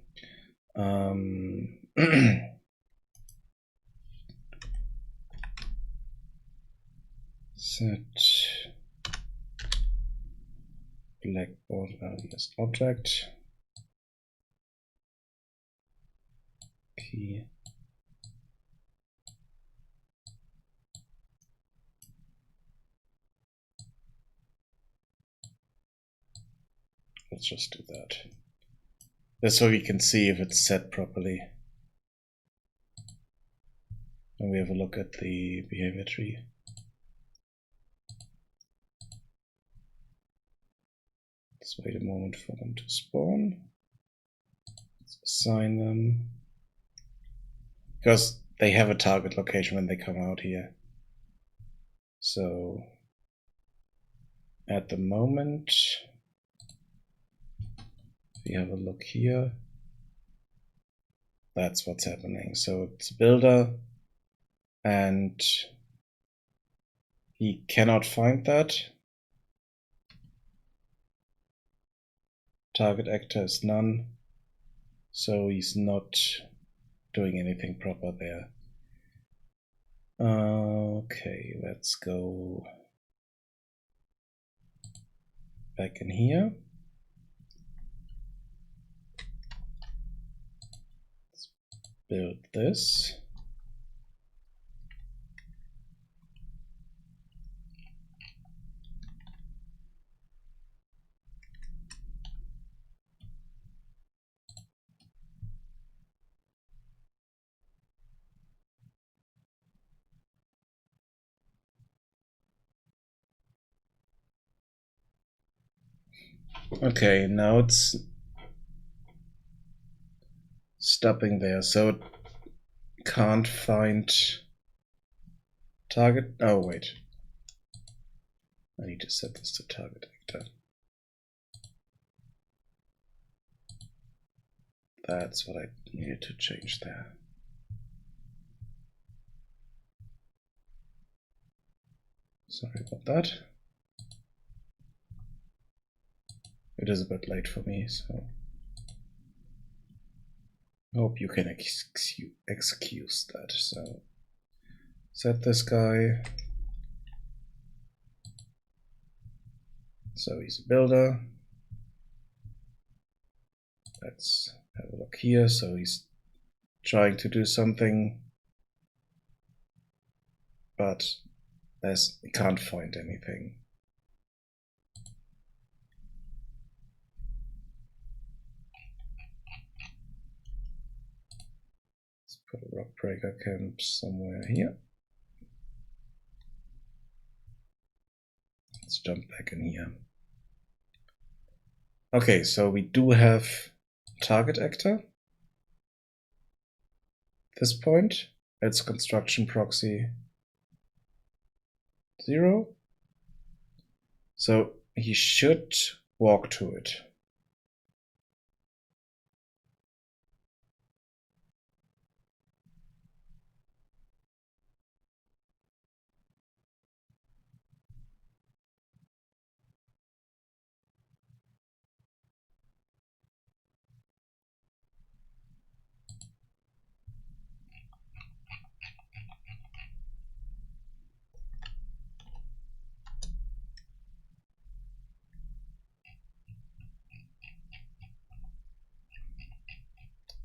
Set blackboard value as object. T. Let's just do that. That's so we can see if it's set properly. And we have a look at the behavior tree. Let's wait a moment for them to spawn. Let's assign them. Because they have a target location when they come out here. So at the moment, we have a look here. That's what's happening. So it's a builder, and he cannot find that. Target actor is none, so he's not doing anything proper there. Okay, let's go back in here. Let's build this. Okay, now it's stopping there, so it can't find target. Oh, wait. I need to set this to target actor. That's what I needed to change there. Sorry about that. It is a bit late for me, so hope you can excuse that. So set this guy. So he's a builder. Let's have a look here. So he's trying to do something, but he can't find anything. Let's put a rock breaker camp somewhere here. Let's jump back in here. Okay, so we do have target actor. At this point, it's construction proxy 0. So he should walk to it.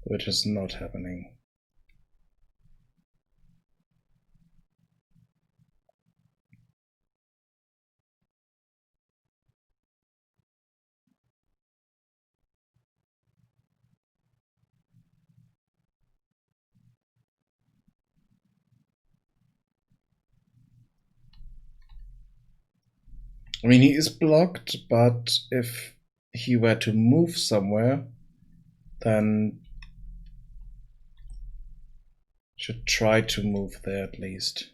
Which is not happening. I mean, he is blocked, but if he were to move somewhere, then should try to move there at least.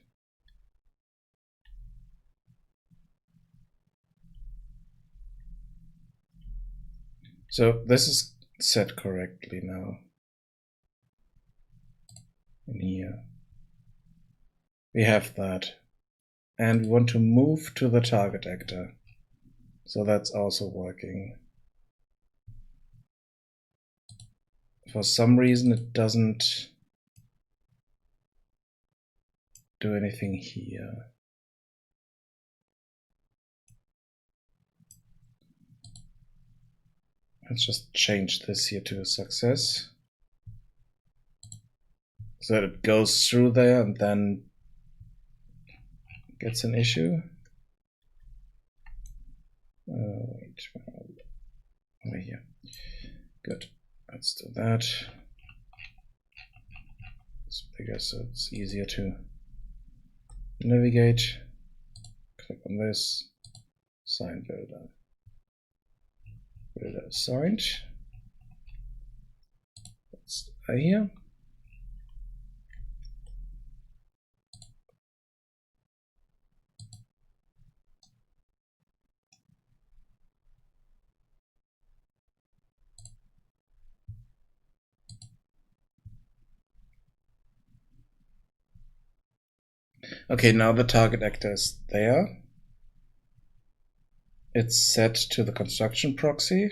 So this is set correctly now. In here. We have that. And we want to move to the target actor. So that's also working. For some reason it doesn't do anything here. Let's just change this here to a success. so that it goes through there and then gets an issue. Wait, over here. Good. Let's do that. It's bigger, so it's easier to navigate. Click on this. Sign builder. Builder assigned. Let's stay here. Okay, now the target actor is there. It's set to the construction proxy,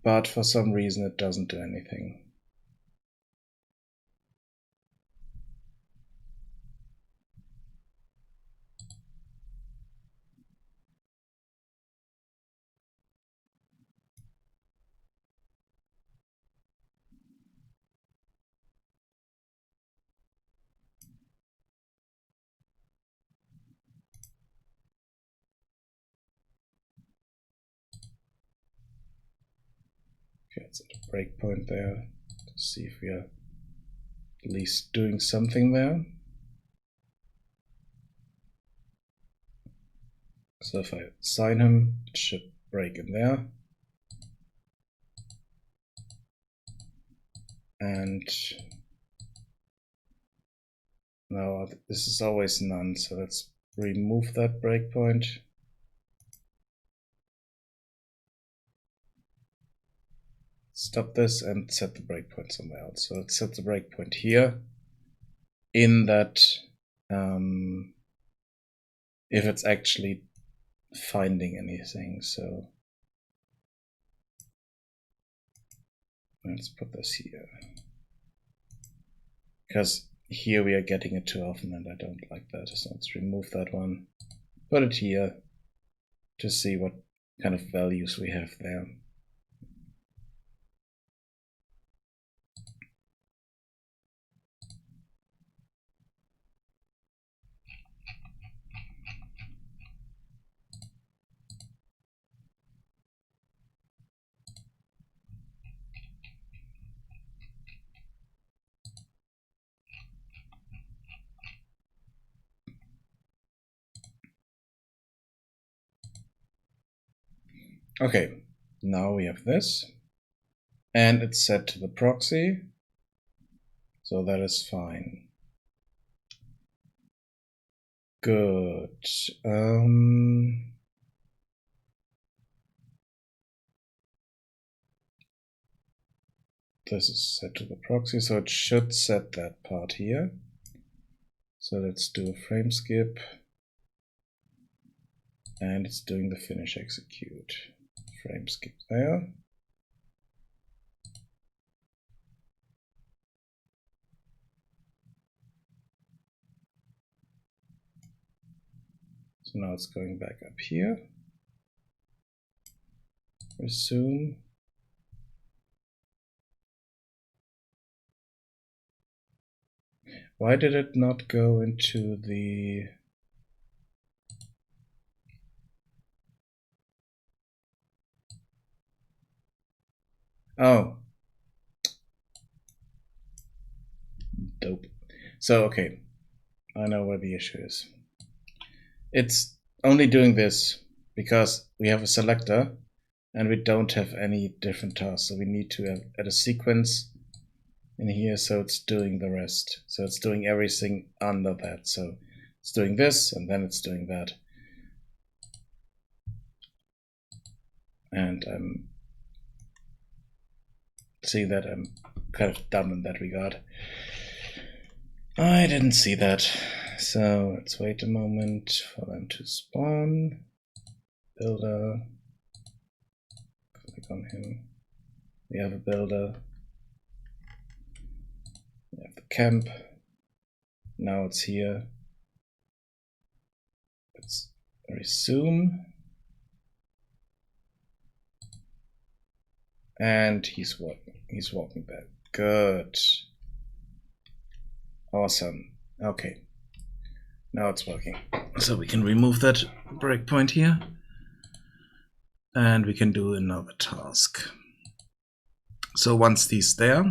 but for some reason it doesn't do anything. Okay, let's set a breakpoint there to see if we are at least doing something there. So if I assign him, it should break in there. And now this is always none, so let's remove that breakpoint. Stop this and set the breakpoint somewhere else. So let's set the breakpoint here in that if it's actually finding anything. So let's put this here, because here we are getting it too often and I don't like that. So let's remove that one, put it here to see what kind of values we have there. Okay, now we have this, and it's set to the proxy, so that is fine. Good. This is set to the proxy, so it should set that part here. So let's do a frame skip, and it's doing the finish execute. Frame skip there. So now it's going back up here. Resume. Why did it not go into the... Oh. Dope. So, okay. I know where the issue is. It's only doing this because we have a selector and we don't have any different tasks. So we need to add a sequence in here, so it's doing the rest. So it's doing everything under that. So it's doing this and then it's doing that. And see that I'm kind of dumb in that regard. I didn't see that. So let's wait a moment for them to spawn. Builder. Click on him. We have a builder. We have the camp. Now it's here. Let's resume. And he's working. He's walking back. Good. Awesome. Okay. Now it's working. So we can remove that breakpoint here. And we can do another task. So once he's there,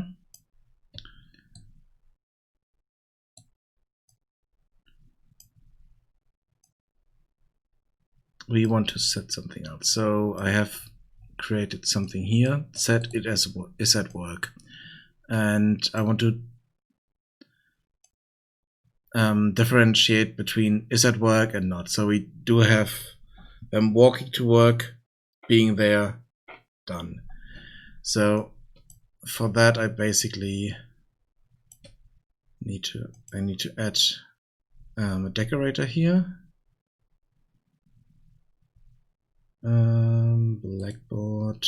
we want to set something else. So I have created something here, set it as is at work. And I want to differentiate between is at work and not. So we do have them walking to work, being there, done. So for that, I basically need to add a decorator here. Blackboard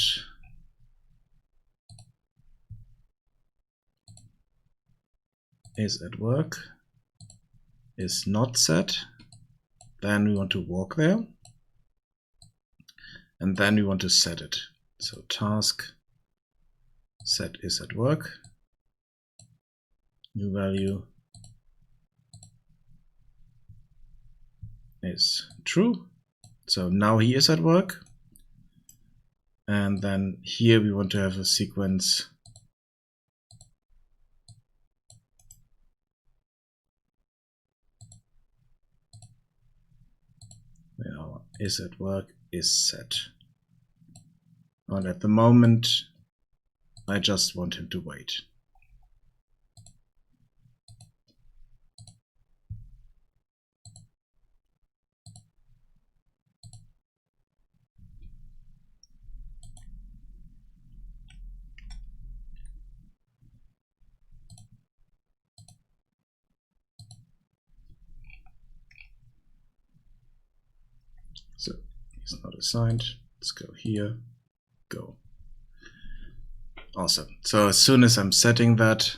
is at work, is not set. Then we want to walk there. And then we want to set it. So task set is at work. New value is true. So now he is at work. And then here we want to have a sequence where our is at work is set. And at the moment, I just want him to wait. So he's not assigned. Let's go here, go. Awesome. So as soon as I'm setting that,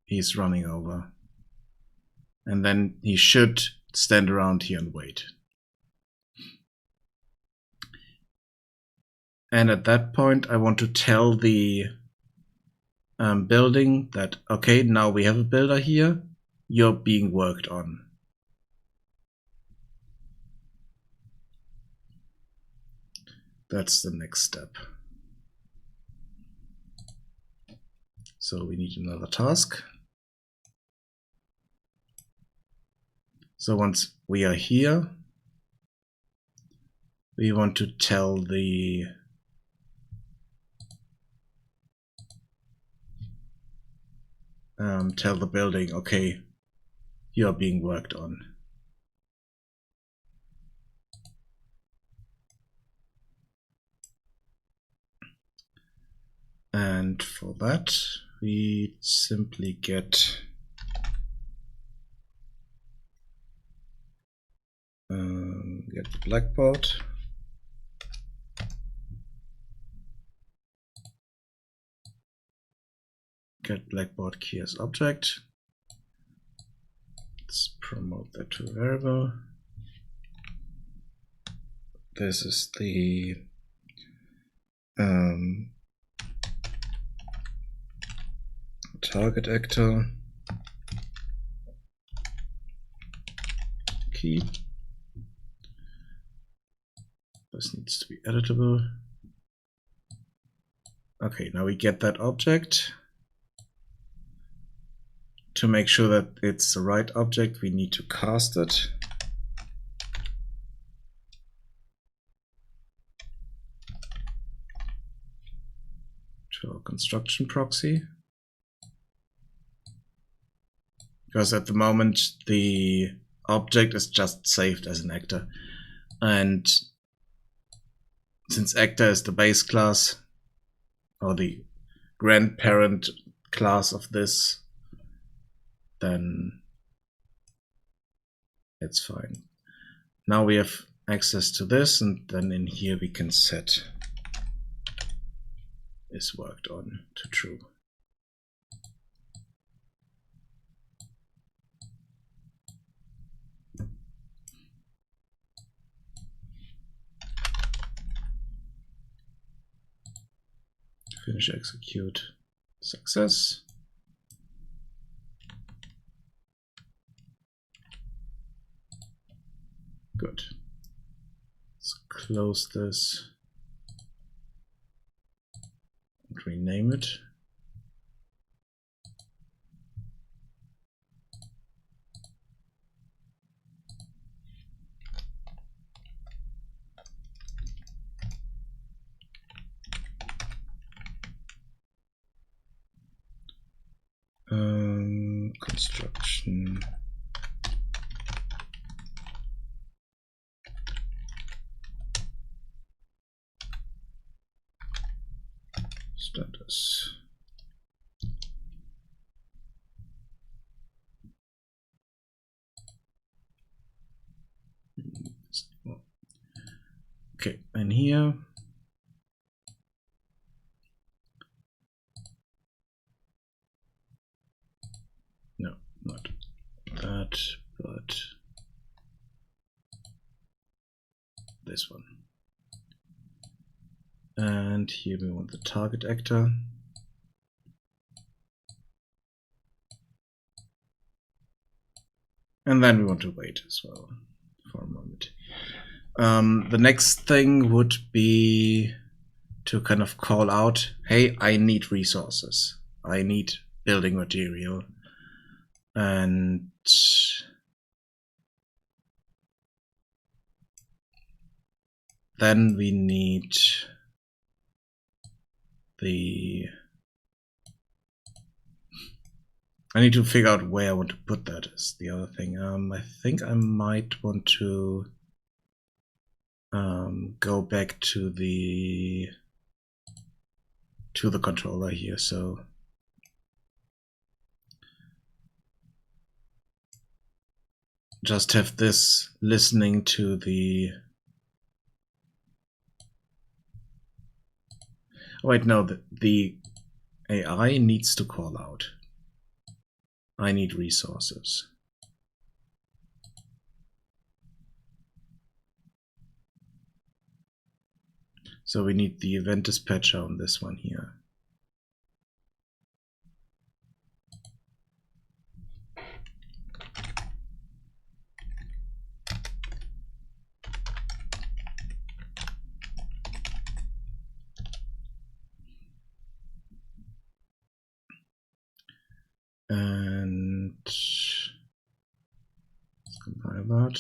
he's running over. And then he should stand around here and wait. And at that point, I want to tell the building that, okay, now we have a builder here. You're being worked on. That's the next step. So we need another task. So once we are here, we want to tell the building, okay, you are being worked on. And for that, we simply get the blackboard. Get blackboard key as object. Let's promote that to a variable. This is the target actor key. This needs to be editable. Okay, now we get that object. To make sure that it's the right object, we need to cast it. To our construction proxy. Because at the moment, the object is just saved as an actor. And since actor is the base class, or the grandparent class of this, then it's fine. Now we have access to this, and then in here we can set is worked on to true. Finish execute. Success. Good. Let's close this and rename it. Construction. Status. Okay, and here no, not that, but this one. And here we want the target actor. And then we want to wait as well for a moment. The next thing would be to kind of call out, hey, I need resources. I need building material. And then we need I need to figure out where I want to put that is the other thing. I think I might want to go back to the controller here. So just have this listening to the. Oh, wait, no, the AI needs to call out. I need resources. So we need the event dispatcher on this one here. And let's compile that.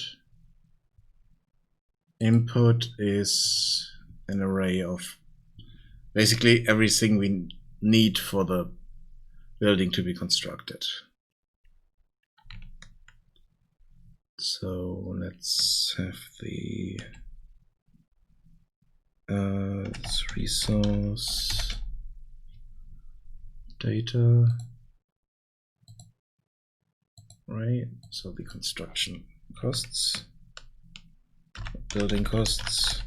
Input is an array of basically everything we need for the building to be constructed. So let's have the resource data. Right, so the construction costs, building costs.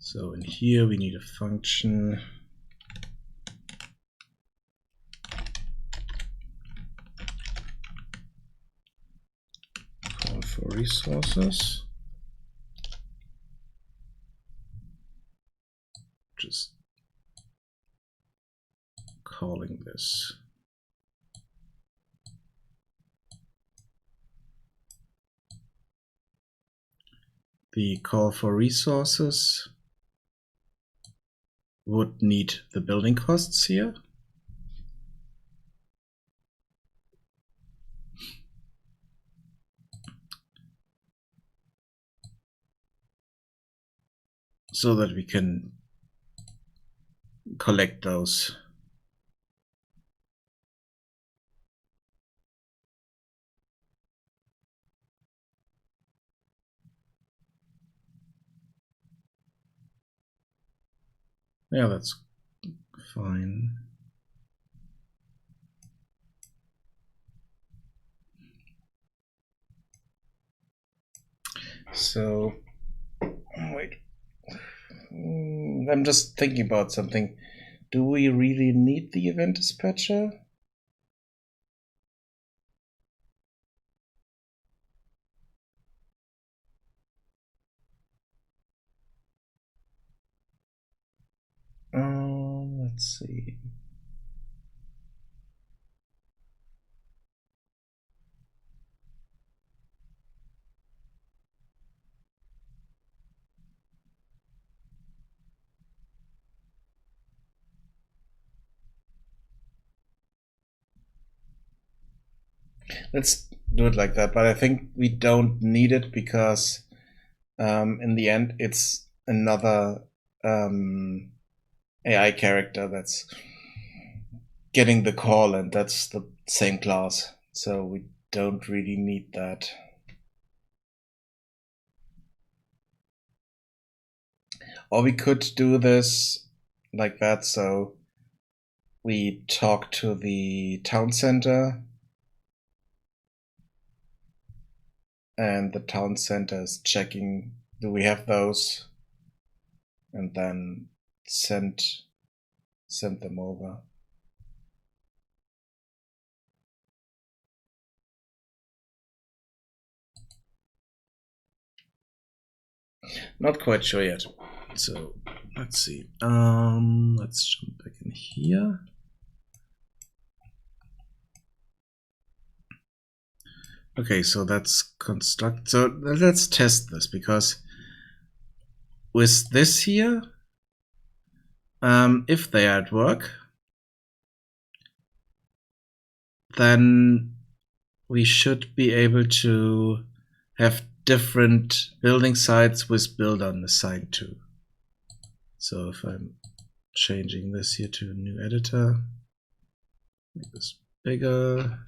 So in here we need a function call for resources, just calling this. The call for resources would need the building costs here. So that we can collect those. Yeah, that's fine. So right. I'm just thinking about something. Do we really need the event dispatcher? Let's see. Let's do it like that, but I think we don't need it because in the end it's another AI character that's getting the call, and that's the same class, so we don't really need that. Or we could do this like that, so we talk to the town center, and the town center is checking, do we have those, and then send them over. Not quite sure yet. So let's see. Let's jump back in here. Okay, so that's construct. So let's test this, because with this here, if they are at work, then we should be able to have different building sites with builder assigned to. So if I'm changing this here to a new editor, make this bigger,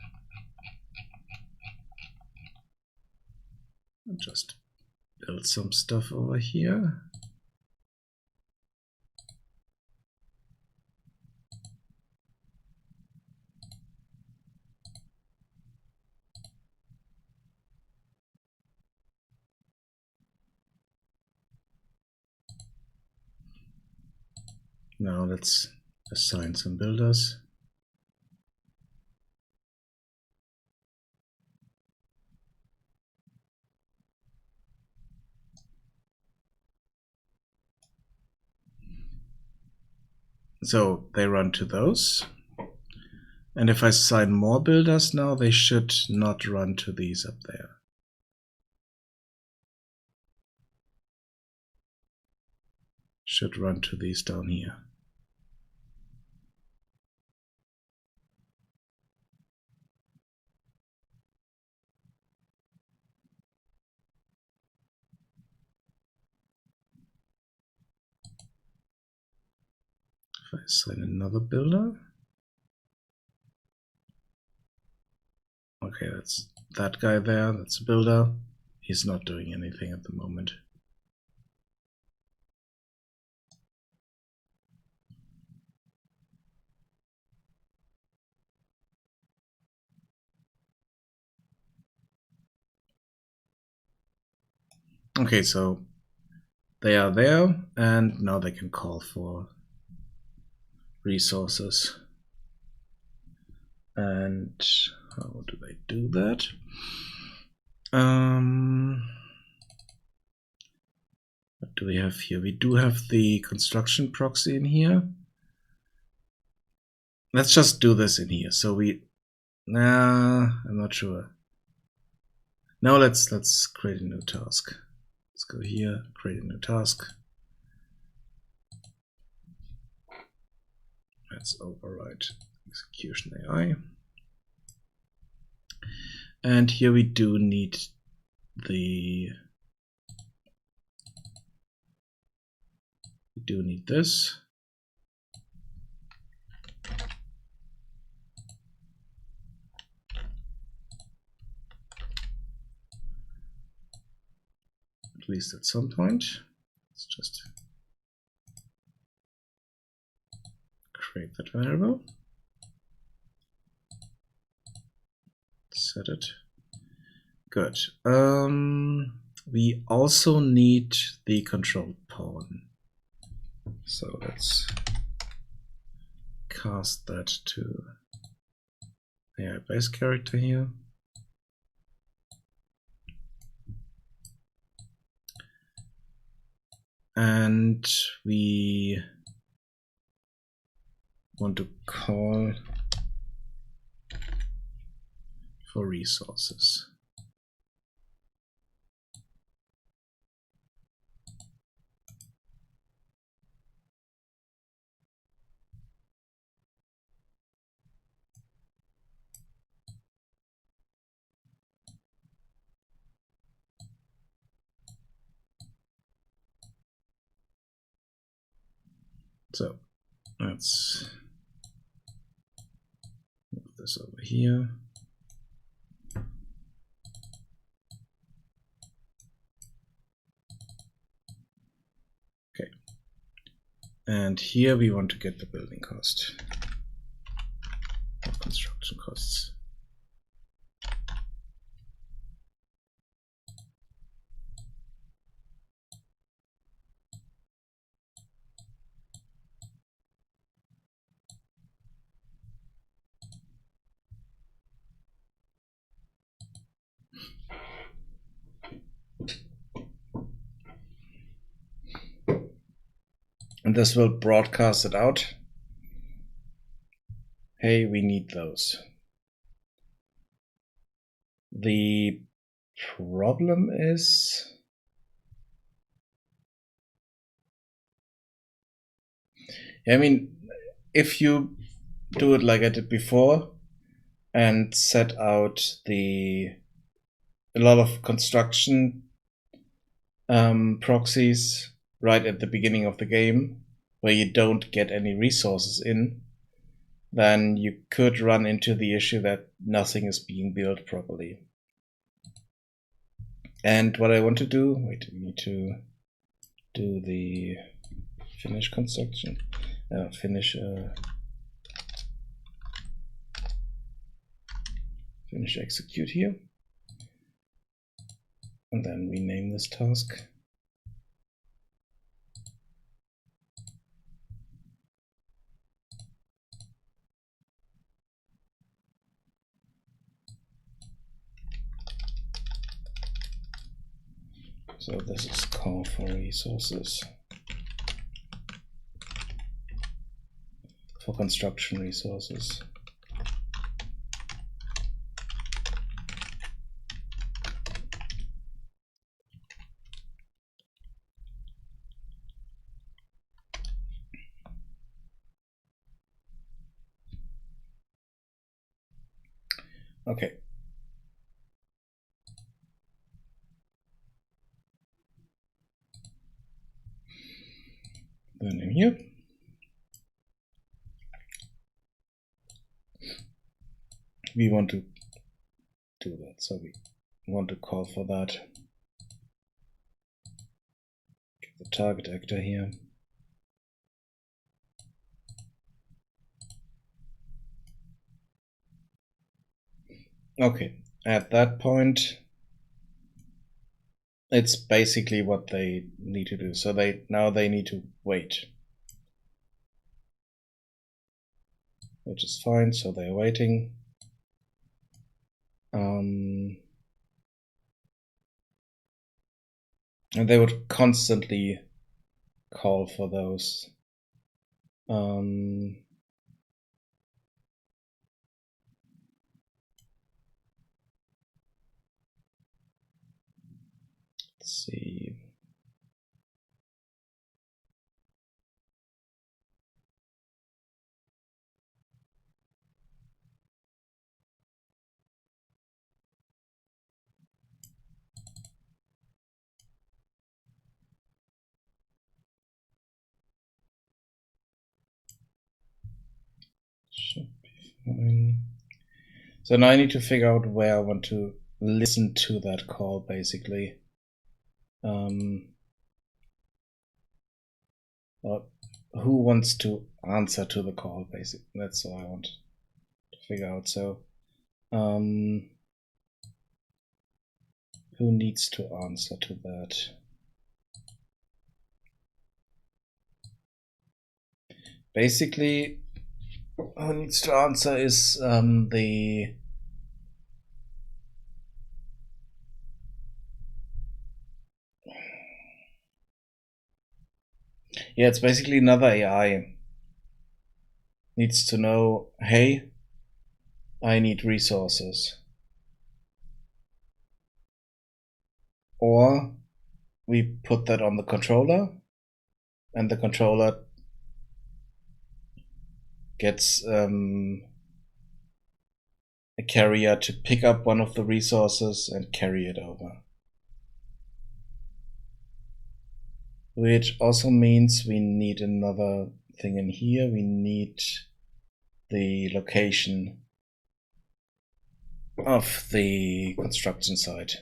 and just build some stuff over here. Now let's assign some builders. So they run to those. And if I assign more builders now, they should not run to these up there. Should run to these down here. If I assign another builder. Okay, that's that guy there, that's a builder. He's not doing anything at the moment. Okay, so they are there, and now they can call for resources. And how do they do that? What do we have here? We do have the construction proxy in here. Let's just do this in here. So I'm not sure. Now let's create a new task. Let's go here, create a new task. Let's override execution AI. And here we do need this. At least at some point. Let's just create that variable. Set it. Good. We also need the control pawn. So let's cast that to AI base character here. And we want to call for resources. So let's move this over here. Okay. And here we want to get the building cost, or construction costs. And this will broadcast it out. Hey, we need those. The problem is, I mean, if you do it like I did before and set out a lot of construction proxies right at the beginning of the game where you don't get any resources in, then you could run into the issue that nothing is being built properly. And what I want to do, wait, we need to do the finish construction, finish execute here, and then rename this task. So this is call for resources, for construction resources. Okay. Then in here, we want to do that. So we want to call for that. Get the target actor here. Okay, at that point, it's basically what they need to do. So now they need to wait, which is fine. So they're waiting. And they would constantly call for those. Let's see. Should be fine. So now I need to figure out where I want to listen to that call, basically. Or who wants to answer to the call, basically. That's what I want to figure out. So who who needs to answer to that? Basically, who needs to answer is the it's basically another AI. Needs to know, hey, I need resources. Or we put that on the controller, and the controller gets a carrier to pick up one of the resources and carry it over. Which also means we need another thing in here. We need the location of the construction site.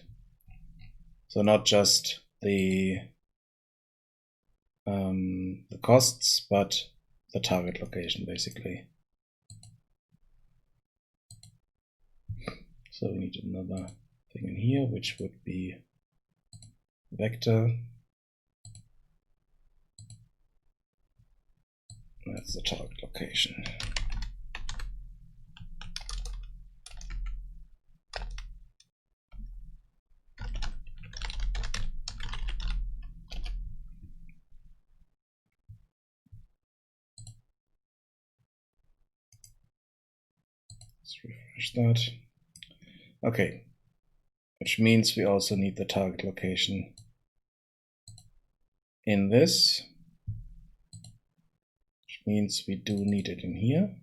So not just the costs, but the target location, basically. So we need another thing in here, which would be vector. That's the target location. Let's refresh that. Okay, which means we also need the target location in this, which means we do need it in here.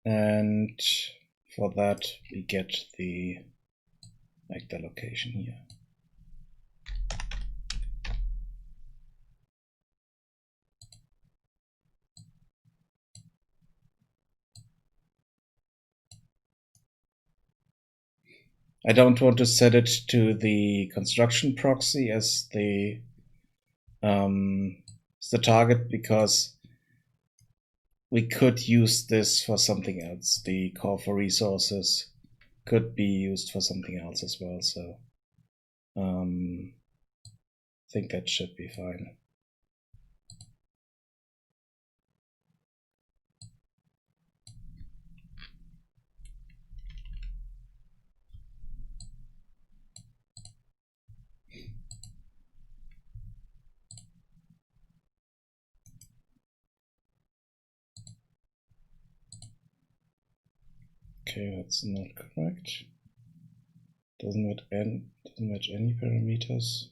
And for that, we get the vector location here. I don't want to set it to the construction proxy as the target, because we could use this for something else. The call for resources could be used for something else as well. So I think that should be fine. Okay, that's not correct. Doesn't match any parameters.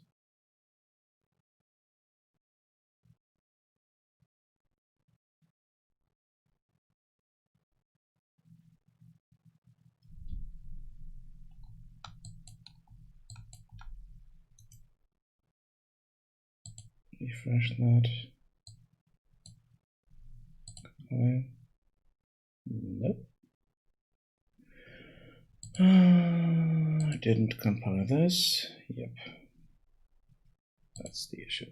Refresh that. Okay. Nope. I didn't compile this. Yep. That's the issue.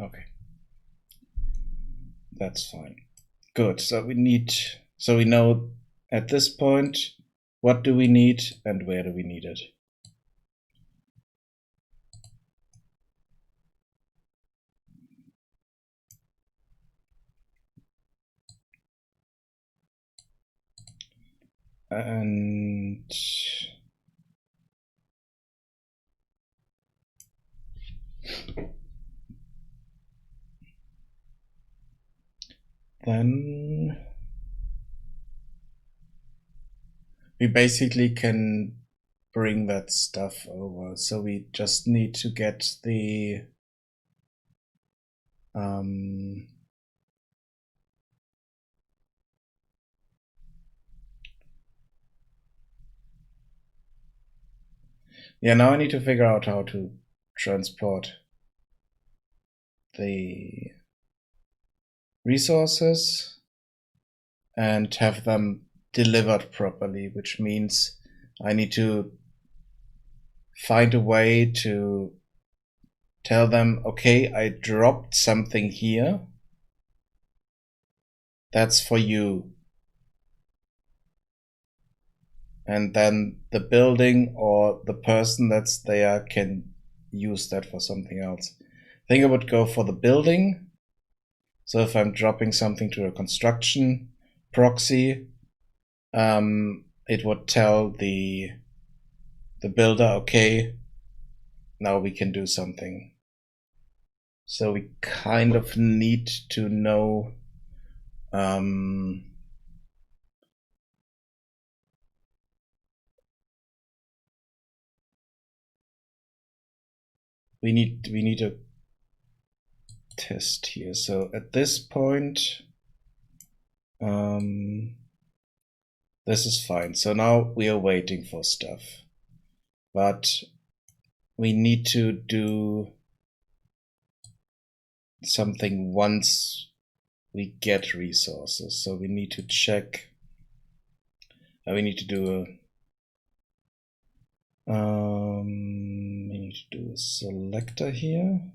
Okay. That's fine. Good. So we know at this point what do we need and where do we need it. And then we basically can bring that stuff over. So we just need to get the yeah, now I need to figure out how to transport the resources and have them delivered properly, which means I need to find a way to tell them, okay, I dropped something here, That's for you. And then the building or the person that's there can use that for something else. I think I would go for the building. So if I'm dropping something to a construction proxy, it would tell the builder, okay, now we can do something. So we kind of need to know we need a test here. So at this point, this is fine. So now we are waiting for stuff, but we need to do something once we get resources. So we need to check. We need to do we need to do a selector here.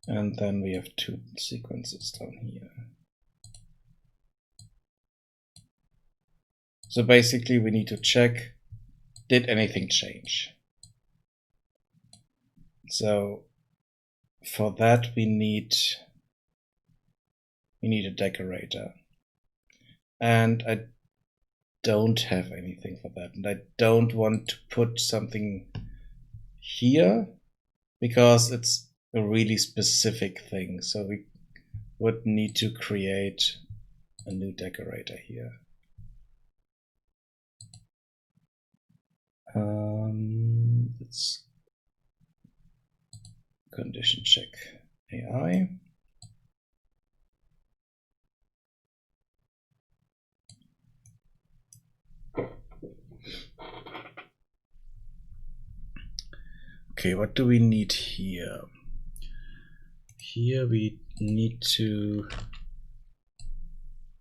And then we have two sequences down here. So basically we need to check, did anything change? So for that we need a decorator. And I don't have anything for that. And I don't want to put something here because it's a really specific thing. So we would need to create a new decorator here. Let's condition check AI. Okay, what do we need here? Here we need to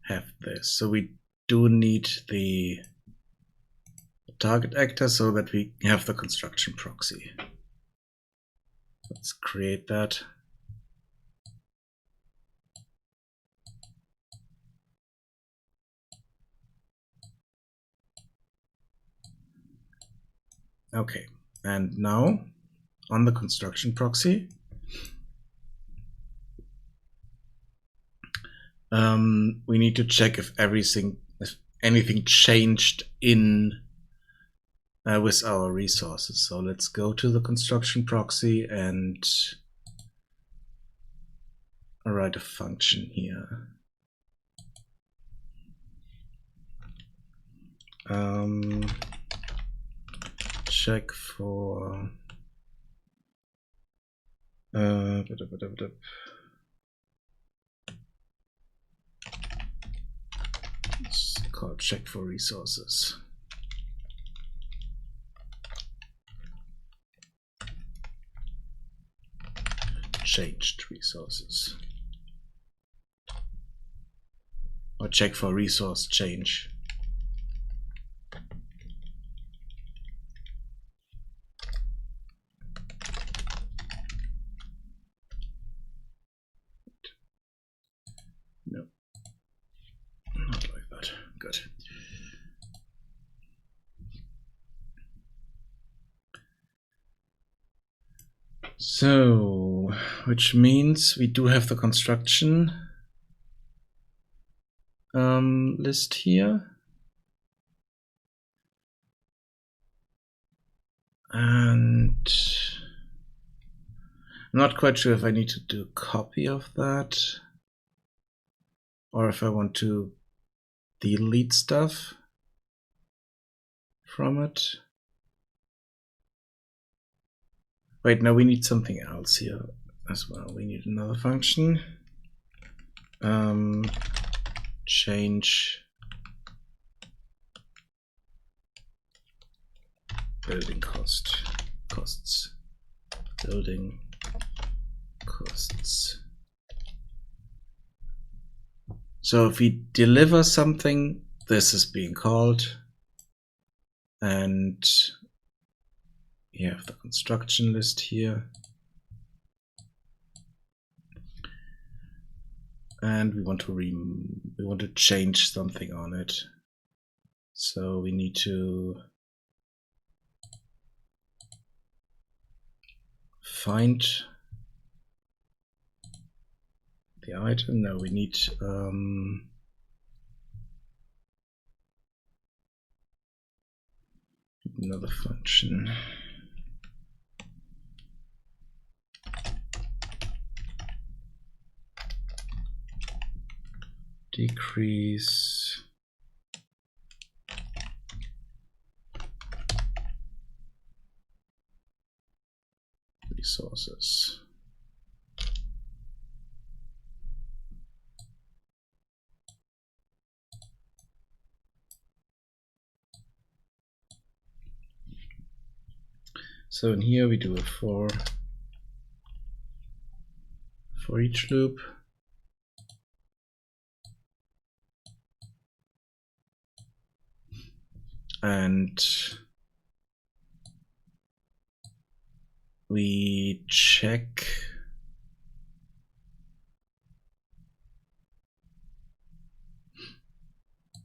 have this. So we do need the target actor so that we have the construction proxy. Let's create that. Okay, and now on the construction proxy, we need to check if anything changed in with our resources. So let's go to the construction proxy and write a function here. Check for it's called check for resources. Changed resources. Or check for resource change. No, not like that. Good. So, which means we do have the construction list here. And I'm not quite sure if I need to do a copy of that or if I want to delete stuff from it. Wait, no, we need something else here as well. We need another function. Change building costs, building costs. So if we deliver something, this is being called, and we have the construction list here. And we want to change something on it. So we need to find the item. No, we need another function. Decrease resources. So in here we do a for each loop. And we check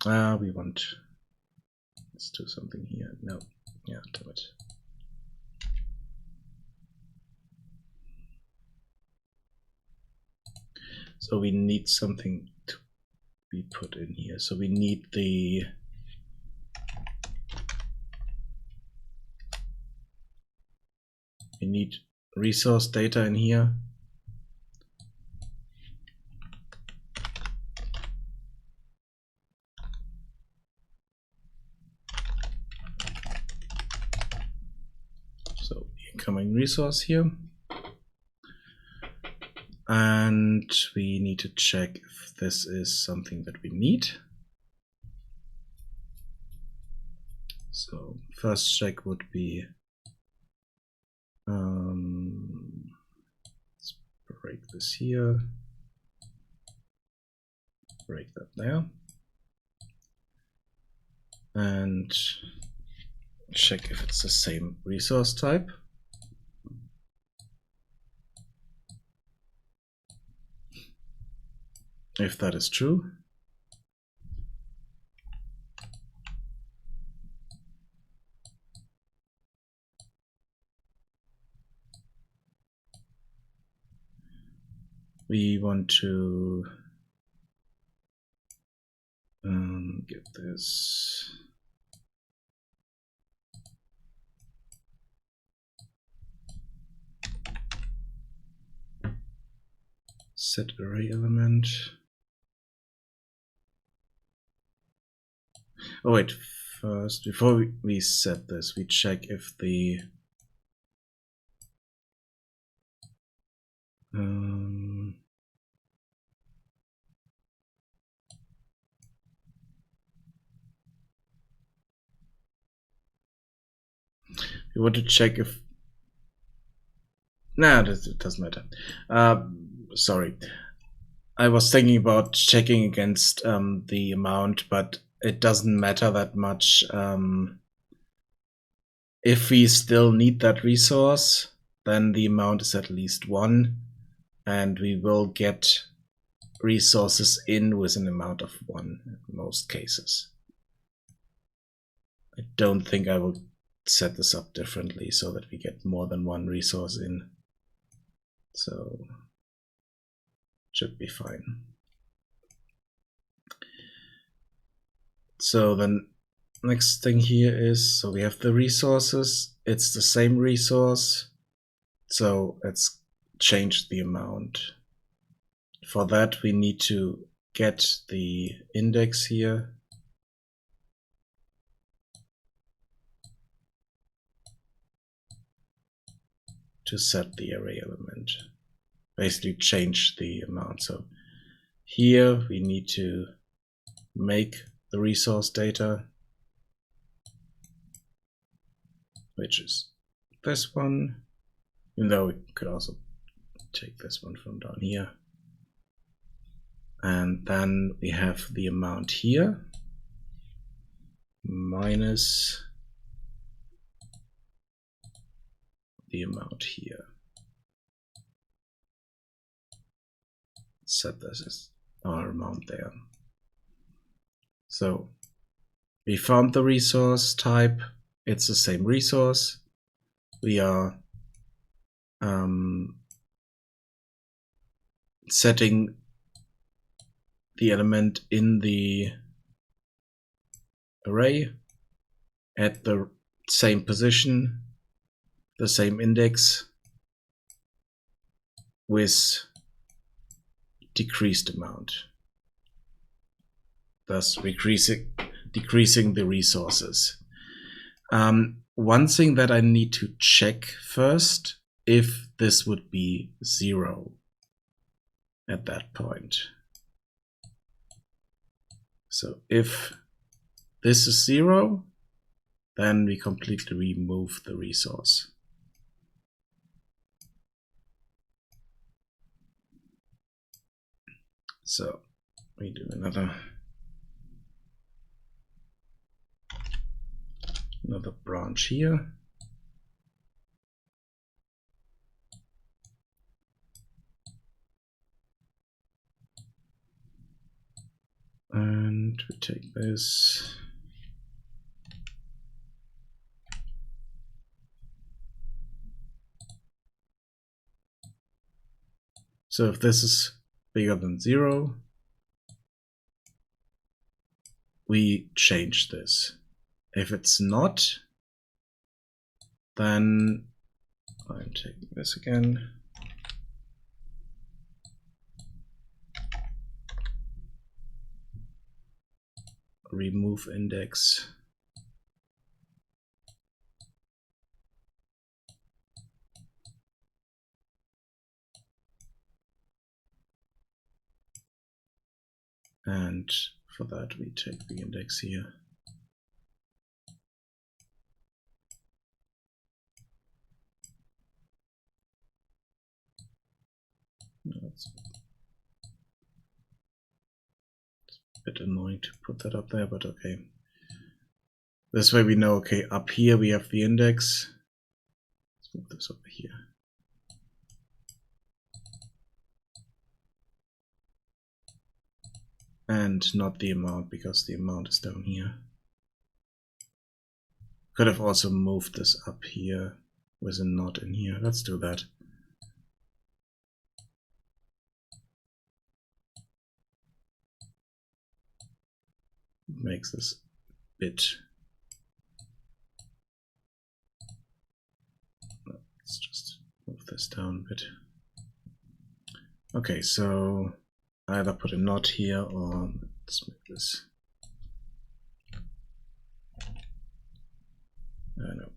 we want, let's do something here. No, yeah, damn it. So we need something to be put in here. So we need the resource data in here. So incoming resource here. And we need to check if this is something that we need. So first check would be, let's break this here, break that there, and check if it's the same resource type. If that is true, we want to get this set array element. Oh wait, first, before we set this, we check if the we want to check if, nah, it doesn't matter. Sorry, I was thinking about checking against the amount, but it doesn't matter that much. If we still need that resource, then the amount is at least 1, and we will get resources in with an amount of 1 in most cases. I don't think I will set this up differently so that we get more than 1 resource in. So should be fine. So then next thing here is, so we have the resources, it's the same resource, so let's change the amount. For that we need to get the index here, to set the array element, basically change the amount. So here we need to make the resource data, which is this one, even though we could also take this one from down here. And then we have the amount here, minus the amount here. Set this as our amount there. So we found the resource type. It's the same resource. We are setting the element in the array at the same position, the same index, with decreased amount, thus decreasing the resources. One thing that I need to check first, if this would be 0 at that point. So if this is 0, then we completely remove the resource. So we do another branch here. And we take this. So if this is bigger than 0, we change this. If it's not, then I'm taking this again. Remove index. And for that, we take the index here. It's a bit annoying to put that up there, but okay. This way we know, okay, up here we have the index. Let's move this over here. And not the amount, because the amount is down here. Could have also moved this up here with a not in here. Let's do that. Makes this bit. Let's just move this down a bit. Okay, so either put a not here or let's make this. I know.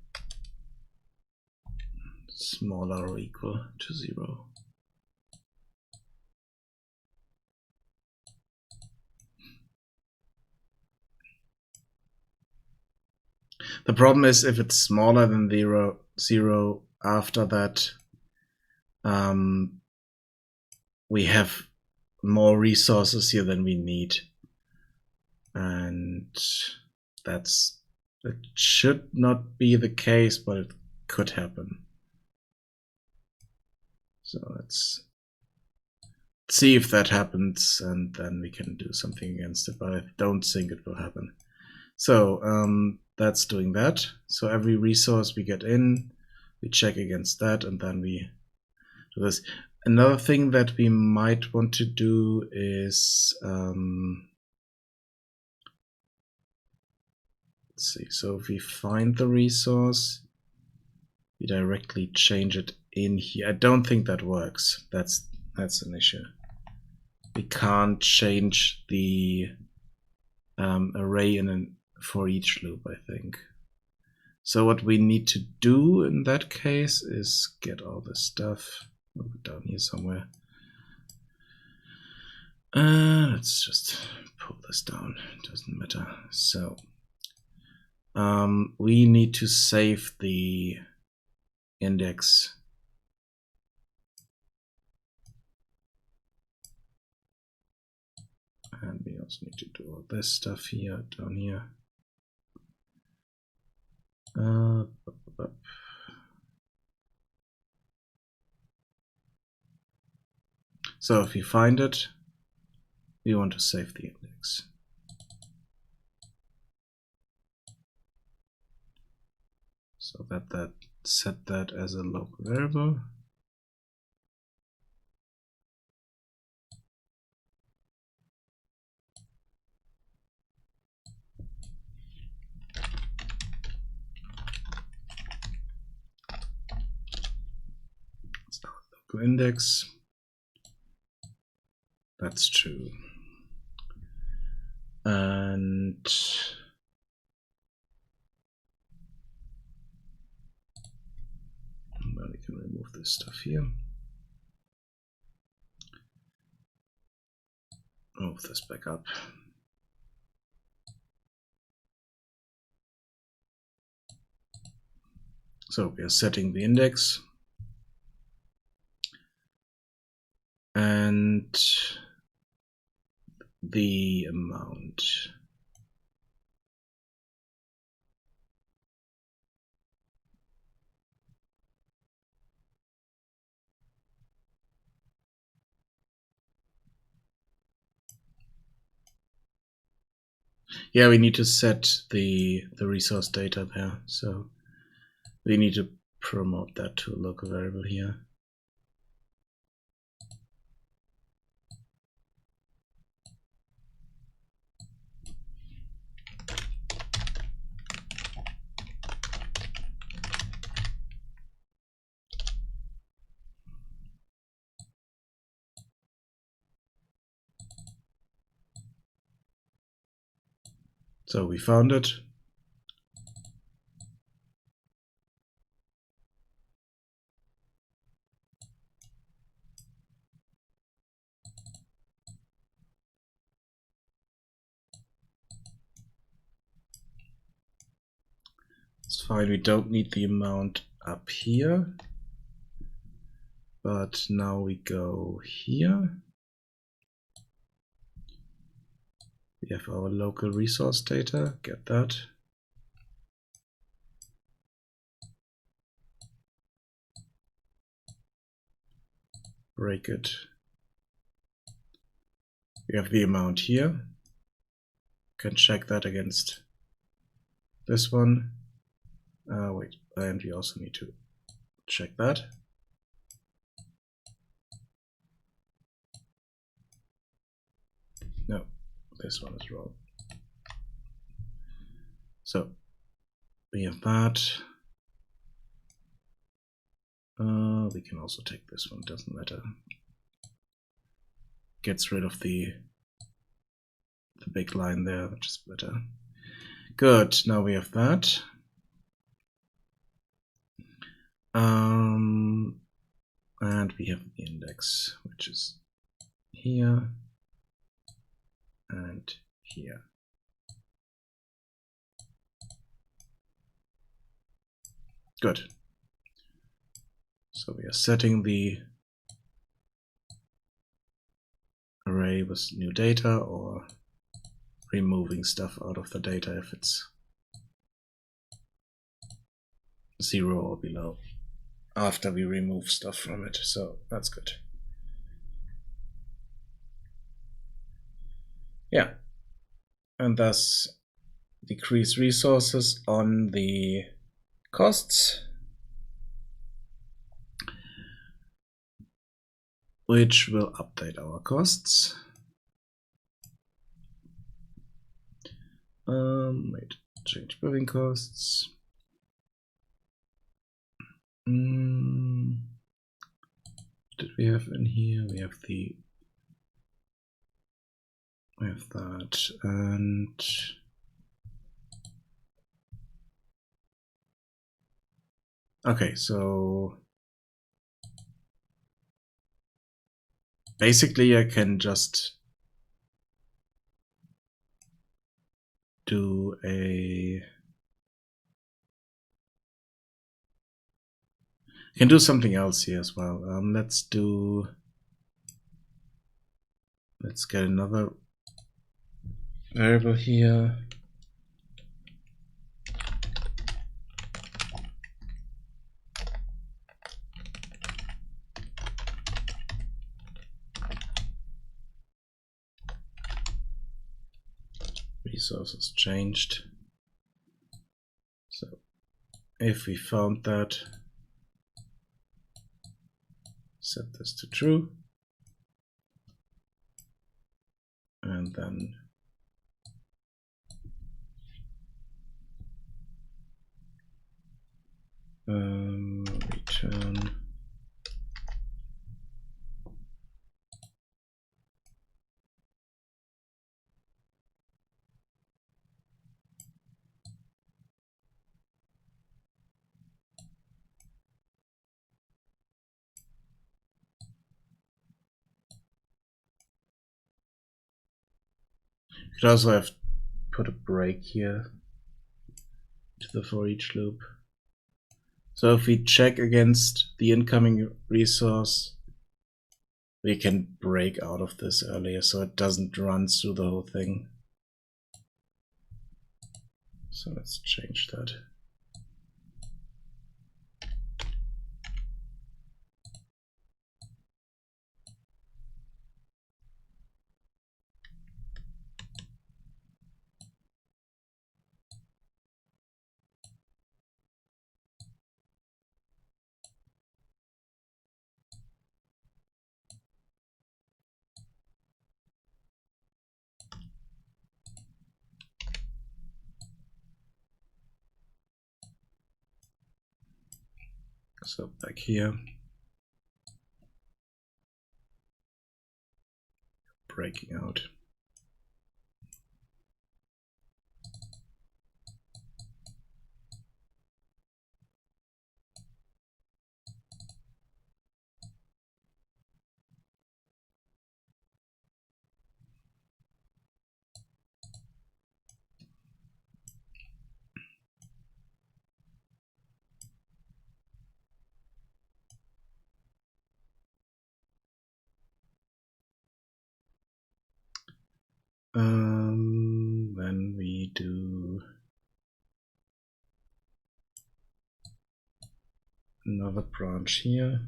Smaller or equal to 0. The problem is if it's smaller than 0 after that, we have more resources here than we need. And it should not be the case, but it could happen. So let's see if that happens, and then we can do something against it, but I don't think it will happen. So that's doing that. So every resource we get in, we check against that, and then we do this. Another thing that we might want to do is let's see. So if we find the resource, we directly change it in here. I don't think that works. That's an issue. We can't change the array in an for each loop, I think. So what we need to do in that case is get all this stuff. Move it down here somewhere. Let's just pull this down. It doesn't matter. So we need to save the index. And we also need to do all this stuff here, down here. So if we find it, we want to save the index. So that set that as a local variable. It's our local index. That's true. And then we can remove this stuff here. Move this back up. So we are setting the index and the amount. Yeah, we need to set the resource data there. So we need to promote that to a local variable here. So we found it. It's fine, we don't need the amount up here. But now we go here. We have our local resource data, get that. Break it. We have the amount here. Can check that against this one. Wait, and we also need to check that. No, this one is wrong. So we have that. We can also take this one, doesn't matter. Gets rid of the big line there, which is better. Good, now we have that. And we have the index, which is here and here. Good. So we are setting the array with new data or removing stuff out of the data if it's 0 or below after we remove stuff from it. So that's good. Yeah. And thus decrease resources on the costs, which will update our costs. Wait, change building costs. Did we have in here? We have that, and okay, so basically I can just do can do something else here as well. Let's get another variable here. resources changed. So if we found that, set this to true, and then return could also have put a break here to the for each loop. So if we check against the incoming resource, we can break out of this earlier so it doesn't run through the whole thing. So let's change that. So back here, breaking out. Then we do another branch here.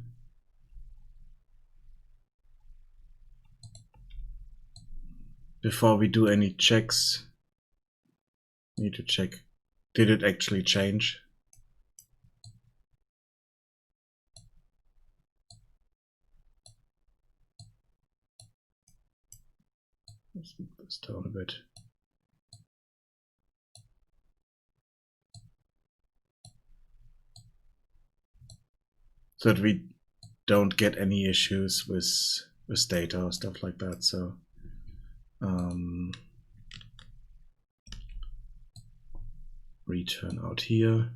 Before we do any checks, we need to check, did it actually change? Let's move this down a bit. So that we don't get any issues with data or stuff like that. So return out here.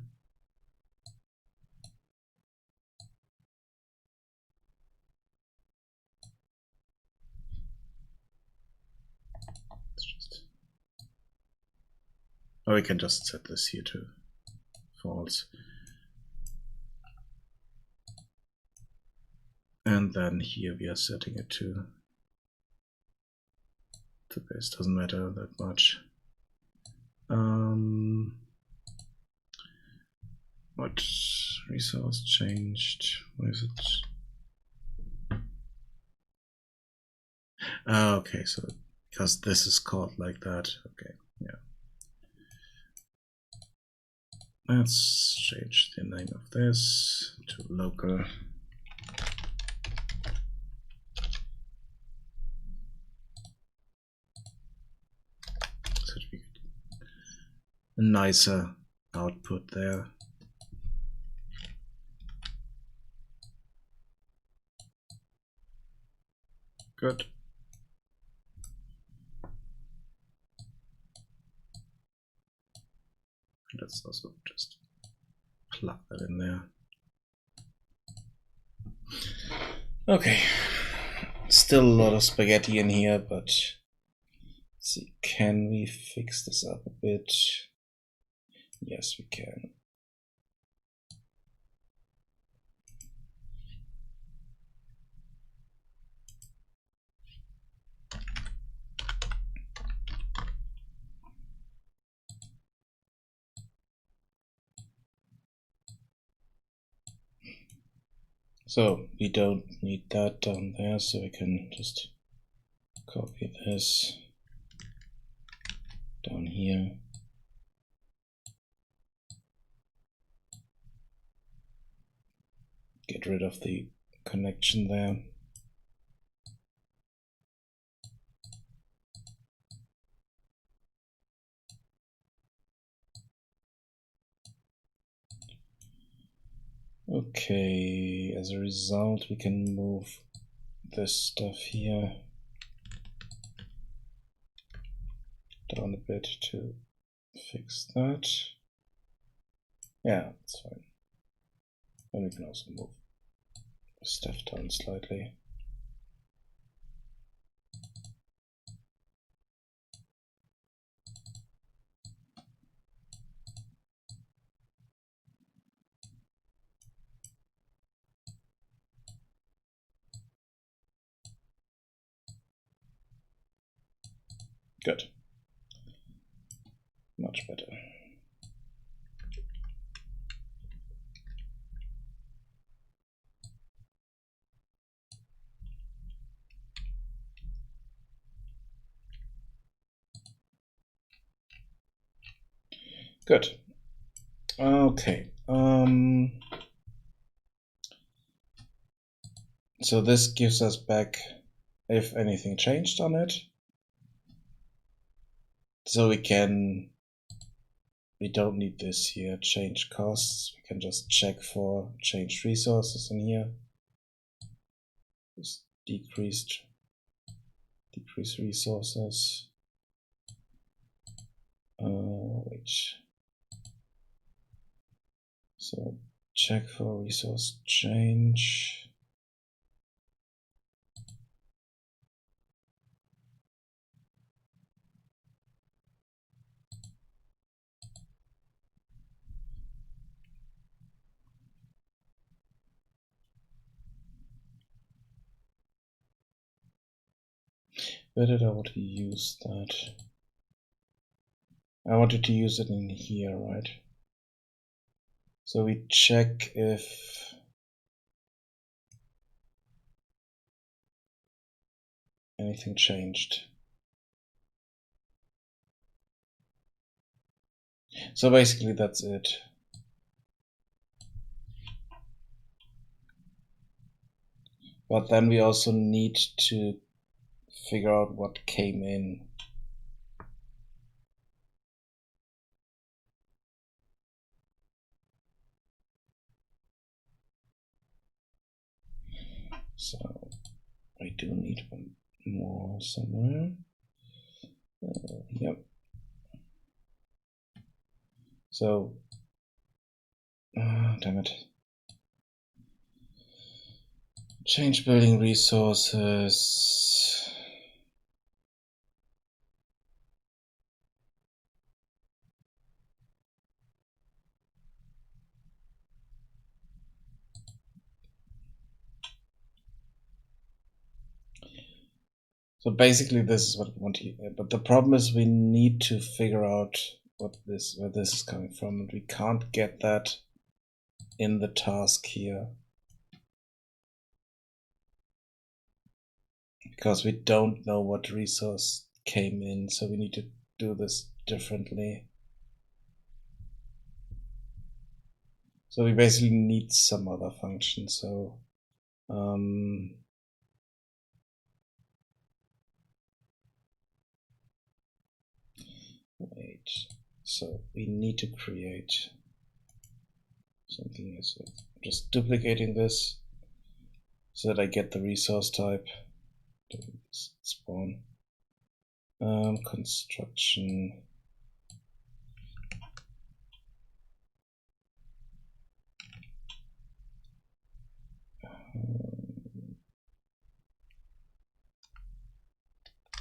Or we can just set this here to false. And then here we are setting it to base. Doesn't matter that much. What resource changed? Where is it? Okay, so because this is called like that. Okay, yeah. Let's change the name of this to local. So that we get a nicer output there. Good. Let's also just plug that in there. Okay, still a lot of spaghetti in here, but let's see, can we fix this up a bit? Yes, we can. So we don't need that down there, so we can just copy this down here. Get rid of the connection there. Okay, as a result, we can move this stuff here down a bit to fix that. Yeah, that's fine. And we can also move the stuff down slightly. Good. Much better. Good. Okay. So this gives us back if anything changed on it. So we don't need this here, change costs. We can just check for changed resources in here. Just decrease resources. Wait. So check for resource change. Where did I want to use that? I wanted to use it in here, right? So we check if anything changed. So basically that's it. But then we also need to figure out what came in. So I do need one more somewhere. Yep. So, damn it. Change building resources. So basically this is what we want to, but the problem is we need to figure out where this is coming from, and we can't get that in the task here because we don't know what resource came in, so we need to do this differently. So we basically need some other function. So wait, so we need to create something else. I'm just duplicating this so that I get the resource type. Spawn construction.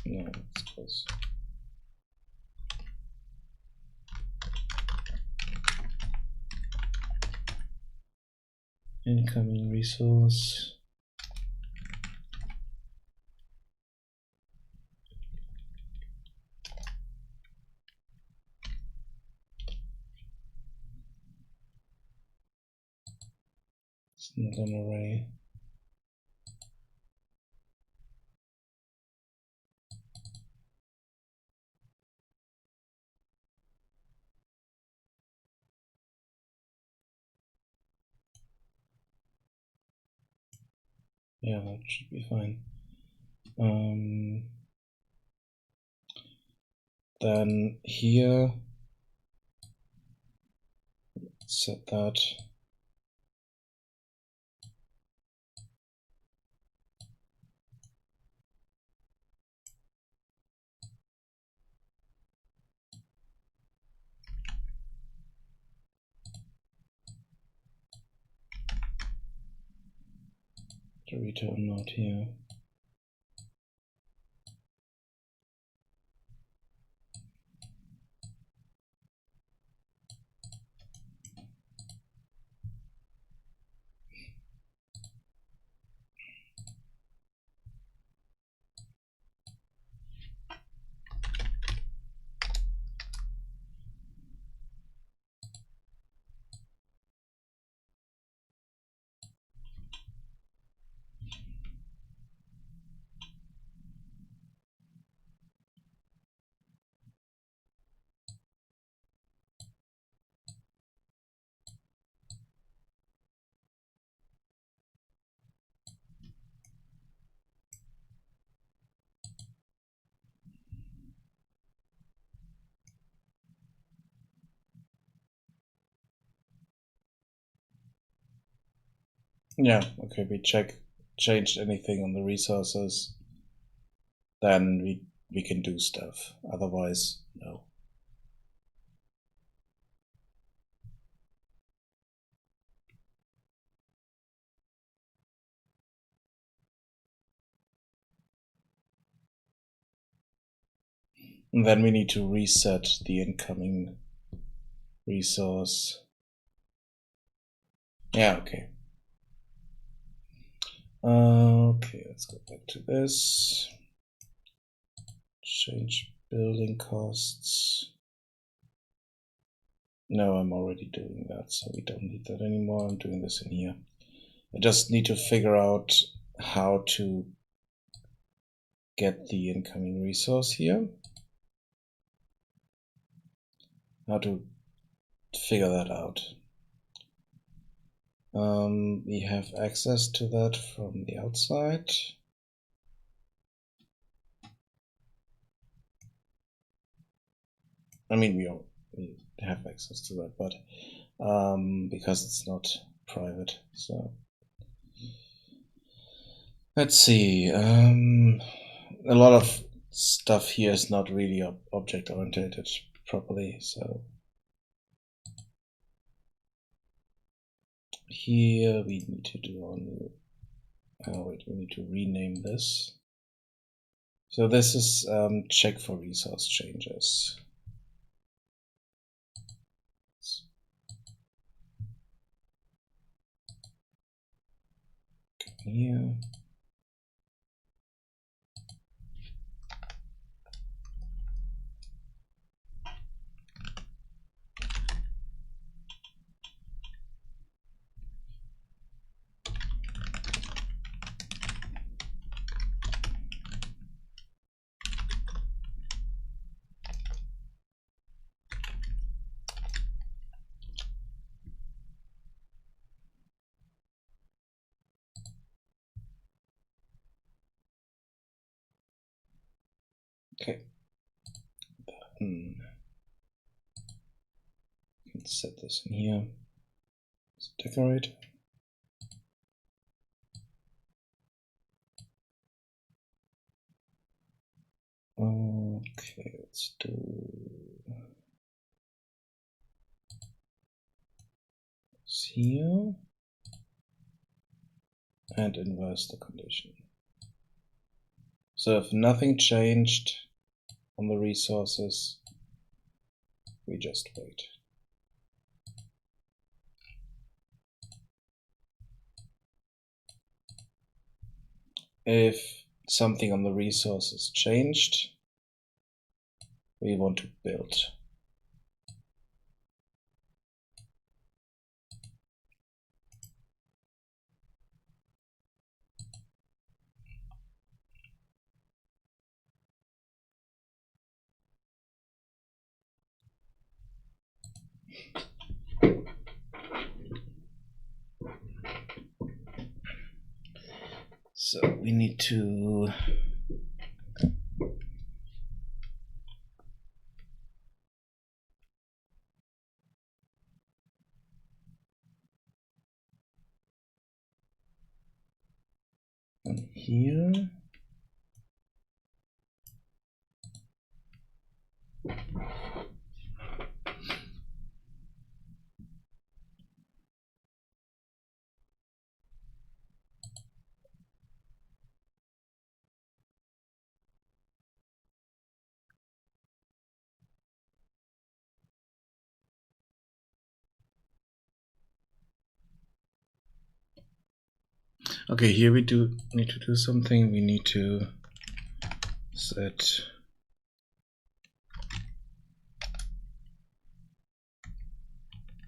No, that's close. Incoming resource. It's not an array. Yeah, that should be fine. Then here, set that. The return node here. Yeah, okay, we changed anything on the resources, then we can do stuff. Otherwise, no. And then we need to reset the incoming resource. Yeah, okay. Okay, let's go back to this. Change building costs. No, I'm already doing that, so we don't need that anymore. I'm doing this in here. I just need to figure out how to get the incoming resource here. How to figure that out. We have access to that from the outside. I mean, we have access to that, but because it's not private. So let's see. A lot of stuff here is not really object oriented properly. So here we need to do on. Wait, we need to rename this. So this is check for resource changes. Here. Okay. Let's set this in here. Let's decorate. Okay, let's do this here and inverse the condition. So if nothing changed on the resources, we just wait. If something on the resources changed, we want to build. So we need to here. Okay, here we need to do something. We need to set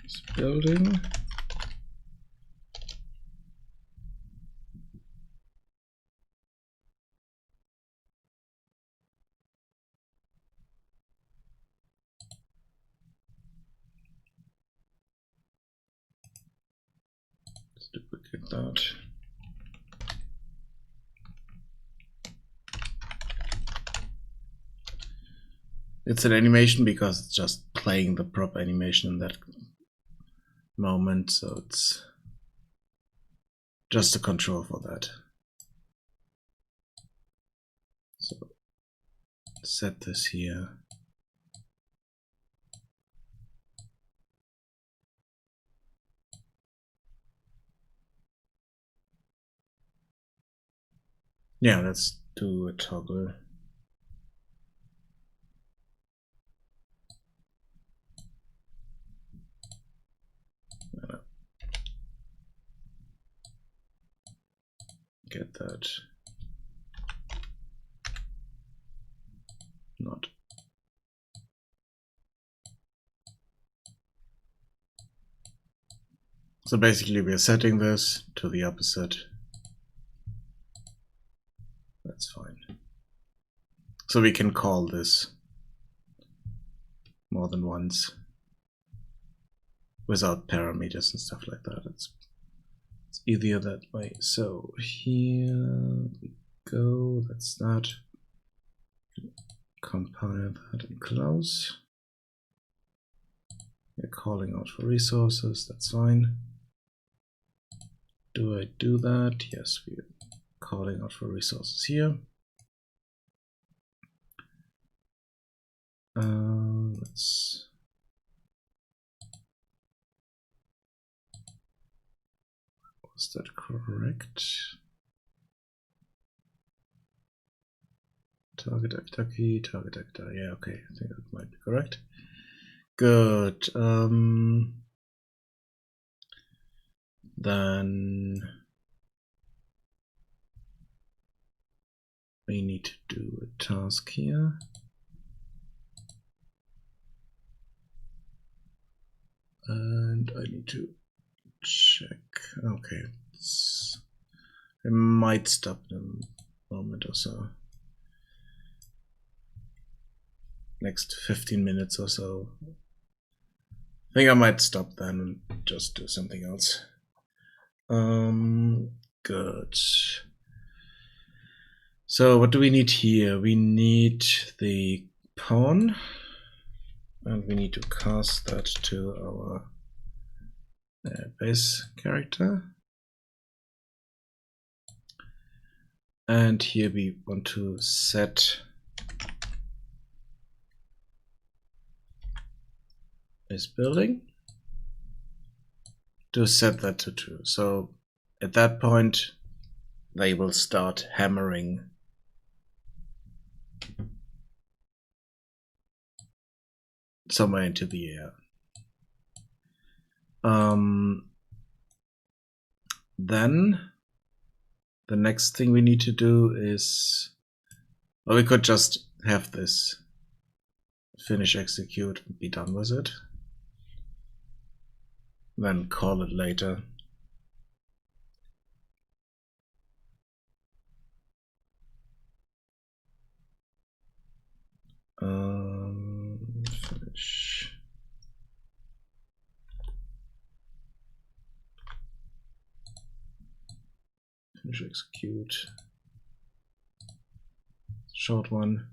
this building. Let's duplicate that. It's an animation because it's just playing the prop animation in that moment, so it's just a control for that. So set this here. Yeah, let's do a toggle. Get that. Not. So basically we're setting this to the opposite. That's fine. So we can call this more than once without parameters and stuff like that. It's easier that way. So here we go. That's that. Compile that and close. We're calling out for resources. That's fine. Do I do that? Yes, we're calling out for resources here. Was that correct? Target actor key, target actor. Yeah, okay, I think that might be correct. Good. Then we need to do a task here. And I need to check. Okay, I might stop in a moment or so. Next 15 minutes or so. I think I might stop then and just do something else. Good. So what do we need here? We need the pawn, and we need to cast that to our base character. And here we want to set this building to set that to true. So at that point, they will start hammering somewhere into the air. Then the next thing we need to do is, well, we could just have this finish execute and be done with it. Then call it later. Finish. to execute. Short one.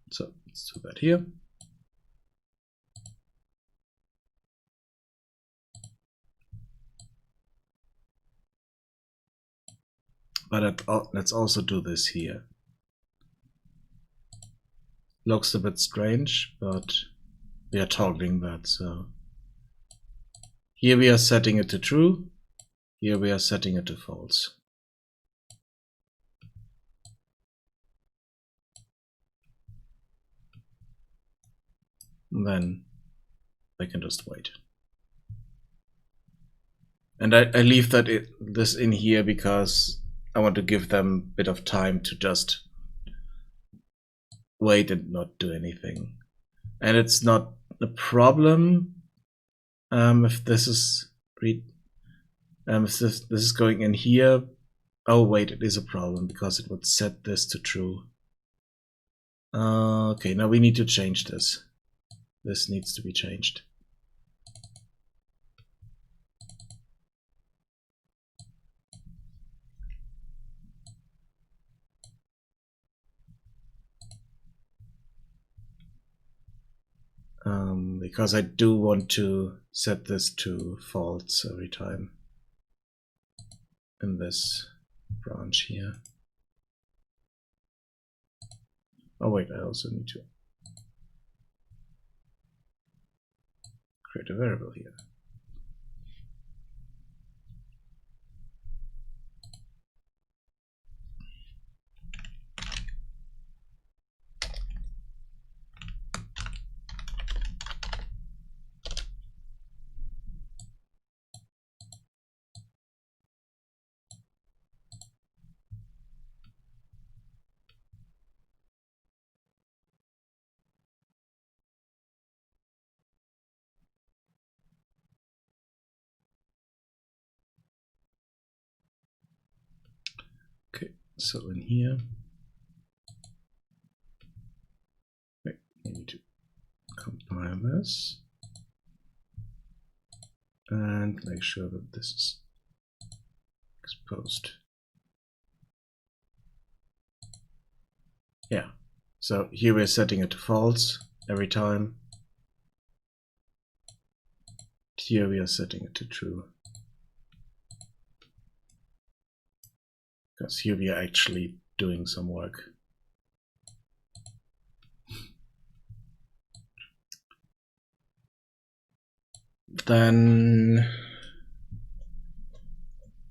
So let's do that here. But let's also do this here. Looks a bit strange, but we are toggling that. So here we are setting it to true. Here we are setting it to false. And then I can just wait. And I leave this in here because I want to give them a bit of time to just wait and not do anything. And it's not a problem if this is if this is going in here. Oh wait, it is a problem because it would set this to true. Okay, now we need to change this. This needs to be changed. Because I do want to set this to false every time in this branch here. Oh wait, I also need to create a variable here. Okay, so in here, wait, I need to compile this and make sure that this is exposed. Yeah, so here we're setting it to false every time. Here we are setting it to true. Because here we are actually doing some work. Then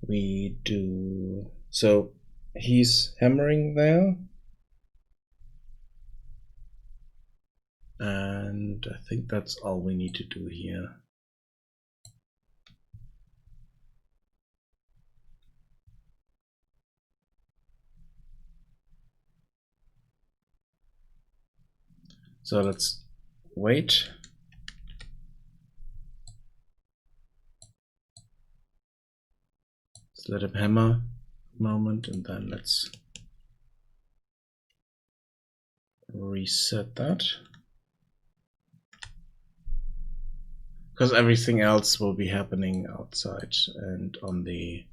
we do, so he's hammering there. And I think that's all we need to do here. So let's wait. Let's let him hammer a moment and then let's reset that. Because everything else will be happening outside and on the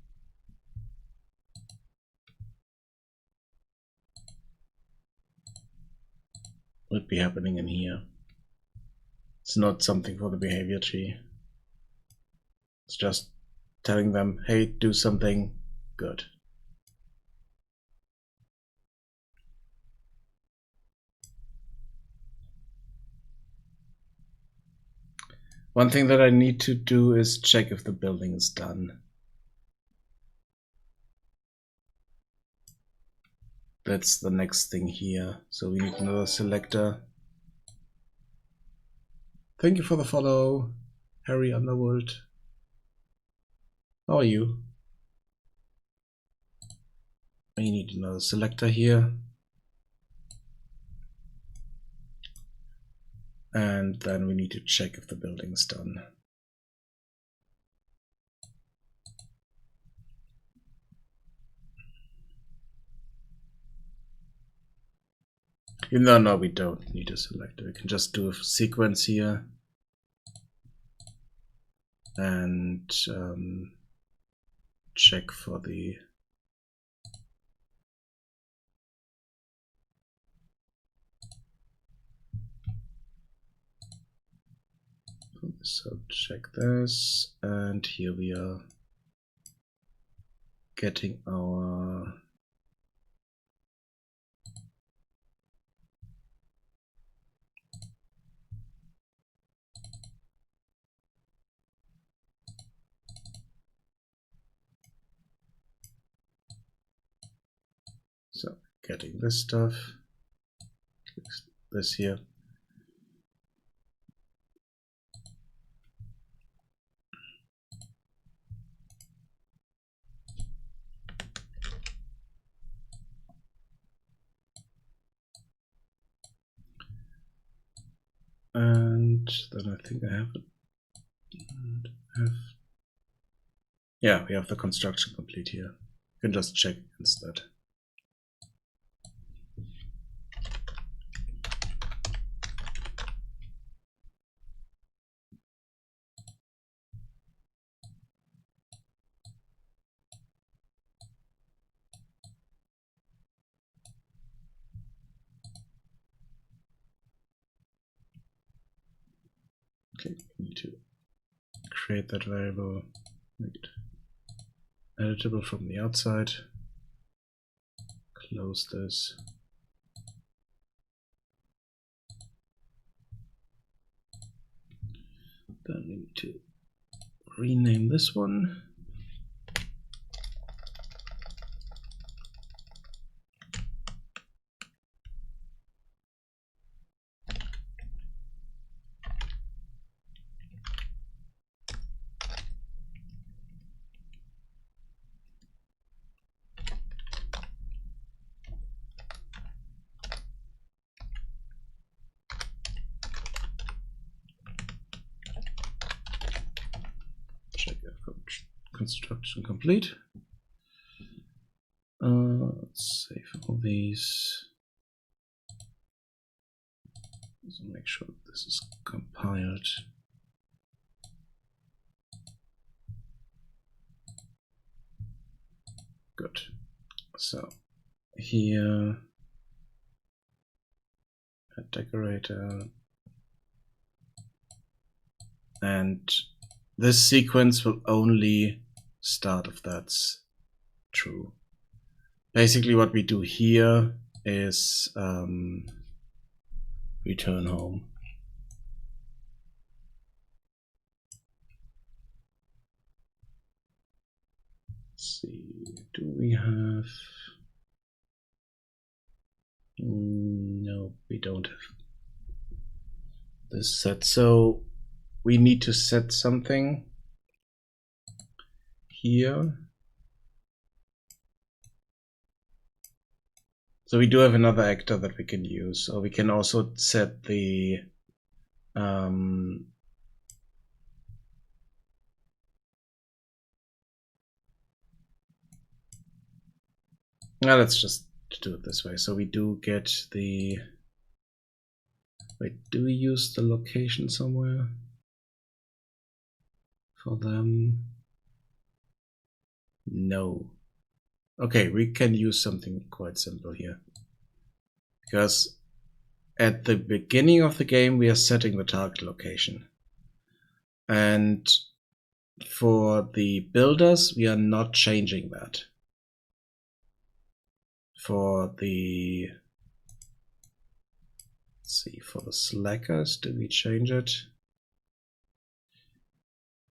would be happening in here. It's not something for the behavior tree. It's just telling them, hey, do something good. One thing that I need to do is check if the building is done. That's the next thing here. So we need another selector. Thank you for the follow, Harry Underwood. How are you? We need another selector here. And then we need to check if the building is done. No, we don't need a selector. We can just do a sequence here. And check for the so check this, and here we are getting our so getting this stuff, this here. And then I think I have it. Yeah, we have the construction complete here. You can just check against that. Okay, we need to create that variable, make it editable from the outside. Close this. Then we need to rename this one. Check construction complete. Let's save all these. So make sure this is compiled. Good. So here, a decorator, and this sequence will only start if that's true. Basically what we do here is return home. Let's see, do we have... No, we don't have this set. So we need to set something here. So we do have another actor that we can use, or we can also set the now let's just do it this way. So we do get the, wait, do we use the location somewhere for them? No. Okay, we can use something quite simple here, because at the beginning of the game we are setting the target location, and for the builders we are not changing that. For the, let's see, for the slackers, do we change it?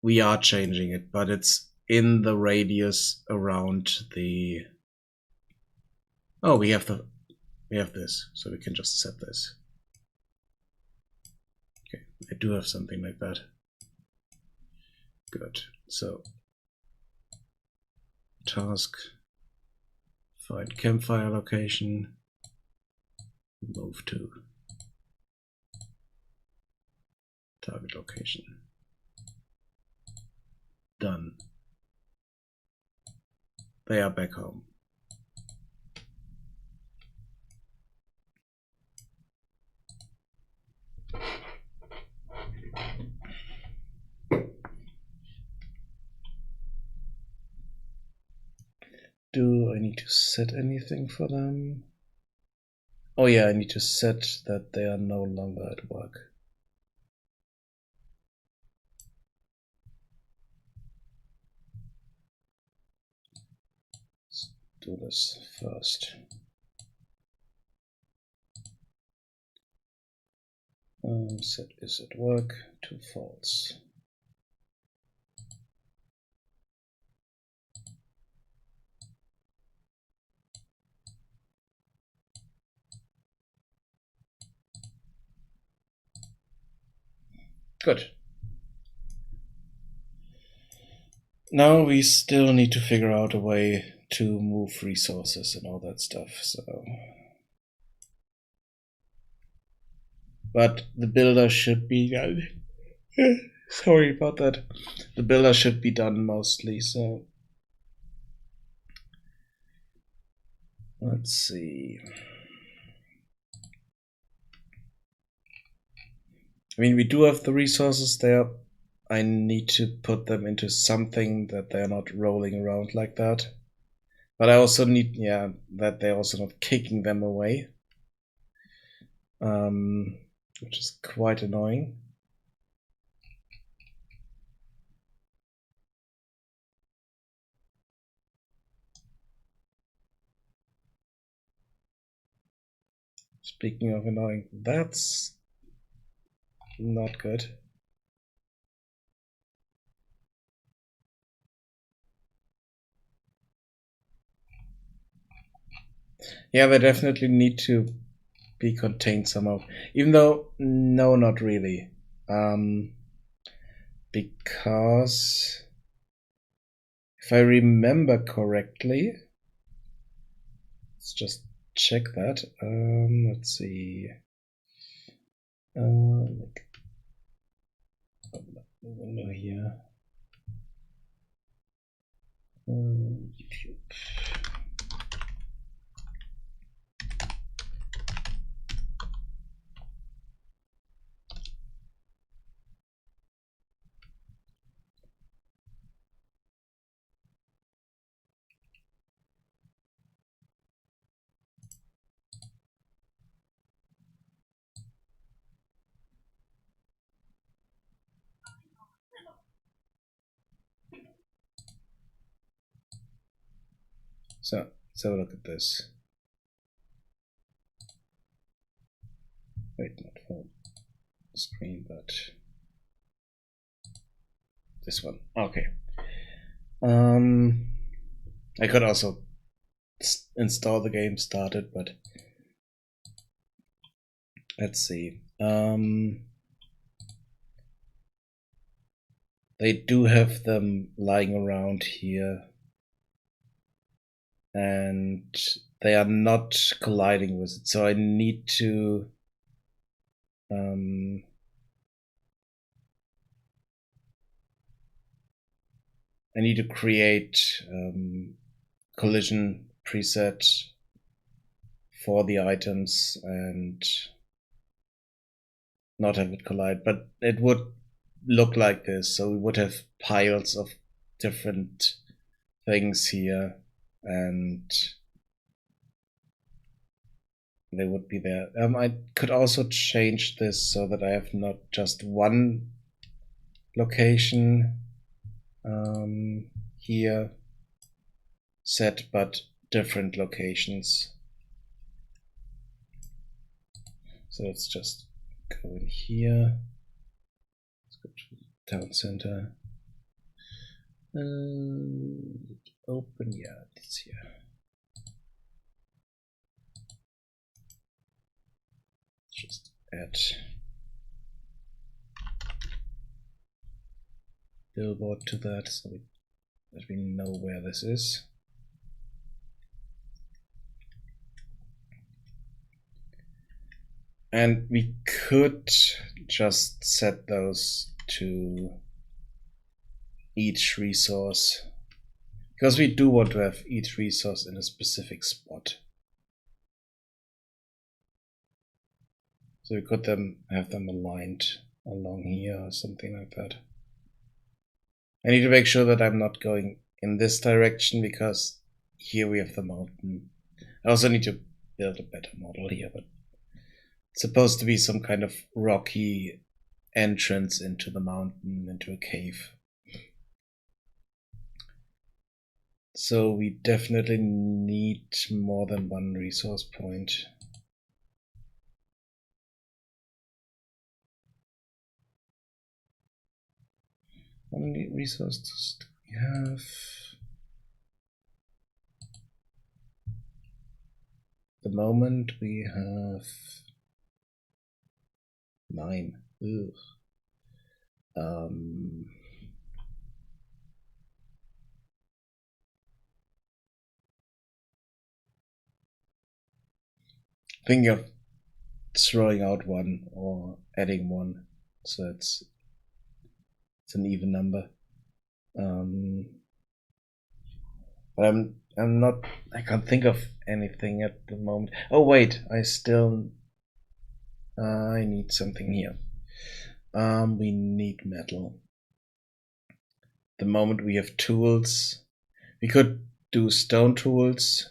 We are changing it, but it's in the radius around the, oh, we have this, so we can just set this. Okay, I do have something like that. Good. So task Find campfire location. Move to target location. Done. They are back home. Do I need to set anything for them? Oh yeah, I need to set that they are no longer at work. Let's do this first. Set is at work to false. Good. Now we still need to figure out a way to move resources and all that stuff, so. But the builder should be done. Sorry about that. The builder should be done mostly, so. Let's see. I mean, we do have the resources there. I need to put them into something that they're not rolling around like that. But I also need, that they're also not kicking them away. Which is quite annoying. Speaking of annoying, that's not good. Yeah, they definitely need to be contained somehow. Even though, no, not really. Because if I remember correctly, let's just check that. Let's see. Like, window here. YouTube. So let's have a look at this. Wait, not full screen, but this one. Okay. I could also install the game, start it, but let's see. They do have them lying around here, and they are not colliding with it, so I need to create collision preset for the items and not have it collide, but it would look like this. So we would have piles of different things here, and they would be there. I could also change this so that I have not just one location here set, but different locations. So let's just go in here. Let's go to the town center. Open, yeah, it's here. Just add billboard to that so that we know where this is. And we could just set those to each resource, because we do want to have each resource in a specific spot. So we could then have them aligned along here or something like that. I need to make sure that I'm not going in this direction, because here we have the mountain. I also need to build a better model here, but it's supposed to be some kind of rocky entrance into the mountain, into a cave. So we definitely need more than one resource point. How many resources do we have? At the moment we have 9. Ugh. Thinking of throwing out 1 or adding 1, so it's an even number. But I'm not. I can't think of anything at the moment. Oh wait, I need something here. We need metal. The moment we have tools, we could do stone tools.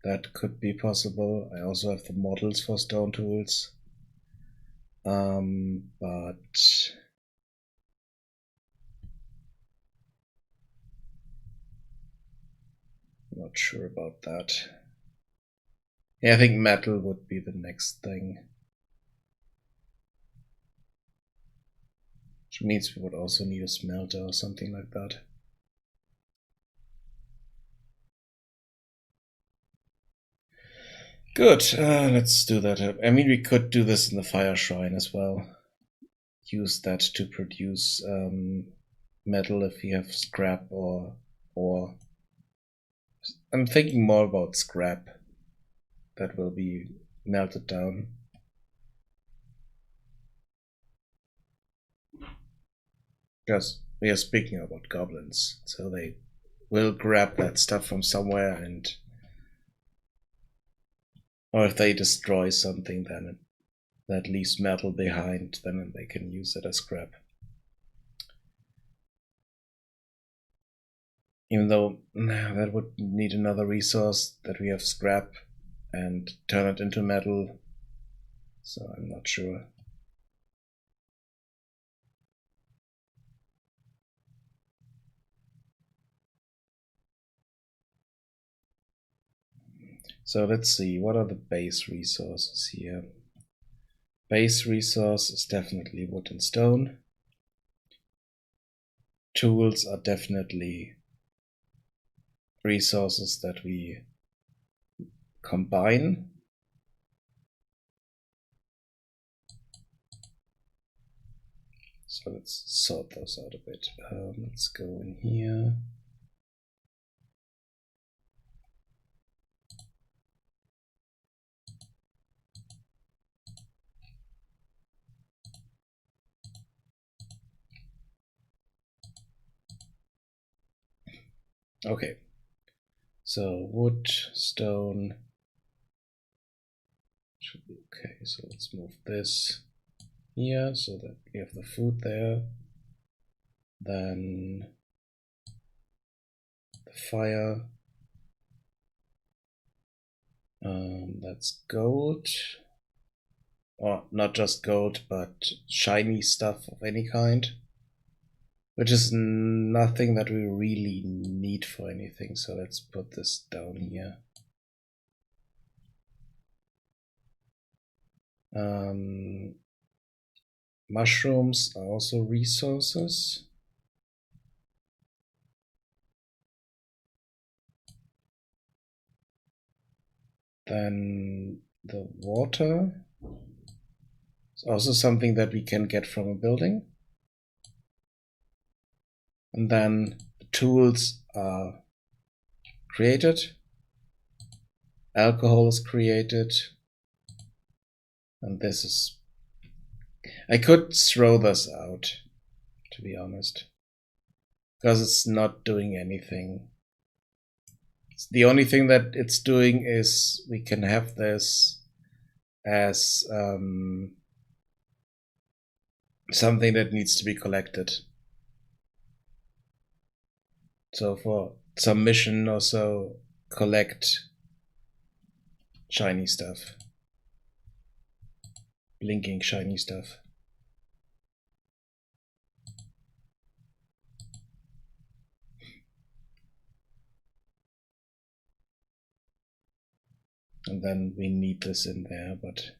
That could be possible. I also have the models for stone tools. But I'm not sure about that. Yeah, I think metal would be the next thing. Which means we would also need a smelter or something like that. Good, let's do that. I mean, we could do this in the fire shrine as well. Use that to produce metal if we have scrap or I'm thinking more about scrap that will be melted down. Because we are speaking about goblins, so they will grab that stuff from somewhere, and or if they destroy something then that leaves metal behind, then they can use it as scrap. Even though that would need another resource that we have scrap and turn it into metal, so I'm not sure. So let's see, what are the base resources here? Base resource is definitely wood and stone. Tools are definitely resources that we combine. So let's sort those out a bit. Let's go in here. Okay, so wood, stone should be okay. So let's move this here so that we have the food there. Then the fire. That's gold. Or not just gold, but shiny stuff of any kind. Which is nothing that we really need for anything, so let's put this down here. Mushrooms are also resources. Then the water is also something that we can get from a building. And then the tools are created. Alcohol is created. And this is... I could throw this out, to be honest, because it's not doing anything. The only thing that it's doing is we can have this as something that needs to be collected. So for some mission or so, collect shiny stuff. Blinking shiny stuff. And then we need this in there, but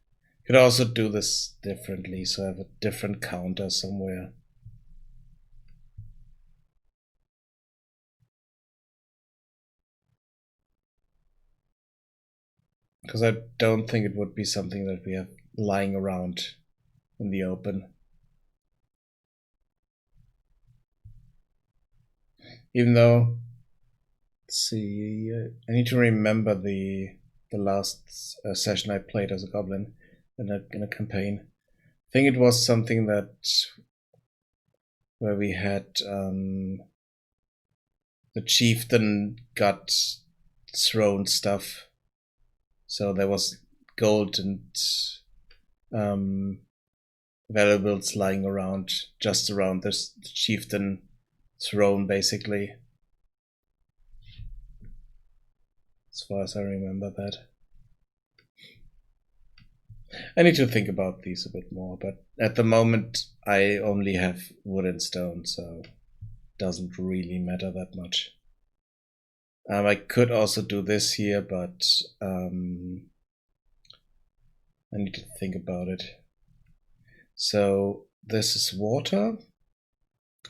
could also do this differently, so I have a different counter somewhere. Because I don't think it would be something that we have lying around in the open. Even though, let's see, I need to remember the last session I played as a goblin in a campaign. I think it was something that where we had the chieftain got thrown stuff, so there was gold and valuables lying around, just around this chieftain throne, basically, as far as I remember that. I need to think about these a bit more, but at the moment I only have wood and stone, so it doesn't really matter that much. I could also do this here, but I need to think about it. So this is water.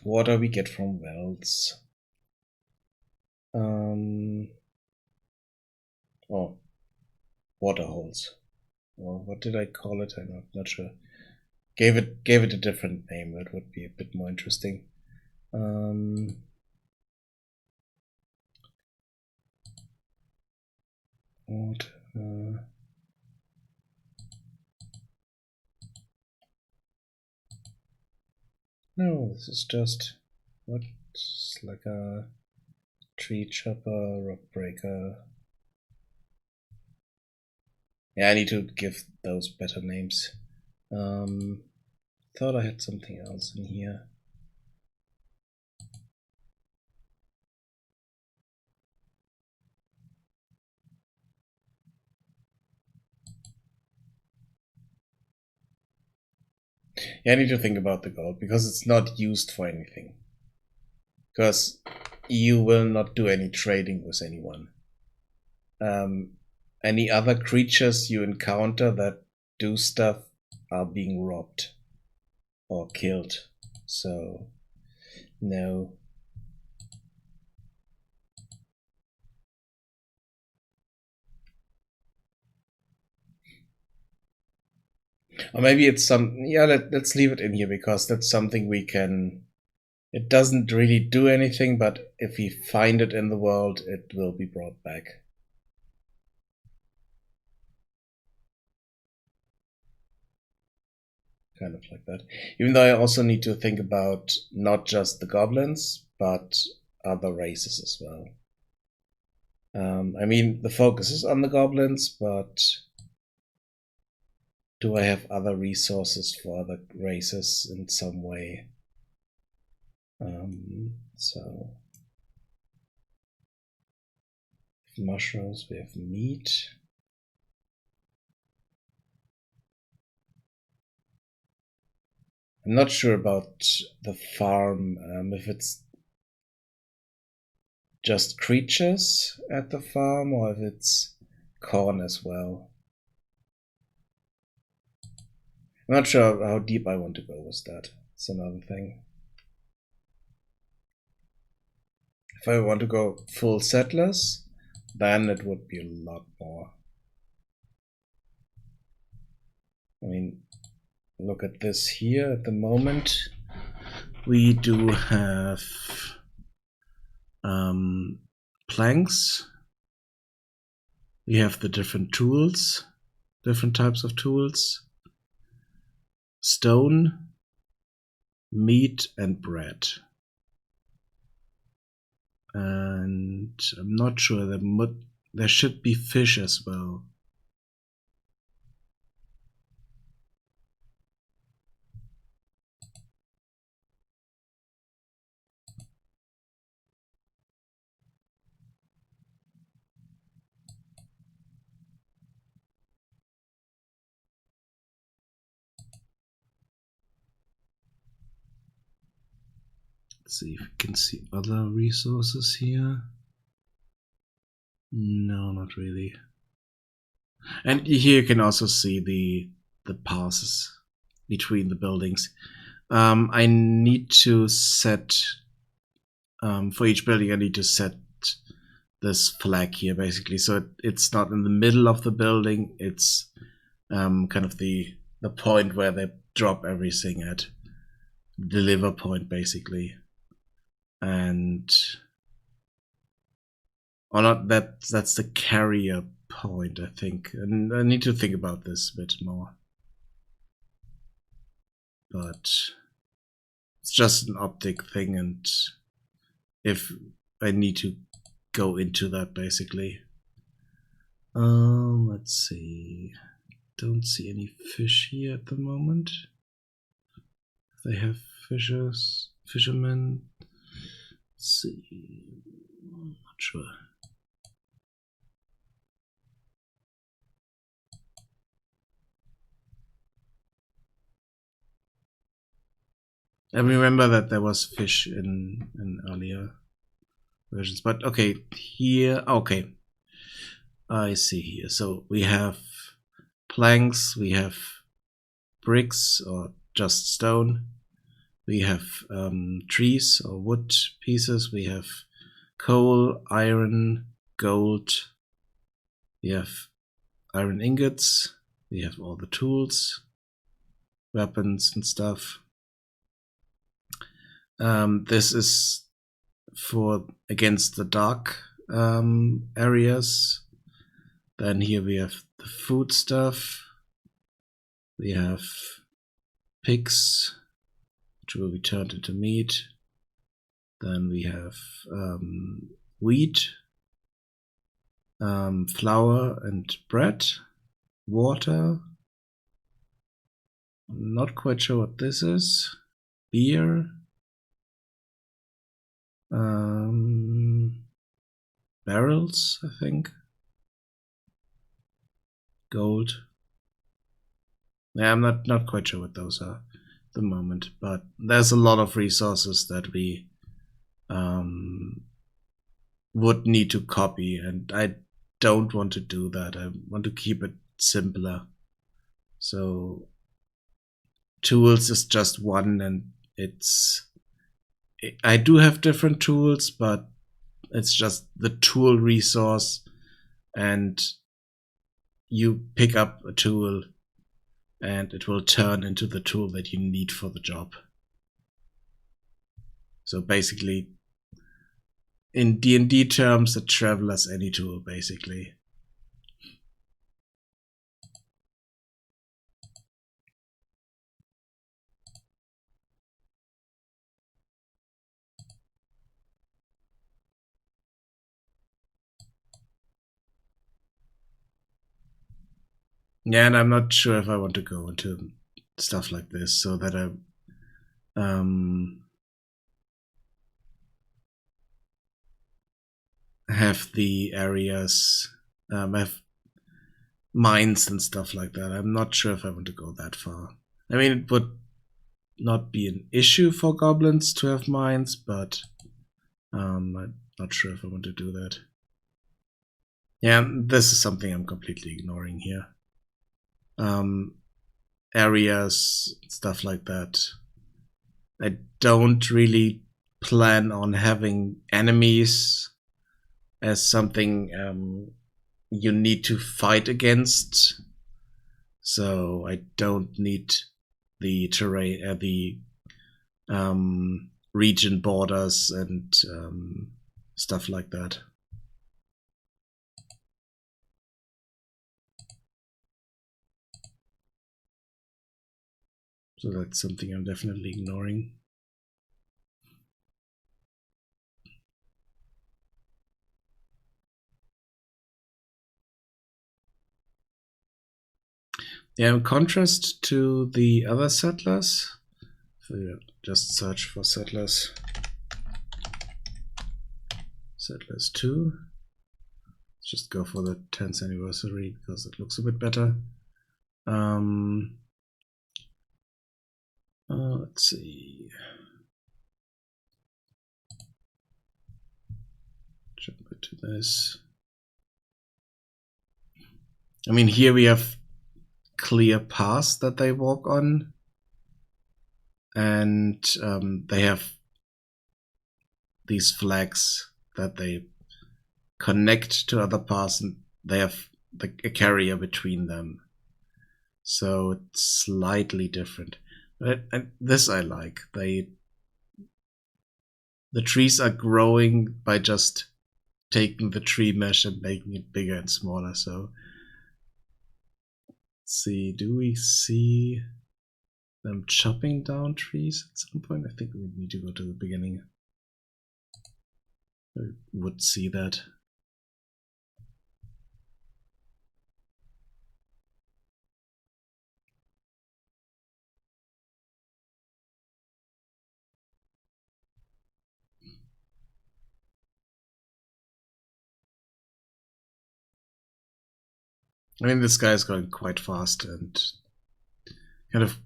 Water we get from wells. Oh, water holes. Or what did I call it? I'm not sure. Gave it a different name. That would be a bit more interesting. Water. No, this is just what's like a tree chopper, rock breaker. Yeah, I need to give those better names. Thought I had something else in here. Yeah, I need to think about the gold because it's not used for anything. Because you will not do any trading with anyone. Any other creatures you encounter that do stuff are being robbed or killed. So, no. Or maybe it's some... Yeah, let's leave it in here because that's something we can... It doesn't really do anything, but if we find it in the world, it will be brought back. Kind of like that. Even though I also need to think about not just the goblins, but other races as well. I mean, the focus is on the goblins, but do I have other resources for other races in some way? So, mushrooms, we have meat. I'm not sure about the farm, if it's just creatures at the farm or if it's corn as well. I'm not sure how deep I want to go with that. It's another thing. If I want to go full settlers, then it would be a lot more. I mean, look at this here at the moment. We do have planks. We have the different tools, different types of tools. stone, meat, and bread. And I'm not sure, there should be fish as well. Let's see if we can see other resources here. No, not really. And here you can also see the passes between the buildings. I need to set for each building. I need to set this flag here basically, so it's not in the middle of the building. It's kind of the point where they drop everything at, deliver point basically. And or not, that's the carrier point, I think. And I need to think about this a bit more. But it's just an optic thing, and if I need to go into that basically. Let's see. Don't see any fish here at the moment. They have fishermen. Let's see. I'm not sure. I remember that there was fish in earlier versions, but okay, here, okay. I see here. So we have planks, we have bricks or just stone, we have trees or wood pieces, we have coal, iron, gold, we have iron ingots, we have all the tools, weapons and stuff. This is for against the dark areas. Then here we have the food stuff. We have pigs, which will be turned into meat. Then we have wheat, flour and bread, water. I'm not quite sure what this is. Beer. Barrels, I think. Gold. Yeah, I'm not quite sure what those are at the moment, but there's a lot of resources that we would need to copy, and I don't want to do that. I want to keep it simpler. So tools is just one, and I do have different tools, but it's just the tool resource, and you pick up a tool and it will turn into the tool that you need for the job. So basically, in D&D terms, a traveler's any tool, basically. Yeah, and I'm not sure if I want to go into stuff like this, so that I have the areas, have mines and stuff like that. I'm not sure if I want to go that far. I mean, it would not be an issue for goblins to have mines, but I'm not sure if I want to do that. Yeah, this is something I'm completely ignoring here. Areas, stuff like that. I don't really plan on having enemies as something you need to fight against. So I don't need the terrain, the region borders and stuff like that. So that's something I'm definitely ignoring. Yeah, in contrast to the other settlers, so yeah, just search for settlers. Settlers 2. Let's just go for the 10th anniversary because it looks a bit better. Let's see. Jump into this. I mean, here we have clear paths that they walk on, and they have these flags that they connect to other paths, and they have a carrier between them. So it's slightly different. And this I like. The trees are growing by just taking the tree mesh and making it bigger and smaller. So let's see, do we see them chopping down trees at some point? I think we need to go to the beginning. I would see that. I mean, this guy's going quite fast and kind of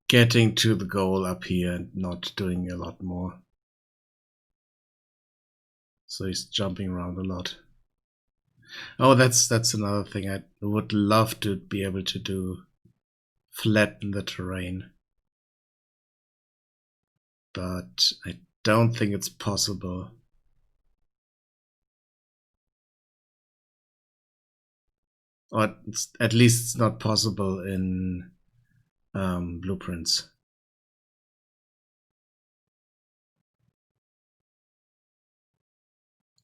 getting to the goal up here and not doing a lot more. So he's jumping around a lot. Oh, that's another thing I would love to be able to do. Flatten the terrain. But I don't think it's possible. Or at least it's not possible in blueprints.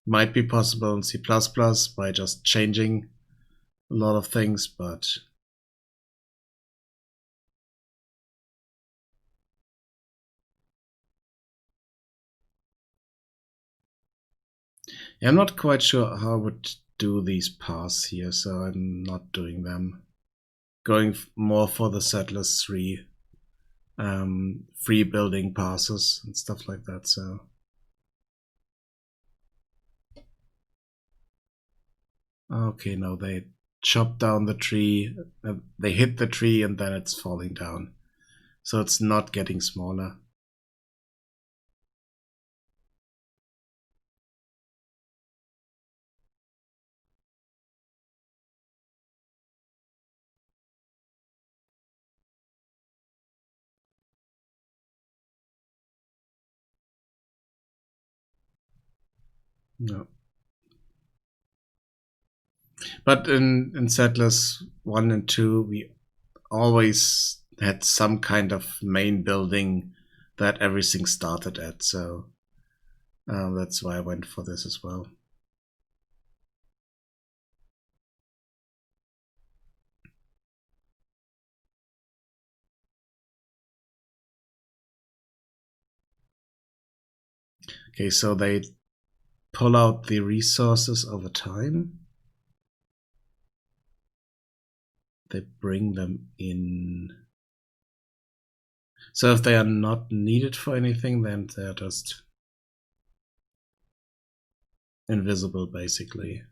Might be possible in C++ by just changing a lot of things, but yeah, I'm not quite sure how I would do these paths here, so I'm not doing them. Going more for the Settlers 3 free building passes and stuff like that. So okay, no, they chop down the tree, they hit the tree, and then it's falling down. So it's not getting smaller. No. But in Settlers 1 and 2, we always had some kind of main building that everything started at. So that's why I went for this as well. Okay, so they pull out the resources over time. They bring them in. So if they are not needed for anything, then they're just invisible, basically.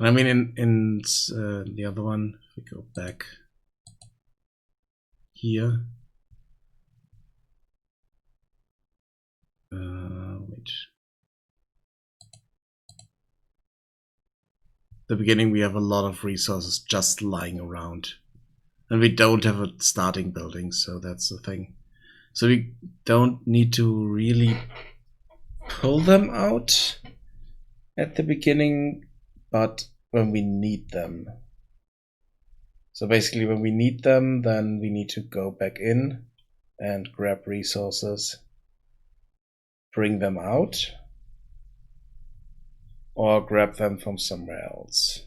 I mean, in the other one, if we go back here, wait. The beginning, we have a lot of resources just lying around, and we don't have a starting building, so that's the thing. So we don't need to really pull them out at the beginning, but when we need them. So basically when we need them, then we need to go back in and grab resources, bring them out, or grab them from somewhere else.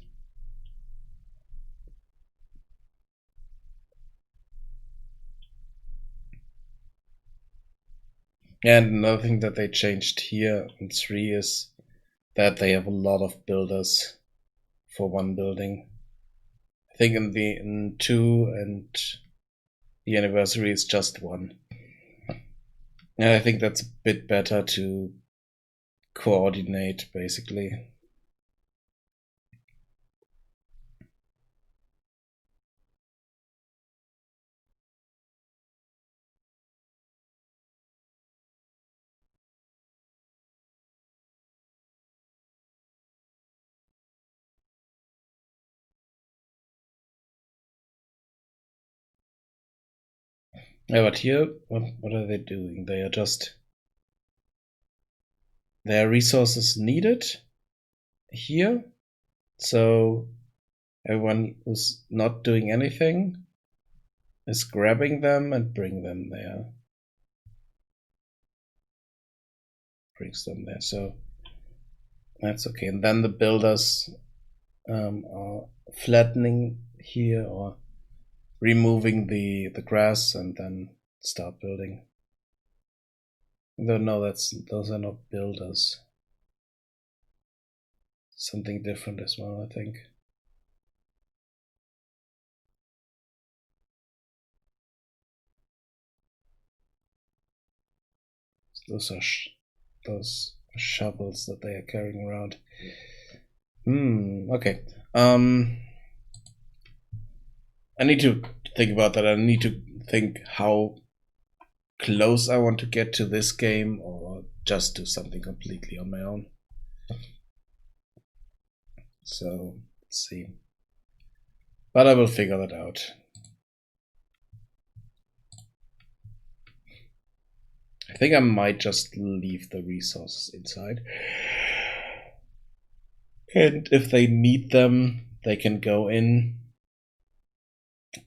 And another thing that they changed here in 3 is that they have a lot of builders for one building. I think in 2 and the anniversary is just 1. And I think that's a bit better to coordinate, basically. Yeah, but here, what are they doing? They are just... There are resources needed here. So everyone who's not doing anything is grabbing them and bring them there. Brings them there. So that's okay. And then the builders are flattening here or removing the grass and then start building. Though no, those are not builders. Something different as well, I think. Those are those shovels that they are carrying around. Okay. I need to think about that. I need to think how close I want to get to this game or just do something completely on my own. So let's see. But I will figure that out. I think I might just leave the resources inside. And if they need them, they can go in,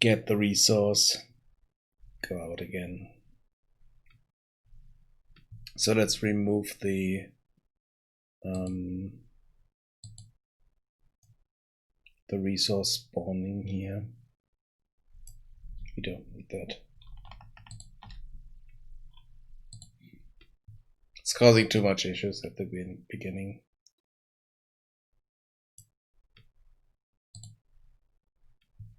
get the resource, go out again. So let's remove the resource spawning here. We don't need that. It's causing too much issues at the beginning.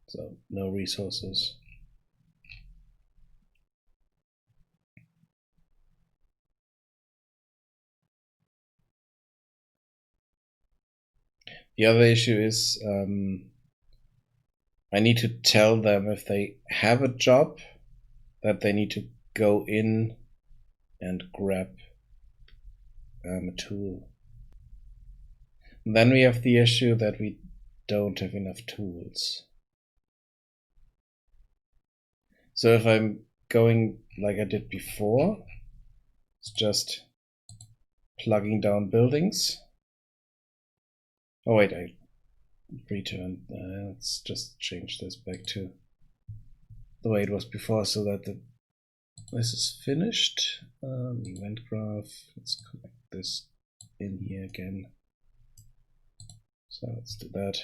So no resources. The other issue is I need to tell them if they have a job that they need to go in and grab a tool. And then we have the issue that we don't have enough tools. So if I'm going like I did before, it's just plugging down buildings. Oh wait, I returned. Let's just change this back to the way it was before so that this is finished. Event graph. Let's connect this in here again. So let's do that.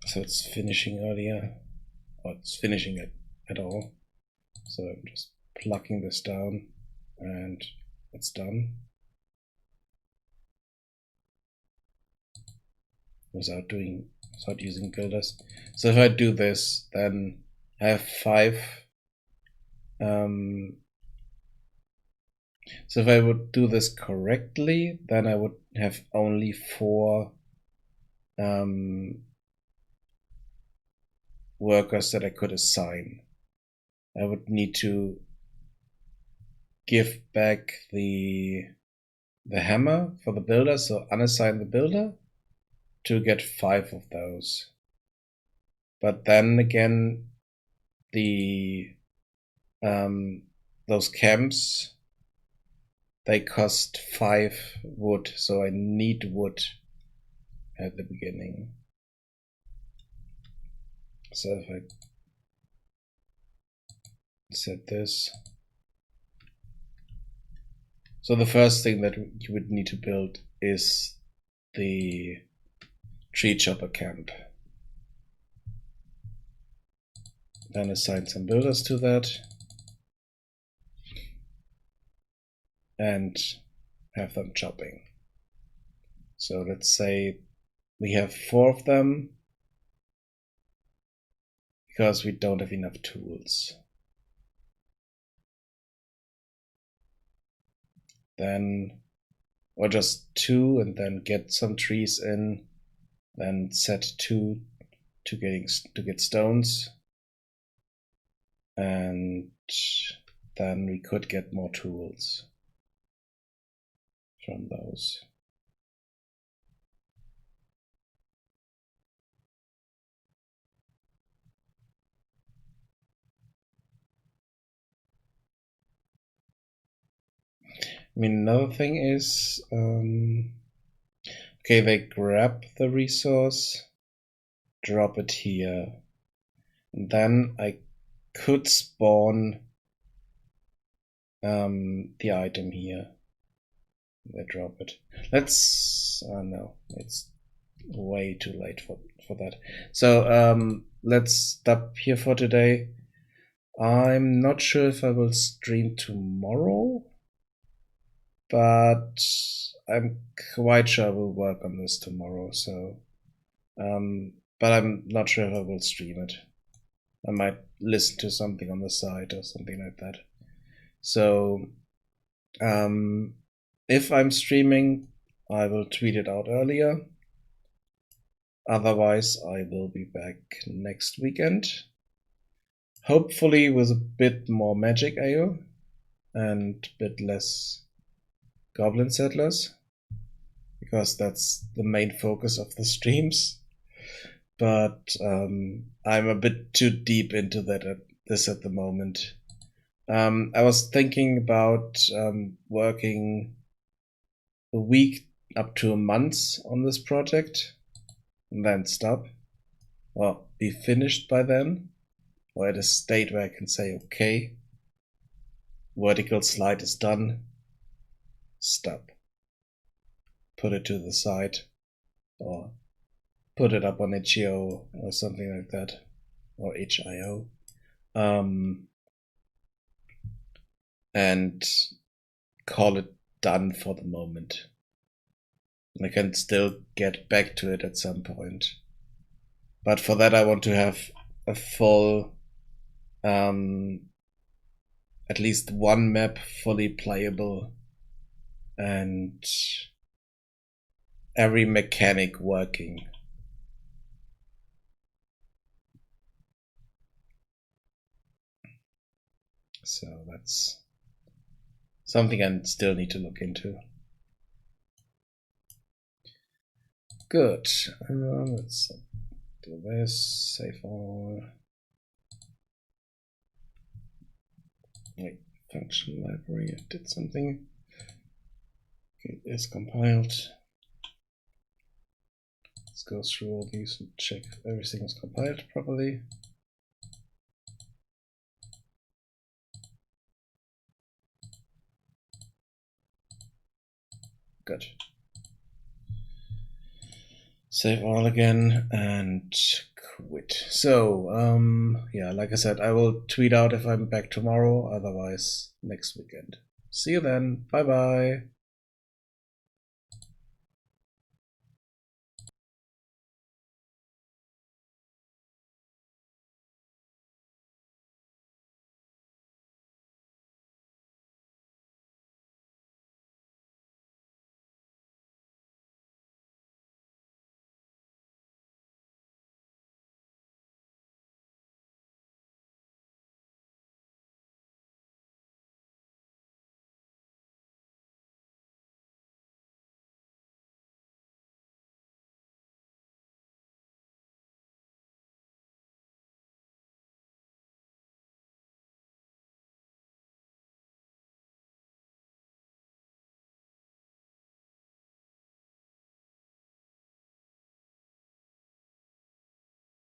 So it's finishing earlier, or it's finishing it at all. So I'm just plugging this down and it's done. Without using builders. So if I do this, then I have 5. So if I would do this correctly, then I would have only 4 workers that I could assign. I would need to give back the hammer for the builder, so unassign the builder to get 5 of those. But then again, the those camps, they cost 5 wood, so I need wood at the beginning. So if I set this, so the first thing that you would need to build is the tree chopper camp. Then assign some builders to that. and have them chopping. So let's say we have 4 of them because we don't have enough tools. Then, or just 2 and then get some trees in, then set 2 to get stones, and then we could get more tools from those. I mean, another thing is, okay, they grab the resource, drop it here, and then I could spawn the item here. They drop it. Let's, no, it's way too late for that. So let's stop here for today. I'm not sure if I will stream tomorrow, but I'm quite sure I will work on this tomorrow. So, but I'm not sure if I will stream it. I might listen to something on the side or something like that. So, if I'm streaming, I will tweet it out earlier. Otherwise, I will be back next weekend. Hopefully with a bit more MagicAle and a bit less Goblin Settlers, because that's the main focus of the streams. But I'm a bit too deep into this at the moment. I was thinking about working a week up to a month on this project and then stop, or be finished by then, or at a state where I can say, okay, vertical slide is done, stop, put it to the side, or put it up on itch.io or something like that, or itch.io, and call it done for the moment. And I can still get back to it at some point. But for that, I want to have a full, at least one map fully playable and every mechanic working. So that's something I still need to look into. Good. Let's do this. Save all. Wait, function library. I did something. Okay, it's compiled. Let's go through all these and check if everything is compiled properly. Good. Save all again and quit. So, yeah, like I said, I will tweet out if I'm back tomorrow, otherwise next weekend. See you then. Bye bye.